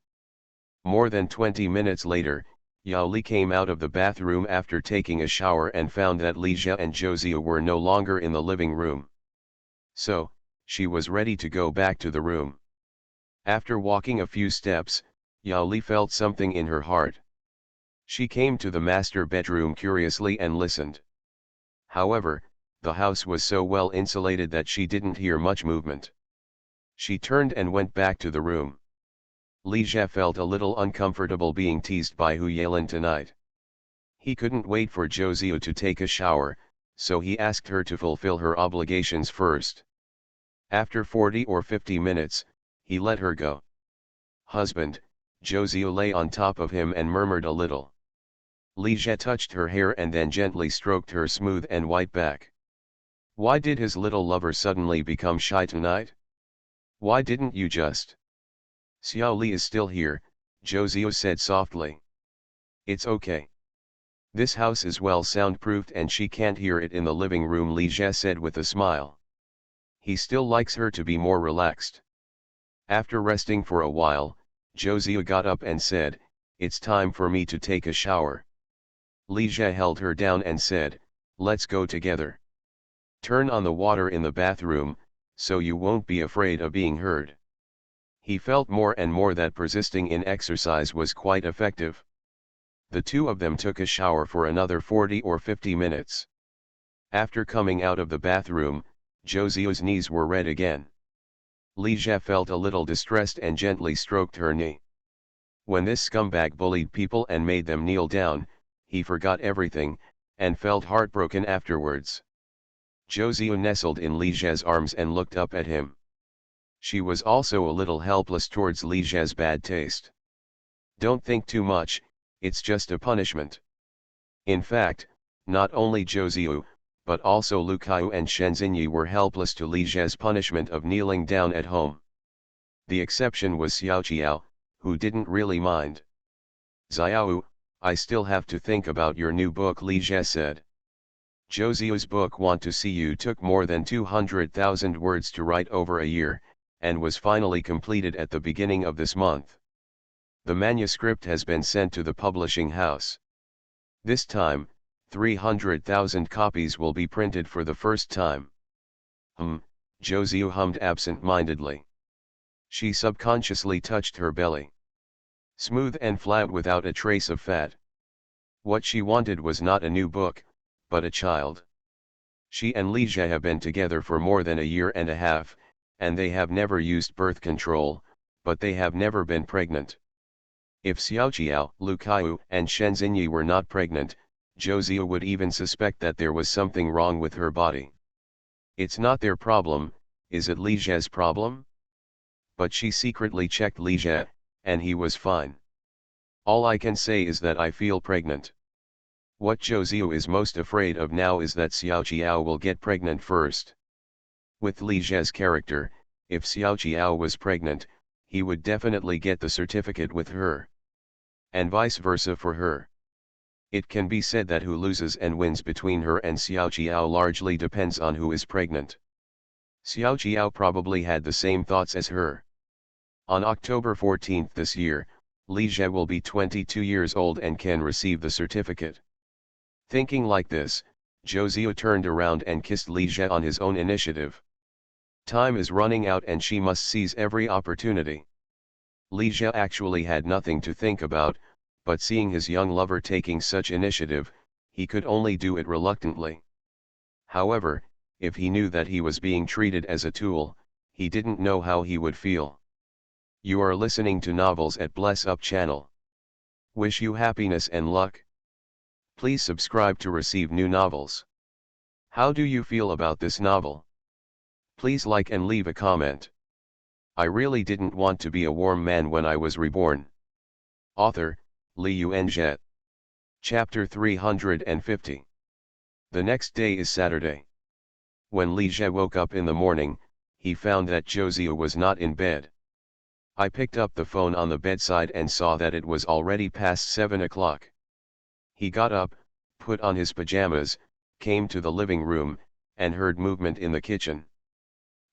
More than 20 minutes later, Yao Li came out of the bathroom after taking a shower and found that Li Jie and Zhou Ziyu were no longer in the living room. So, she was ready to go back to the room. After walking a few steps, Yao Li felt something in her heart. She came to the master bedroom curiously and listened. However, the house was so well insulated that she didn't hear much movement. She turned and went back to the room. Li Jie felt a little uncomfortable being teased by Hu Yalan tonight. He couldn't wait for Zhou Ziyu to take a shower, so he asked her to fulfill her obligations first. After 40 or 50 minutes, he let her go. "Husband," Zhou Ziyu lay on top of him and murmured a little. Li Jie touched her hair and then gently stroked her smooth and white back. Why did his little lover suddenly become shy tonight? Why didn't you just... "Xiao Li is still here," Zhou Ziyu said softly. "It's okay. This house is well soundproofed and she can't hear it in the living room," Li Jie said with a smile. He still likes her to be more relaxed. After resting for a while, Zhou Ziyu got up and said, "It's time for me to take a shower." Li Jie held her down and said, "Let's go together. Turn on the water in the bathroom, so you won't be afraid of being heard." He felt more and more that persisting in exercise was quite effective. The two of them took a shower for another 40 or 50 minutes. After coming out of the bathroom, Zhou Ziyu's knees were red again. Li Jie felt a little distressed and gently stroked her knee. When this scumbag bullied people and made them kneel down, he forgot everything, and felt heartbroken afterwards. Zhou Ziyu nestled in Li Jie's arms and looked up at him. She was also a little helpless towards Li Jie's bad taste. "Don't think too much, it's just a punishment." In fact, not only Zhou Ziyu, but also Lu Kaiyu and Shen Xinyi were helpless to Li Jie's punishment of kneeling down at home. The exception was Xiao Qiao, who didn't really mind. "Xiao, I still have to think about your new book," Li Jie said. "Zhou Ziyu's book Want to See You took more than 200,000 words to write over a year, and was finally completed at the beginning of this month. The manuscript has been sent to the publishing house. This time, 300,000 copies will be printed for the first time." Zhou Ziyu hummed absent-mindedly. She subconsciously touched her belly. Smooth and flat without a trace of fat. What she wanted was not a new book, but a child. She and Li Jie have been together for more than a year and a half, and they have never used birth control, but they have never been pregnant. If Xiao Qiao, Lu Kaiyu, and Shen Xinyi were not pregnant, Zhou Ziyu would even suspect that there was something wrong with her body. It's not their problem, is it Li Jie's problem? But she secretly checked Li Jie, and he was fine. "All I can say is that I feel pregnant." What Zhou Ziyu is most afraid of now is that Xiao Qiao will get pregnant first. With Li Jie's character, if Xiao Qiao was pregnant, he would definitely get the certificate with her. And vice versa for her. It can be said that who loses and wins between her and Xiao Qiao largely depends on who is pregnant. Xiao Qiao probably had the same thoughts as her. On October 14 this year, Li Jie will be 22 years old and can receive the certificate. Thinking like this, Zhou Ziyu turned around and kissed Li Jie on his own initiative. Time is running out and she must seize every opportunity. Li Jie actually had nothing to think about, but seeing his young lover taking such initiative, he could only do it reluctantly. However, if he knew that he was being treated as a tool, he didn't know how he would feel. You are listening to Novels at Bless Up channel. Wish you happiness and luck. Please subscribe to receive new novels. How do you feel about this novel? Please like and leave a comment. I really didn't want to be a warm man when I was reborn. Author, Li Yuanzhe. Chapter 350. The next day is Saturday. When Li Jie woke up in the morning, he found that Zhou Ziyu was not in bed. I picked up the phone on the bedside and saw that it was already past 7 o'clock. He got up, put on his pajamas, came to the living room, and heard movement in the kitchen.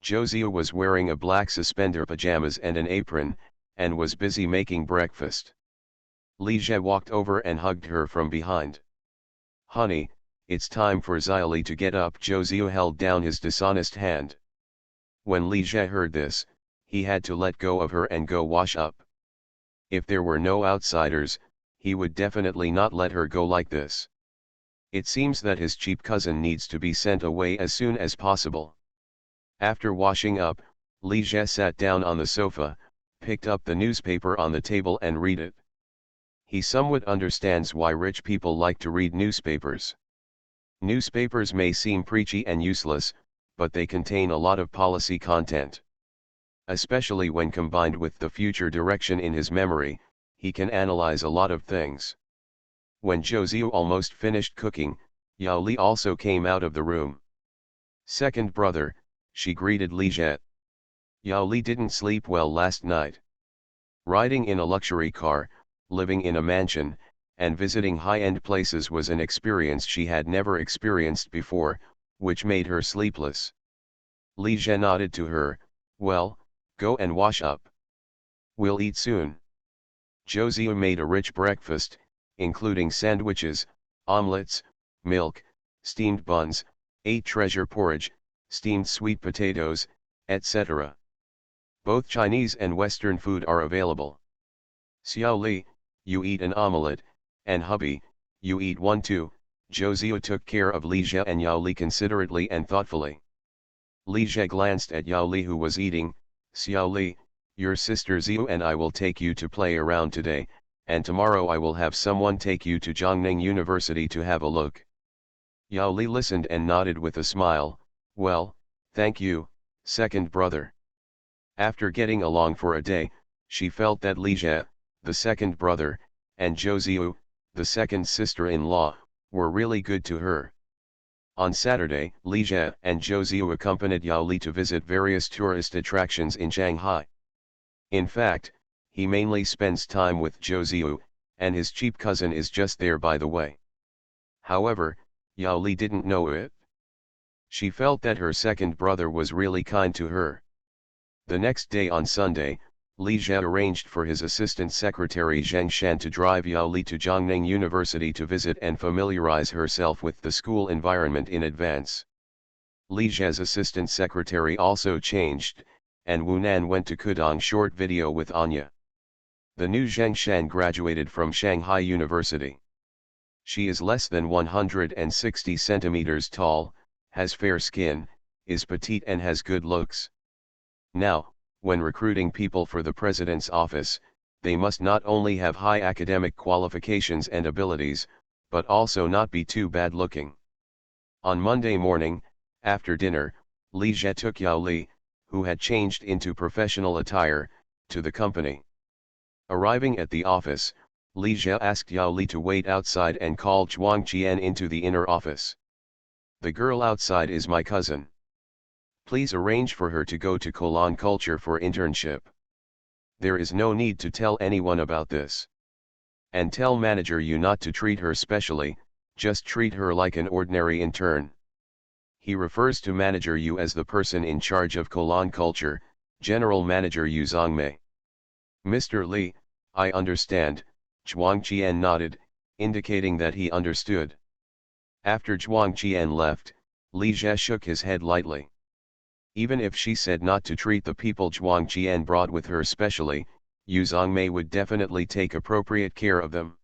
Josiah was wearing a black suspender pajamas and an apron, and was busy making breakfast. Ligia walked over and hugged her from behind. "Honey, it's time for Xiaoli to get up." Josiah held down his dishonest hand. When Ligia heard this, he had to let go of her and go wash up. If there were no outsiders, he would definitely not let her go like this. It seems that his cheap cousin needs to be sent away as soon as possible. After washing up, Ligia sat down on the sofa, picked up the newspaper on the table and read it. He somewhat understands why rich people like to read newspapers. Newspapers may seem preachy and useless, but they contain a lot of policy content. Especially when combined with the future direction in his memory, he can analyze a lot of things. When Josiah almost finished cooking, Yao Li also came out of the room. "Second brother," she greeted Ligia. Yao Li didn't sleep well last night. Riding in a luxury car, living in a mansion, and visiting high-end places was an experience she had never experienced before, which made her sleepless. Ligia nodded to her. "Well, go and wash up. We'll eat soon." Josiah made a rich breakfast, including sandwiches, omelets, milk, steamed buns, ate treasure porridge, steamed sweet potatoes, etc. Both Chinese and Western food are available. "Xiao Li, you eat an omelette, and hubby, you eat one too." Josiah took care of Ligia and Yao Li considerately and thoughtfully. Ligia glanced at Yao Li, who was eating. "Xiao Li, your sister Xiu and I will take you to play around today, and tomorrow I will have someone take you to Jiangning University to have a look." Yao Li listened and nodded with a smile. "Well, thank you, second brother." After getting along for a day, she felt that Ligia, the second brother, and Josiah, the second sister-in-law, were really good to her. On Saturday, Ligia and Josiah accompanied Yao Li to visit various tourist attractions in Shanghai. In fact, he mainly spends time with Josiah, and his cheap cousin is just there by the way. However, Yao Li didn't know it. She felt that her second brother was really kind to her. The next day on Sunday, Ligia arranged for his assistant secretary Zheng Shan to drive Yao Li to Jiangning University to visit and familiarize herself with the school environment in advance. Ligia's assistant secretary also changed, and Wu Nan went to Kudong short video with Anya. The new Zheng Shan graduated from Shanghai University. She is less than 160 centimeters tall, has fair skin, is petite and has good looks. Now, when recruiting people for the president's office, they must not only have high academic qualifications and abilities, but also not be too bad looking. On Monday morning, after dinner, Ligia took Yao Li, who had changed into professional attire, to the company. Arriving at the office, Ligia asked Yao Li to wait outside and called Zhuang Qian into the inner office. "The girl outside is my cousin. Please arrange for her to go to Colon Culture for internship. There is no need to tell anyone about this. And tell manager Yu not to treat her specially, just treat her like an ordinary intern." He refers to manager Yu as the person in charge of Colon Culture, General Manager Yu Zhongmei. "Mr. Li, I understand," Zhuang Qian nodded, indicating that he understood. After Zhuang Qian left, Ligia shook his head lightly. Even if she said not to treat the people Zhuang Qian brought with her specially, Yu Zhongmei would definitely take appropriate care of them.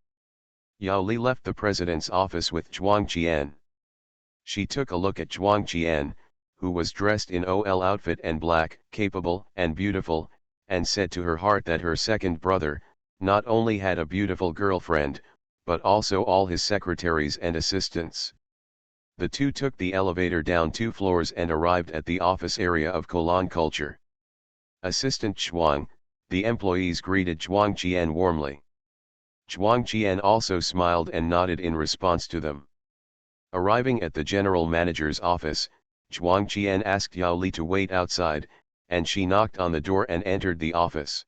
Yao Li left the president's office with Zhuang Qian. She took a look at Zhuang Qian, who was dressed in OL outfit and black, capable and beautiful, and said to her heart that her second brother, not only had a beautiful girlfriend, but also all his secretaries and assistants. The two took the elevator down 2 floors and arrived at the office area of Colon Culture. Assistant Zhuang, the employees greeted Zhuang Qian warmly. Zhuang Qian also smiled and nodded in response to them. Arriving at the general manager's office, Zhuang Qian asked Yao Li to wait outside, and she knocked on the door and entered the office.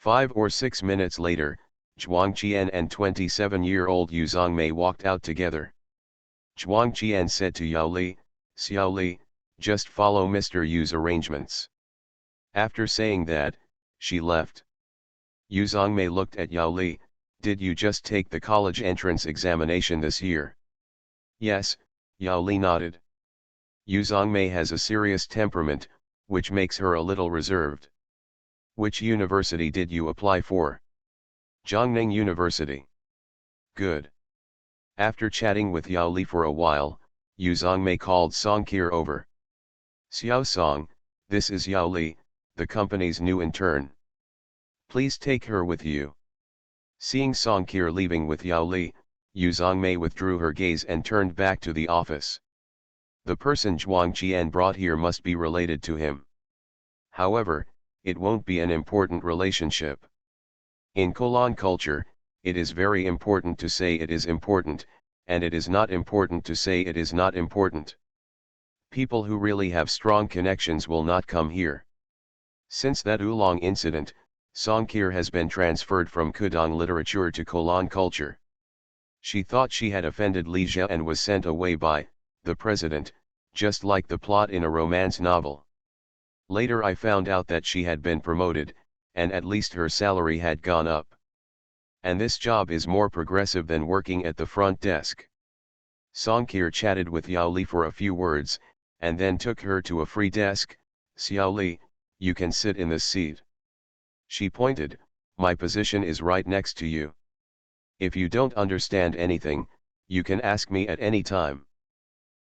5 or 6 minutes later, Zhuang Qian and 27-year-old Yu Zongmei walked out together. Zhuang Qian said to Yao Li, "Xiao Li, just follow Mr. Yu's arrangements." After saying that, she left. Yu Zongmei looked at Yao Li. "Did you just take the college entrance examination this year?" "Yes," Yao Li nodded. Yu Zongmei has a serious temperament, which makes her a little reserved. "Which university did you apply for?" "Jiangning University." "Good." After chatting with Yao Li for a while, Yu Zongmei called Song Qir over. "Xiao Song, this is Yao Li, the company's new intern. Please take her with you." Seeing Song Qir leaving with Yao Li, Yu Zongmei withdrew her gaze and turned back to the office. The person Zhuang Qian brought here must be related to him. However, it won't be an important relationship. In Kolan culture, it is very important to say it is important, and it is not important to say it is not important. People who really have strong connections will not come here. Since that oolong incident, Song Qir has been transferred from Kudong literature to Kolan culture. She thought she had offended Li Jie and was sent away by the president, just like the plot in a romance novel. Later I found out that she had been promoted, and at least her salary had gone up. And this job is more progressive than working at the front desk. Song Qir chatted with Yao Li for a few words, and then took her to a free desk. "Xiao Li, you can sit in this seat." She pointed, "My position is right next to you. If you don't understand anything, you can ask me at any time."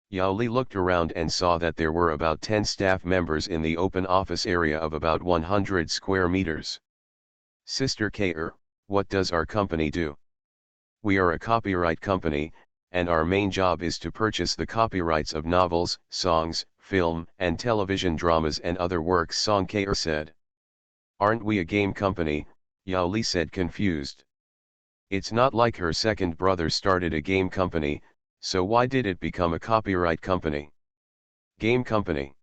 Yao Li looked around and saw that there were about 10 staff members in the open office area of about 100 square meters. "Sister K'er, what does our company do?" "We are a copyright company, and our main job is to purchase the copyrights of novels, songs, film and television dramas and other works," Song K'er said. "Aren't we a game company?" Yao Li said, confused. It's not like her second brother started a game company, so why did it become a copyright company? "Game company."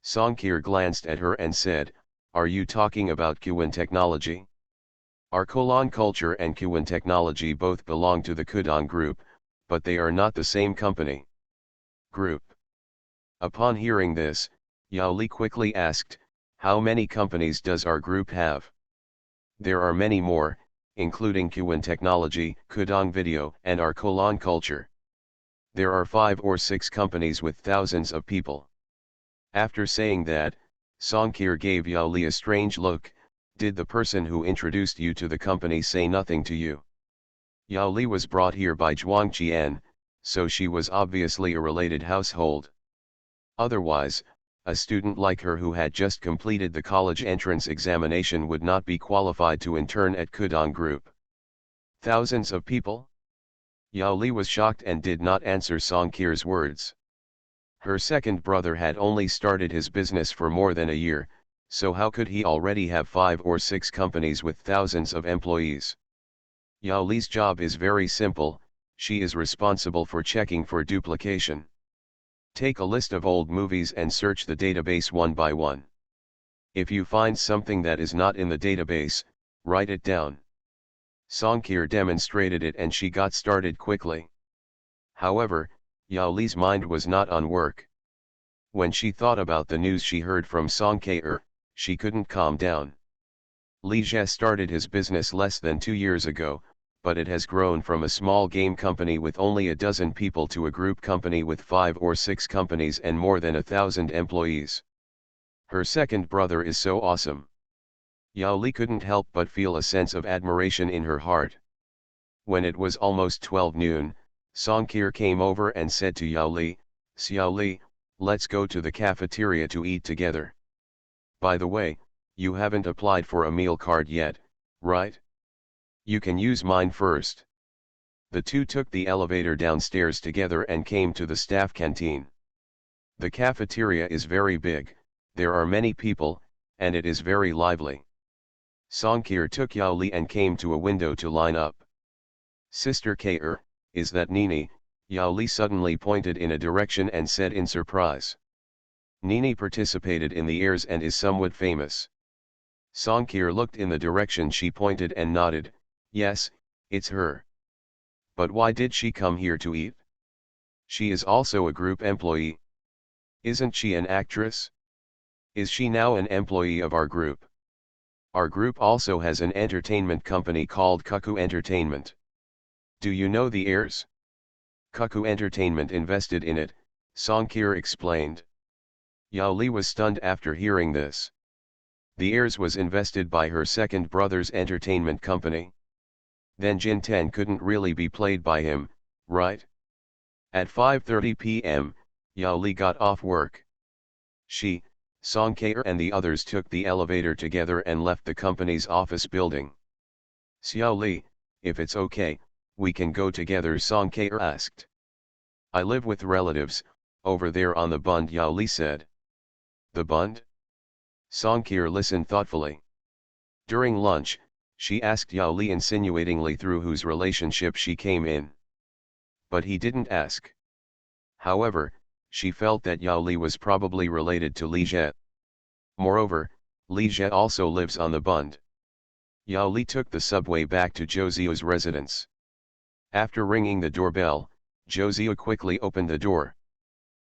Song Qir glanced at her and said, "Are you talking about Kuan technology?" "Our Kolan culture and Kuan technology both belong to the Kudong group, but they are not the same company." "Group." Upon hearing this, Yao Li quickly asked, "How many companies does our group have?" "There are many more, including Kuan technology, Kudong video and our Kolan culture. There are 5 or 6 companies with thousands of people." After saying that, Song Qir gave Yao Li a strange look. "Did the person who introduced you to the company say nothing to you?" Yao Li was brought here by Zhuang Qian, so she was obviously a related household. Otherwise, a student like her who had just completed the college entrance examination would not be qualified to intern at Kudong Group. "Thousands of people?" Yao Li was shocked and did not answer Song Qir's words. Her second brother had only started his business for more than a year, so how could he already have 5 or 6 companies with thousands of employees? Yao Li's job is very simple. She is responsible for checking for duplication. Take a list of old movies and search the database one by one. If you find something that is not in the database, write it down. Song Qir demonstrated it and she got started quickly. However, Yao Li's mind was not on work. When she thought about the news she heard from Song Qir, she couldn't calm down. Li Jie started his business less than 2 years ago, but it has grown from a small game company with only a dozen people to a group company with 5 or 6 companies and more than 1,000 employees. Her second brother is so awesome. Yao Li couldn't help but feel a sense of admiration in her heart. When it was almost 12 noon, Song Qir came over and said to Yao Li, "Xiao Li, let's go to the cafeteria to eat together. By the way, you haven't applied for a meal card yet, right? You can use mine first." The two took the elevator downstairs together and came to the staff canteen. The cafeteria is very big, there are many people, and it is very lively. Song Qir took Yao Li and came to a window to line up. "Sister K'er, is that Nini?" Yao Li suddenly pointed in a direction and said in surprise. "Nini participated in the airs and is somewhat famous." Songkir looked in the direction she pointed and nodded, yes, it's her. But why did she come here to eat? She is also a group employee. Isn't she an actress? Is she now an employee of our group? Our group also has an entertainment company called Cuckoo Entertainment. Do you know the heirs? Cuckoo Entertainment invested in it, Songkir explained. Yao Li was stunned after hearing this. The heirs was invested by her second brother's entertainment company. Then Jin Ten couldn't really be played by him, right? At 5:30 p.m., Yao Li got off work. She, Songkir and the others took the elevator together and left the company's office building. Xiao Li, if it's okay, we can go together, Songkir asked. I live with relatives, over there on the Bund, Yao Li said. The Bund? Songkir listened thoughtfully. During lunch, she asked Yao Li insinuatingly through whose relationship she came in. But he didn't ask. However, she felt that Yao Li was probably related to Li Jie. Moreover, Li Jie also lives on the Bund. Yao Li took the subway back to Zhou Ziu's residence. After ringing the doorbell, Zhou Ziu quickly opened the door.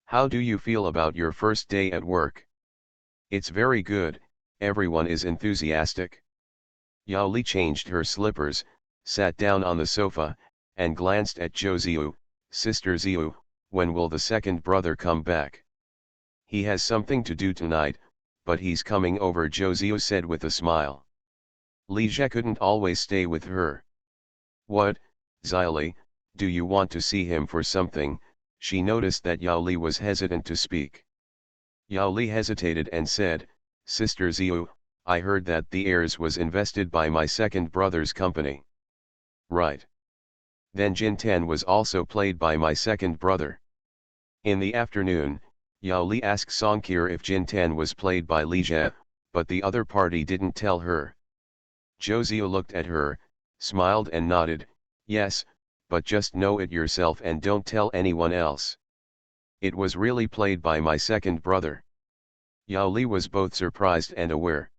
How do you feel about your first day at work? It's very good, everyone is enthusiastic. Yao Li changed her slippers, sat down on the sofa, and glanced at Zhou Ziu. Sister Ziu, when will the second brother come back? He has something to do tonight, but he's coming over, Zhou Ziu said with a smile. Li Jie couldn't always stay with her. What, Xili, do you want to see him for something? She noticed that Yao Li was hesitant to speak. Yao Li hesitated and said, Sister Ziu, I heard that the heirs was invested by my second brother's company. Right. Then Jin Ten was also played by my second brother. In the afternoon, Yao Li asked Songkir if Jin Ten was played by Li Jie, but the other party didn't tell her. Zhou Ziu looked at her, smiled and nodded, yes, but just know it yourself and don't tell anyone else. It was really played by my second brother. Yao Li was both surprised and aware.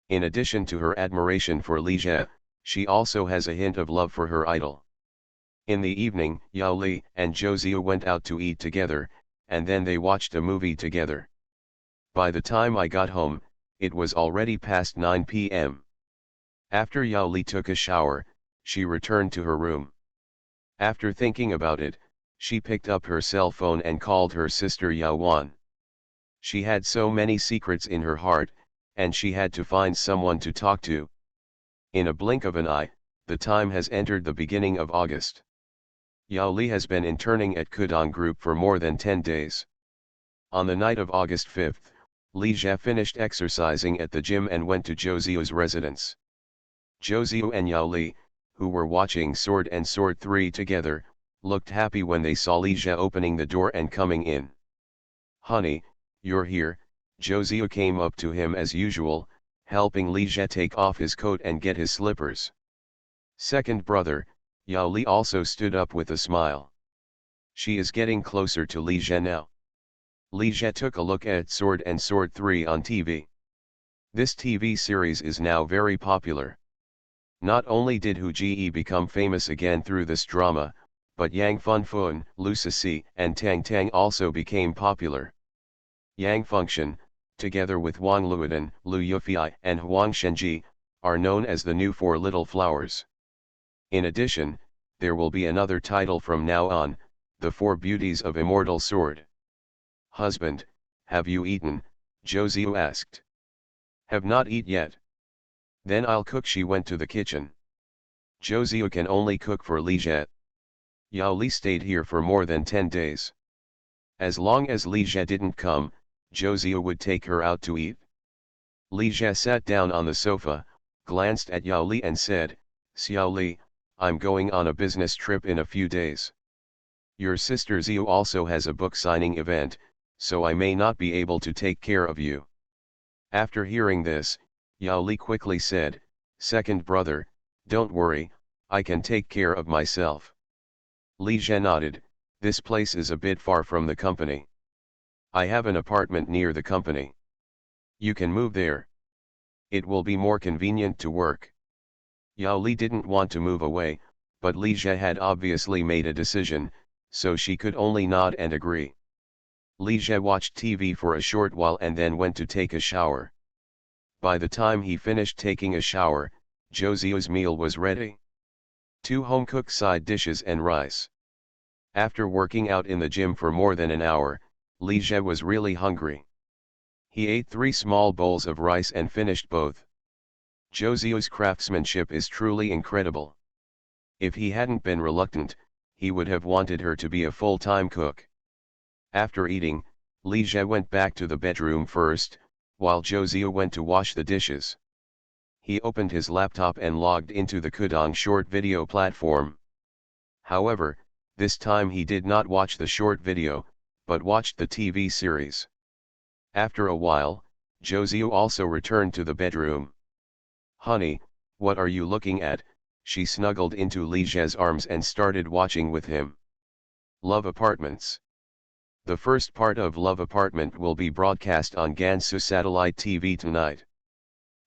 In addition to her admiration for Li Jie, she also has a hint of love for her idol. In the evening, Yao Li and Zhou Ziu went out to eat together, and then they watched a movie together. By the time I got home, it was already past 9 p.m. After Yao Li took a shower, she returned to her room. After thinking about it, she picked up her cell phone and called her sister Yao Wan. She had so many secrets in her heart, and she had to find someone to talk to. In a blink of an eye, the time has entered the beginning of August. Yao Li has been interning at Kudong Group for more than 10 days. On the night of August 5th, Li Jie finished exercising at the gym and went to Zhou Ziu's residence. Zhou Ziu and Yao Li, who were watching Sword and Sword 3 together, looked happy when they saw Li Jie opening the door and coming in. Honey, you're here, Zhou Ziu came up to him as usual, helping Li Jie take off his coat and get his slippers. Second brother, Yao Li also stood up with a smile. She is getting closer to Li Jie now. Li Jie took a look at Sword and Sword 3 on TV. This TV series is now very popular. Not only did Hu Jie become famous again through this drama, but Yang Funfun, Lu Sisi, and Tang Tang also became popular. Yang Function, together with Wang Luodan, Lu Yufei, and Huang Shenji, are known as the new Four Little Flowers. In addition, there will be another title from now on, The Four Beauties of Immortal Sword. Husband, have you eaten? Zhou Ziu asked. Have not eat yet. Then I'll cook. She went to the kitchen. Zhou Ziu can only cook for Li Jie. Yao Li stayed here for more than 10 days. As long as Li Jie didn't come, Zhou Ziu would take her out to eat. Li Jie sat down on the sofa, glanced at Yao Li and said, Xiao Li, I'm going on a business trip in a few days. Your sister Ziu also has a book signing event, so I may not be able to take care of you. After hearing this, Yao Li quickly said, Second brother, don't worry, I can take care of myself. Li Jie nodded, this place is a bit far from the company. I have an apartment near the company. You can move there. It will be more convenient to work. Yao Li didn't want to move away, but Li Jie had obviously made a decision, so she could only nod and agree. Li Jie watched TV for a short while and then went to take a shower. By the time he finished taking a shower, Zhou Ziu's meal was ready. 2 home-cooked side dishes and rice. After working out in the gym for more than an hour, Li Jie was really hungry. He ate 3 small bowls of rice and finished both. Zhou Ziu's craftsmanship is truly incredible. If he hadn't been reluctant, he would have wanted her to be a full-time cook. After eating, Li Jie went back to the bedroom first, while Zhou Ziu went to wash the dishes. He opened his laptop and logged into the Kudong short video platform. However, this time he did not watch the short video, but watched the TV series. After a while, Zhou Ziu also returned to the bedroom. "Honey, what are you looking at?" She snuggled into Li Jie's arms and started watching with him. Love Apartments. The first part of Love Apartment will be broadcast on Gansu Satellite TV tonight.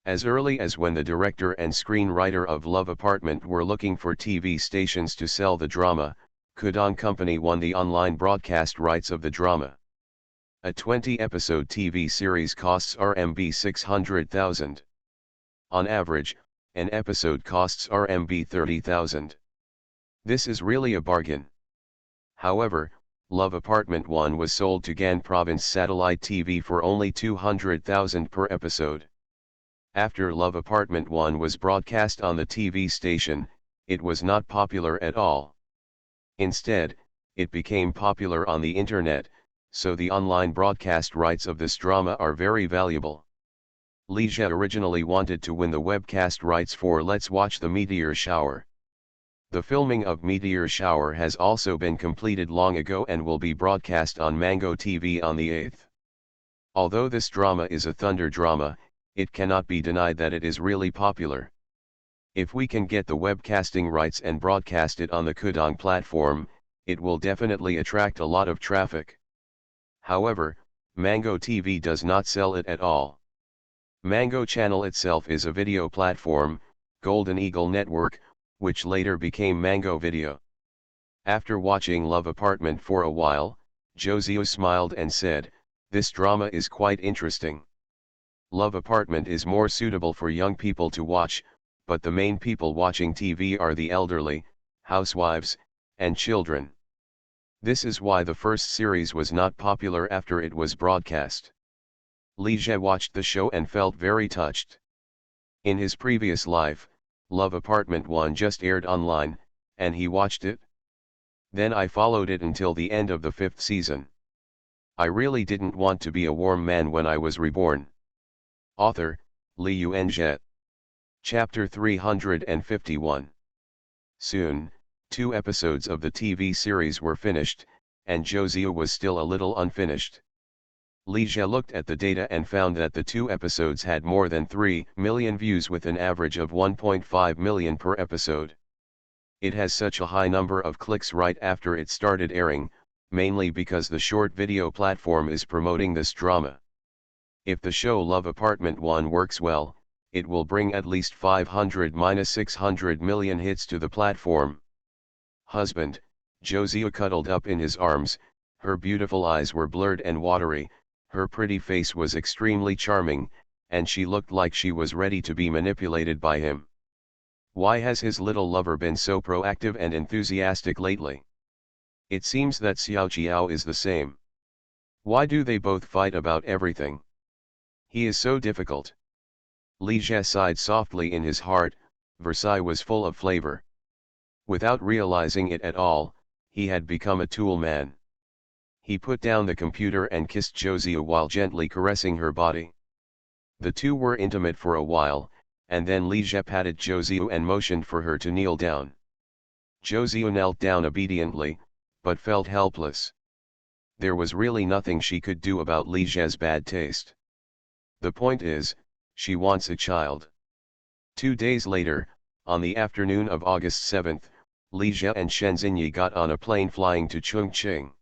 As early as when the director and screenwriter of Love Apartment were looking for TV stations to sell the drama, Kudong Company won the online broadcast rights of the drama. A 20-episode TV series costs RMB 600,000. On average, an episode costs RMB 30,000. This is really a bargain. However, Love Apartment 1 was sold to Gan Province Satellite TV for only 200,000 per episode. After Love Apartment 1 was broadcast on the TV station, it was not popular at all. Instead, it became popular on the internet, so the online broadcast rights of this drama are very valuable. Li Jie originally wanted to win the webcast rights for Let's Watch the Meteor Shower. The filming of Meteor Shower has also been completed long ago and will be broadcast on Mango TV on the 8th. Although this drama is a thunder drama, it cannot be denied that it is really popular. If we can get the webcasting rights and broadcast it on the Kudong platform, it will definitely attract a lot of traffic. However, Mango TV does not sell it at all. Mango Channel itself is a video platform, Golden Eagle Network, which later became Mango Video. After watching Love Apartment for a while, Zhou Ziu smiled and said, "This drama is quite interesting. Love Apartment is more suitable for young people to watch, but the main people watching TV are the elderly, housewives, and children. This is why the first series was not popular after it was broadcast." Li Jie watched the show and felt very touched. In his previous life, Love Apartment 1 just aired online, and he watched it. Then I followed it until the end of the 5th season. I really didn't want to be a warm man when I was reborn. Author, Li Yuanzhe. Chapter 351. Soon, 2 episodes of the TV series were finished, and Zhou Ziu was still a little unfinished. Li Jie looked at the data and found that the 2 episodes had more than 3 million views with an average of 1.5 million per episode. It has such a high number of clicks right after it started airing, mainly because the short video platform is promoting this drama. If the show Love Apartment 1 works well, it will bring at least 500-600 million hits to the platform. Husband, Zhou Ziu cuddled up in his arms, her beautiful eyes were blurred and watery, her pretty face was extremely charming, and she looked like she was ready to be manipulated by him. Why has his little lover been so proactive and enthusiastic lately? It seems that Xiao Qiao is the same. Why do they both fight about everything? He is so difficult. Li Jie sighed softly in his heart. Versailles was full of flavor. Without realizing it at all, he had become a tool man. He put down the computer and kissed Zhou Ziu while gently caressing her body. The two were intimate for a while, and then Li Jie patted Zhou Ziu and motioned for her to kneel down. Zhou Ziu knelt down obediently, but felt helpless. There was really nothing she could do about Li Jie's bad taste. The point is, she wants a child. 2 days later, on the afternoon of August 7th, Li Jie and Shen Xinyi got on a plane flying to Chongqing.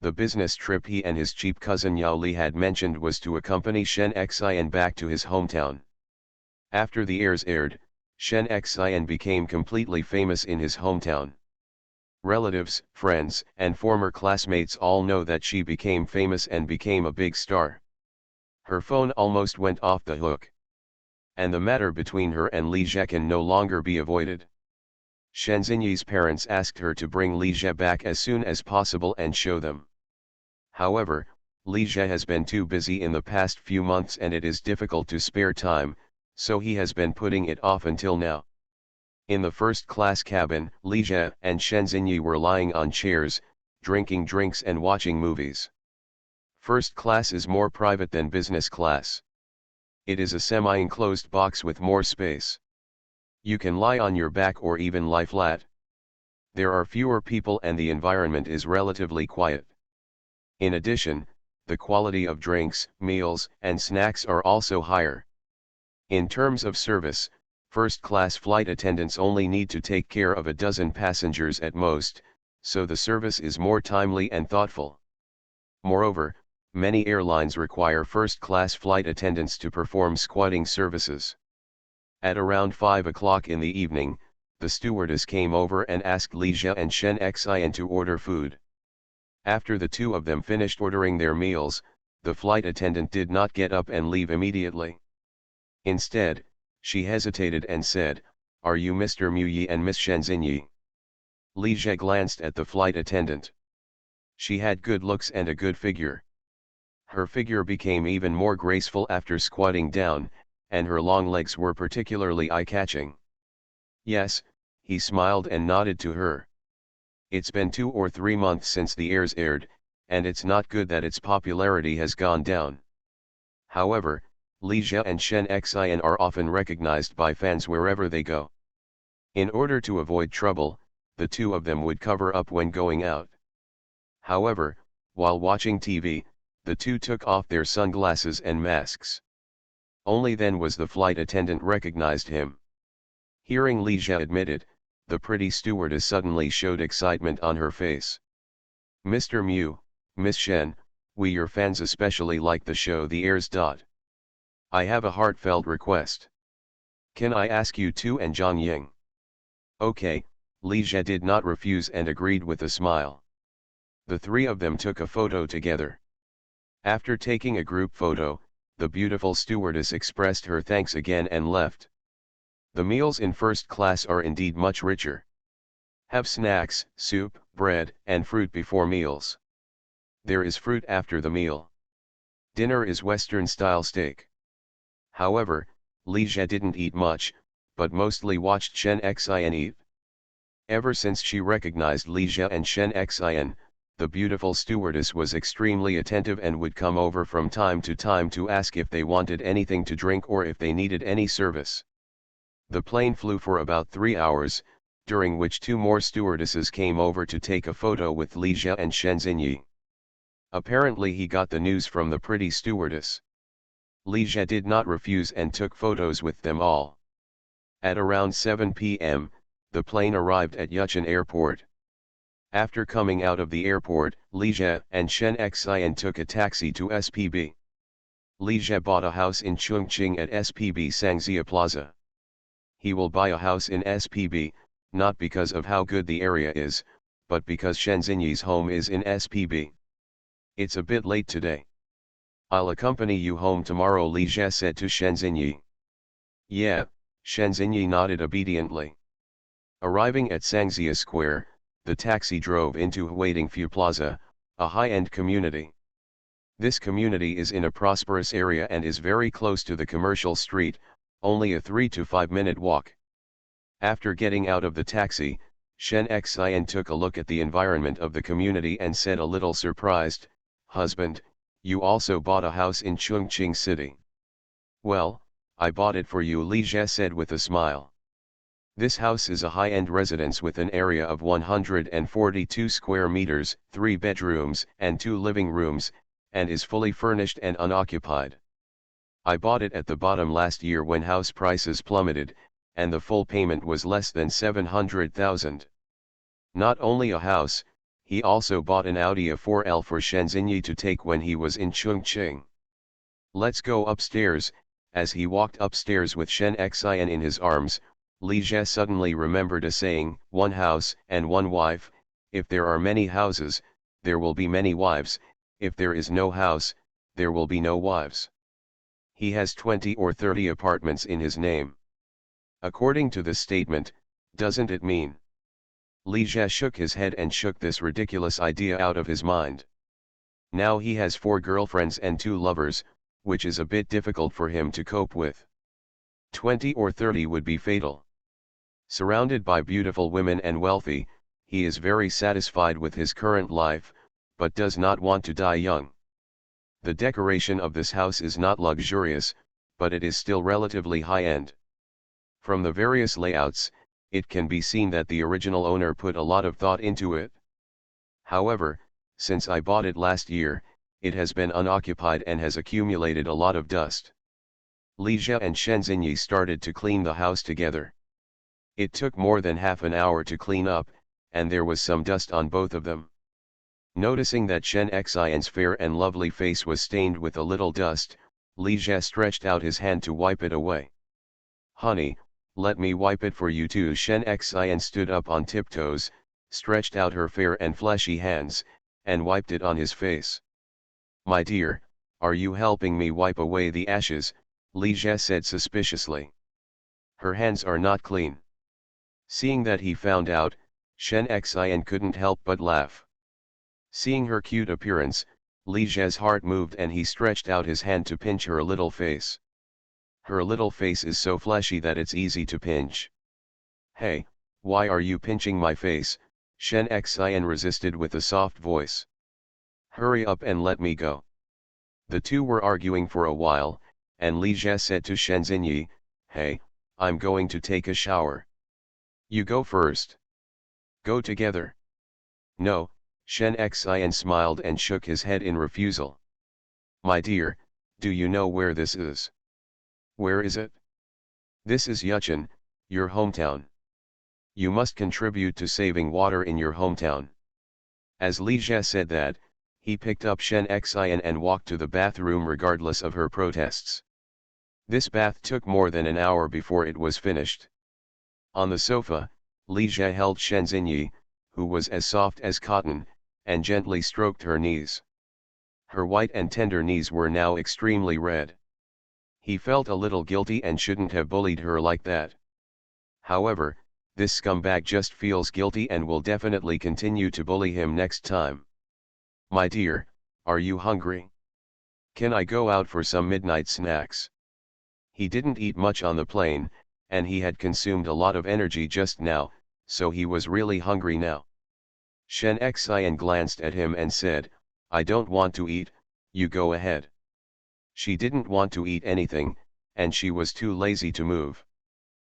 The business trip he and his cheap cousin Yao Li had mentioned was to accompany Shen Xian back to his hometown. After the airs aired, Shen Xian became completely famous in his hometown. Relatives, friends, and former classmates all know that she became famous and became a big star. Her phone almost went off the hook. And the matter between her and Li Jie can no longer be avoided. Shen Xinyi's parents asked her to bring Li Jie back as soon as possible and show them. However, Li Jie has been too busy in the past few months and it is difficult to spare time, so he has been putting it off until now. In the first-class cabin, Li Jie and Shen Xinyi were lying on chairs, drinking drinks and watching movies. First class is more private than business class. It is a semi-enclosed box with more space. You can lie on your back or even lie flat. There are fewer people and the environment is relatively quiet. In addition, the quality of drinks, meals, and snacks are also higher. In terms of service, first-class flight attendants only need to take care of a dozen passengers at most, so the service is more timely and thoughtful. Moreover, many airlines require first-class flight attendants to perform squatting services. At around 5 o'clock in the evening, the stewardess came over and asked Li Jie and Shen Xian to order food. After the two of them finished ordering their meals, the flight attendant did not get up and leave immediately. Instead, she hesitated and said, "Are you Mr. Mu Yi and Miss Shen Xinyi?" Li Jie glanced at the flight attendant. She had good looks and a good figure. Her figure became even more graceful after squatting down, and her long legs were particularly eye-catching. Yes, he smiled and nodded to her. It's been 2 or 3 months since the airs aired, and it's not good that its popularity has gone down. However, Li Jie and Shen Xian are often recognized by fans wherever they go. In order to avoid trouble, the two of them would cover up when going out. However, while watching TV, the two took off their sunglasses and masks. Only then was the flight attendant recognized him. Hearing Li Jie admit it, the pretty stewardess suddenly showed excitement on her face. "Mr. Mu, Miss Shen, we your fans especially like the show The Airs. I have a heartfelt request. Can I ask you to and Zhang Ying?" "Okay," Li Jie did not refuse and agreed with a smile. The three of them took a photo together. After taking a group photo, the beautiful stewardess expressed her thanks again and left. The meals in first class are indeed much richer. Have snacks, soup, bread, and fruit before meals. There is fruit after the meal. Dinner is Western-style steak. However, Li Jie didn't eat much, but mostly watched Shen Xian eat. Ever since she recognized Li Jie and Shen Xian, the beautiful stewardess was extremely attentive and would come over from time to time to ask if they wanted anything to drink or if they needed any service. The plane flew for about 3 hours, during which 2 more stewardesses came over to take a photo with Li Jie and Shen Xinyi. Apparently he got the news from the pretty stewardess. Li Jie did not refuse and took photos with them all. At around 7 p.m., the plane arrived at Yuchun Airport. After coming out of the airport, Li Jie and Shen Xian took a taxi to SPB. Li Jie bought a house in Chongqing at SPB Sangzia Plaza. He will buy a house in SPB, not because of how good the area is, but because Shen Xinyi's home is in SPB. "It's a bit late today. I'll accompany you home tomorrow," Li Jie said to Shen Xinyi. "Yeah," Shen Xinyi nodded obediently. Arriving at Sangzia Square, the taxi drove into Huiting Fu Plaza, a high-end community. This community is in a prosperous area and is very close to the commercial street, only a 3 to 5 minute walk. After getting out of the taxi, Shen Xian took a look at the environment of the community and said a little surprised, "Husband, you also bought a house in Chongqing City." "Well, I bought it for you," Li Jie said with a smile. This house is a high-end residence with an area of 142 square meters, 3 bedrooms and 2 living rooms, and is fully furnished and unoccupied. I bought it at the bottom last year when house prices plummeted, and the full payment was less than 700,000. Not only a house, he also bought an Audi A4L for Shen Xinyi to take when he was in Chongqing. "Let's go upstairs," As he walked upstairs with Shen Xian in his arms, Li Jie suddenly remembered a saying, one house and one wife. If there are many houses, there will be many wives. If there is no house, there will be no wives. He has 20 or 30 apartments in his name. According to this statement, doesn't it mean? Li Jie shook his head and shook this ridiculous idea out of his mind. Now he has 4 girlfriends and 2 lovers, which is a bit difficult for him to cope with. 20 or 30 would be fatal. Surrounded by beautiful women and wealthy, he is very satisfied with his current life, but does not want to die young. The decoration of this house is not luxurious, but it is still relatively high-end. From the various layouts, it can be seen that the original owner put a lot of thought into it. However, since I bought it last year, it has been unoccupied and has accumulated a lot of dust. Li Jie and Shen Xinyi started to clean the house together. It took more than half an hour to clean up, and there was some dust on both of them. Noticing that Shen Xian's fair and lovely face was stained with a little dust, Li Jie stretched out his hand to wipe it away. "Honey, let me wipe it for you too." Shen Xian stood up on tiptoes, stretched out her fair and fleshy hands, and wiped it on his face. "My dear, are you helping me wipe away the ashes?" Li Jie said suspiciously. "Her hands are not clean." Seeing that he found out, Shen Xian couldn't help but laugh. Seeing her cute appearance, Li Jie's heart moved and he stretched out his hand to pinch her little face. Her little face is so fleshy that it's easy to pinch. "Hey, why are you pinching my face?" Shen Xian resisted with a soft voice. "Hurry up and let me go." The two were arguing for a while, and Li Jie said to Shen Xinyi, "Hey, I'm going to take a shower. You go first." "Go together." "No," Shen Xian smiled and shook his head in refusal. "My dear, do you know where this is?" "Where is it?" "This is Yuchen, your hometown. You must contribute to saving water in your hometown." As Li Jie said that, he picked up Shen Xian and walked to the bathroom regardless of her protests. This bath took more than an hour before it was finished. On the sofa, Li Jie held Shen Xinyi, who was as soft as cotton, and gently stroked her knees. Her white and tender knees were now extremely red. He felt a little guilty and shouldn't have bullied her like that. However, this scumbag just feels guilty and will definitely continue to bully him next time. "My dear, are you hungry? Can I go out for some midnight snacks?" He didn't eat much on the plane, and he had consumed a lot of energy just now, so he was really hungry now. Shen Xian glanced at him and said, "I don't want to eat, you go ahead." She didn't want to eat anything, and she was too lazy to move.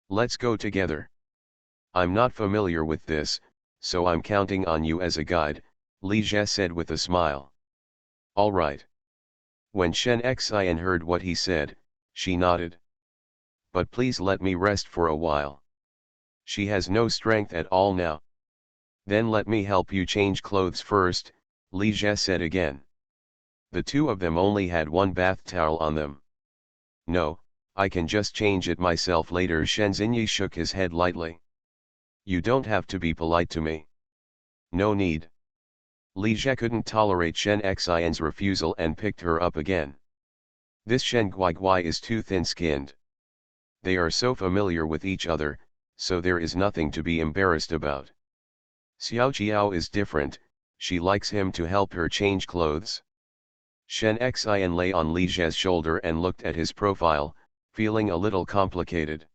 "Let's go together." "I'm not familiar with this, so I'm counting on you as a guide," Li Jie said with a smile. "All right." When Shen Xian heard what he said, she nodded. "But please let me rest for a while. She has no strength at all now." "Then let me help you change clothes first," Li Jie said again. The two of them only had one bath towel on them. "No, I can just change it myself later." Shen Xinyi shook his head lightly. "You don't have to be polite to me." "No need." Li Jie couldn't tolerate Shen Xian's refusal and picked her up again. This Shen Guiguai is too thin-skinned. They are so familiar with each other, so there is nothing to be embarrassed about. Xiao Qiao is different, she likes him to help her change clothes. Shen Xian lay on Li Jie's shoulder and looked at his profile, feeling a little complicated.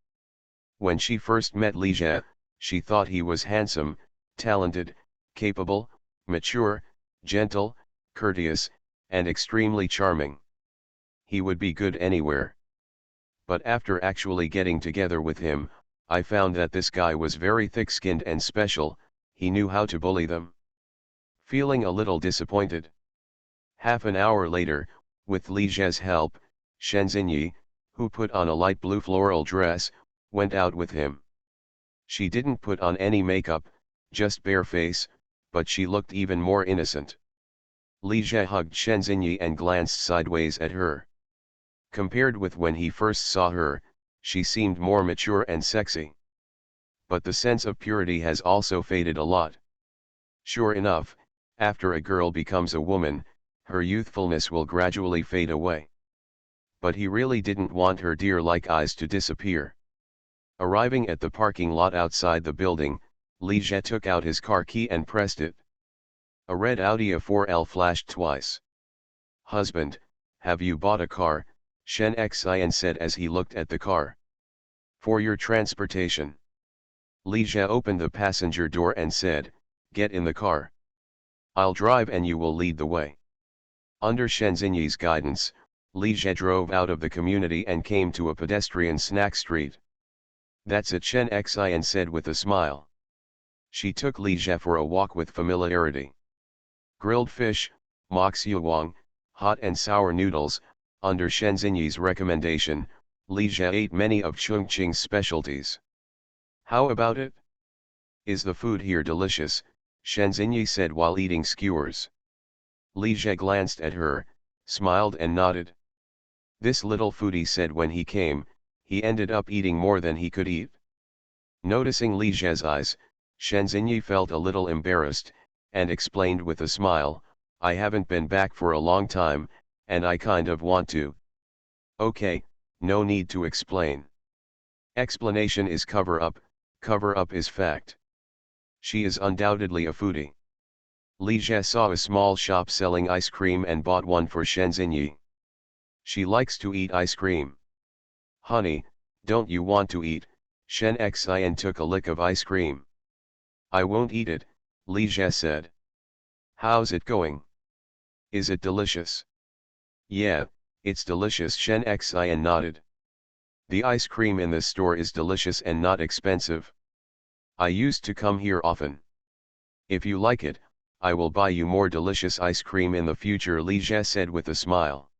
When she first met Li Jie, she thought he was handsome, talented, capable, mature, gentle, courteous, and extremely charming. He would be good anywhere. But after actually getting together with him, I found that this guy was very thick-skinned and special. He knew how to bully them. Feeling a little disappointed. Half an hour later, with Li Jie's help, Shen Xinyi, who put on a light blue floral dress, went out with him. She didn't put on any makeup, just bare face, but she looked even more innocent. Li Jie hugged Shen Xinyi and glanced sideways at her. Compared with when he first saw her, she seemed more mature and sexy. But the sense of purity has also faded a lot. Sure enough, after a girl becomes a woman, her youthfulness will gradually fade away. But he really didn't want her deer-like eyes to disappear. Arriving at the parking lot outside the building, Li Jie took out his car key and pressed it. A red Audi A4L flashed twice. "Husband, have you bought a car?" Shen Xian said as he looked at the car. "For your transportation." Li Jie opened the passenger door and said, "Get in the car. I'll drive and you will lead the way." Under Shen Xinyi's guidance, Li Jie drove out of the community and came to a pedestrian snack street. "That's it," Shen Xian said with a smile. She took Li Jie for a walk with familiarity. Grilled fish, moxiuwang, hot and sour noodles. Under Shen Xinyi's recommendation, Li Jie ate many of Chongqing's specialties. "How about it? Is the food here delicious?" Shen Xinyi said while eating skewers. Li Jie glanced at her, smiled and nodded. This little foodie said when he came, he ended up eating more than he could eat. Noticing Li Jie's eyes, Shen Xinyi felt a little embarrassed, and explained with a smile, "I haven't been back for a long time, and I kind of want to." "Okay, no need to explain. Explanation is cover-up is fact." She is undoubtedly a foodie. Li Jie saw a small shop selling ice cream and bought one for Shen Xinyi. She likes to eat ice cream. "Honey, don't you want to eat?" Shen Xian took a lick of ice cream. "I won't eat it," Li Jie said. "How's it going? Is it delicious?" "Yeah, it's delicious," Shen Xian nodded. "The ice cream in this store is delicious and not expensive. I used to come here often. If you like it, I will buy you more delicious ice cream in the future," Li Jie said with a smile.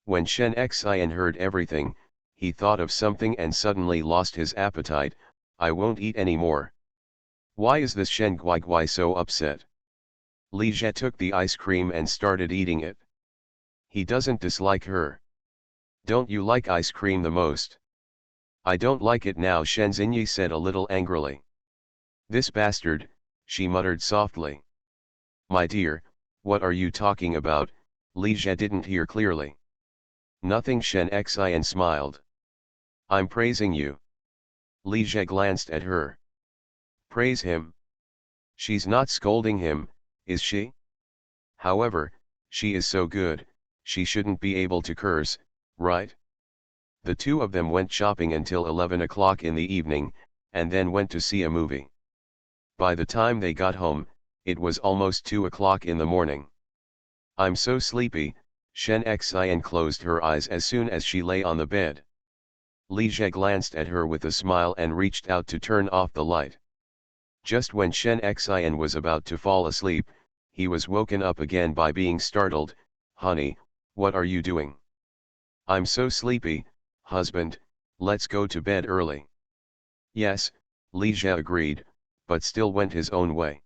When Shen Xian heard everything, he thought of something and suddenly lost his appetite. "I won't eat any more." "Why is this Shen Guiguai so upset?" Li Jie took the ice cream and started eating it. He doesn't dislike her. "Don't you like ice cream the most?" "I don't like it now," Shen Xinyi said a little angrily. "This bastard," she muttered softly. "My dear, what are you talking about?" Li Jie didn't hear clearly. "Nothing," Shen Xian smiled. "I'm praising you." Li Jie glanced at her. "Praise him? She's not scolding him, is she? However, she is so good, she shouldn't be able to curse, right?" The two of them went shopping until 11 o'clock in the evening, and then went to see a movie. By the time they got home, it was almost 2 o'clock in the morning. "I'm so sleepy," Shen Xian closed her eyes as soon as she lay on the bed. Li Jie glanced at her with a smile and reached out to turn off the light. Just when Shen Xian was about to fall asleep, he was woken up again by being startled. "Honey, what are you doing?" "I'm so sleepy, husband, let's go to bed early." "Yes," Li Jie agreed, but still went his own way.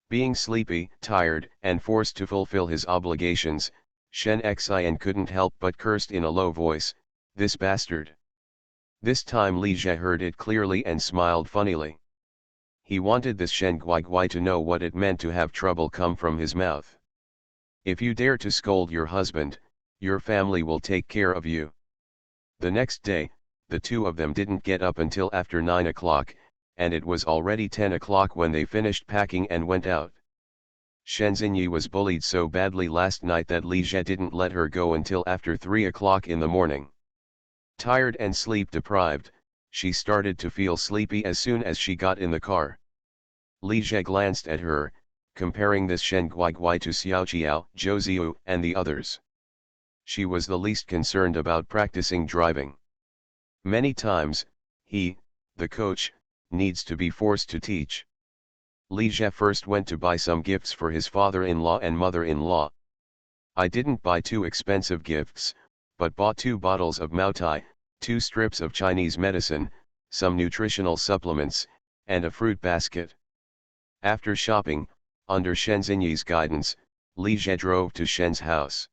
Being sleepy, tired, and forced to fulfill his obligations, Shen Xian couldn't help but cursed in a low voice, "This bastard." This time Li Jie heard it clearly and smiled funnily. He wanted this Shen Guiguai to know what it meant to have trouble come from his mouth. "If you dare to scold your husband, your family will take care of you." The next day, the two of them didn't get up until after 9 o'clock, and it was already 10 o'clock when they finished packing and went out. Shen Xinyi was bullied so badly last night that Li Jie didn't let her go until after 3 o'clock in the morning. Tired and sleep deprived, she started to feel sleepy as soon as she got in the car. Li Jie glanced at her, comparing this Shen Guiguai to Xiaoqiao, Zhou Ziyu, and the others. She was the least concerned about practicing driving. Many times, he, the coach, needs to be forced to teach. Li Jie first went to buy some gifts for his father-in-law and mother-in-law. "I didn't buy too expensive gifts, but bought 2 bottles of Maotai, 2 strips of Chinese medicine, some nutritional supplements, and a fruit basket." After shopping, under Shen Xinyi's guidance, Li Jie drove to Shen's house.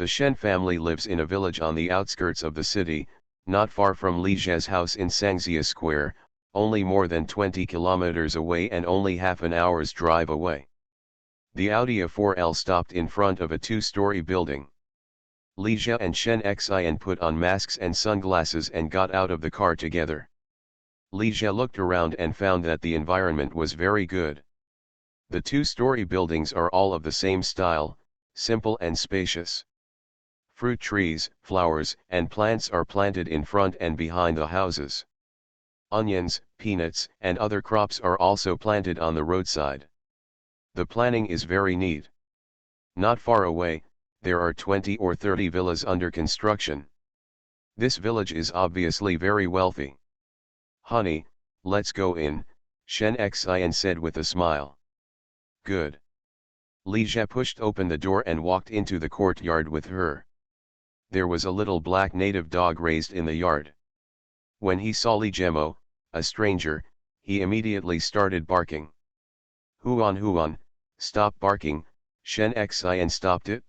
The Shen family lives in a village on the outskirts of the city, not far from Li Zhe's house in Sangxia Square, only more than 20 kilometers away and only half an hour's drive away. The Audi A4L stopped in front of a two-story building. Li Zhe and Shen Xian put on masks and sunglasses and got out of the car together. Li Zhe looked around and found that the environment was very good. The two-story buildings are all of the same style, simple and spacious. Fruit trees, flowers, and plants are planted in front and behind the houses. Onions, peanuts, and other crops are also planted on the roadside. The planning is very neat. Not far away, there are 20 or 30 villas under construction. This village is obviously very wealthy. Honey, let's go in, Shen Xian said with a smile. Good. Li Zhe pushed open the door and walked into the courtyard with her. There was a little black native dog raised in the yard. When he saw Li Zhemo, a stranger, he immediately started barking. Huan, stop barking, Shen Xian stopped it.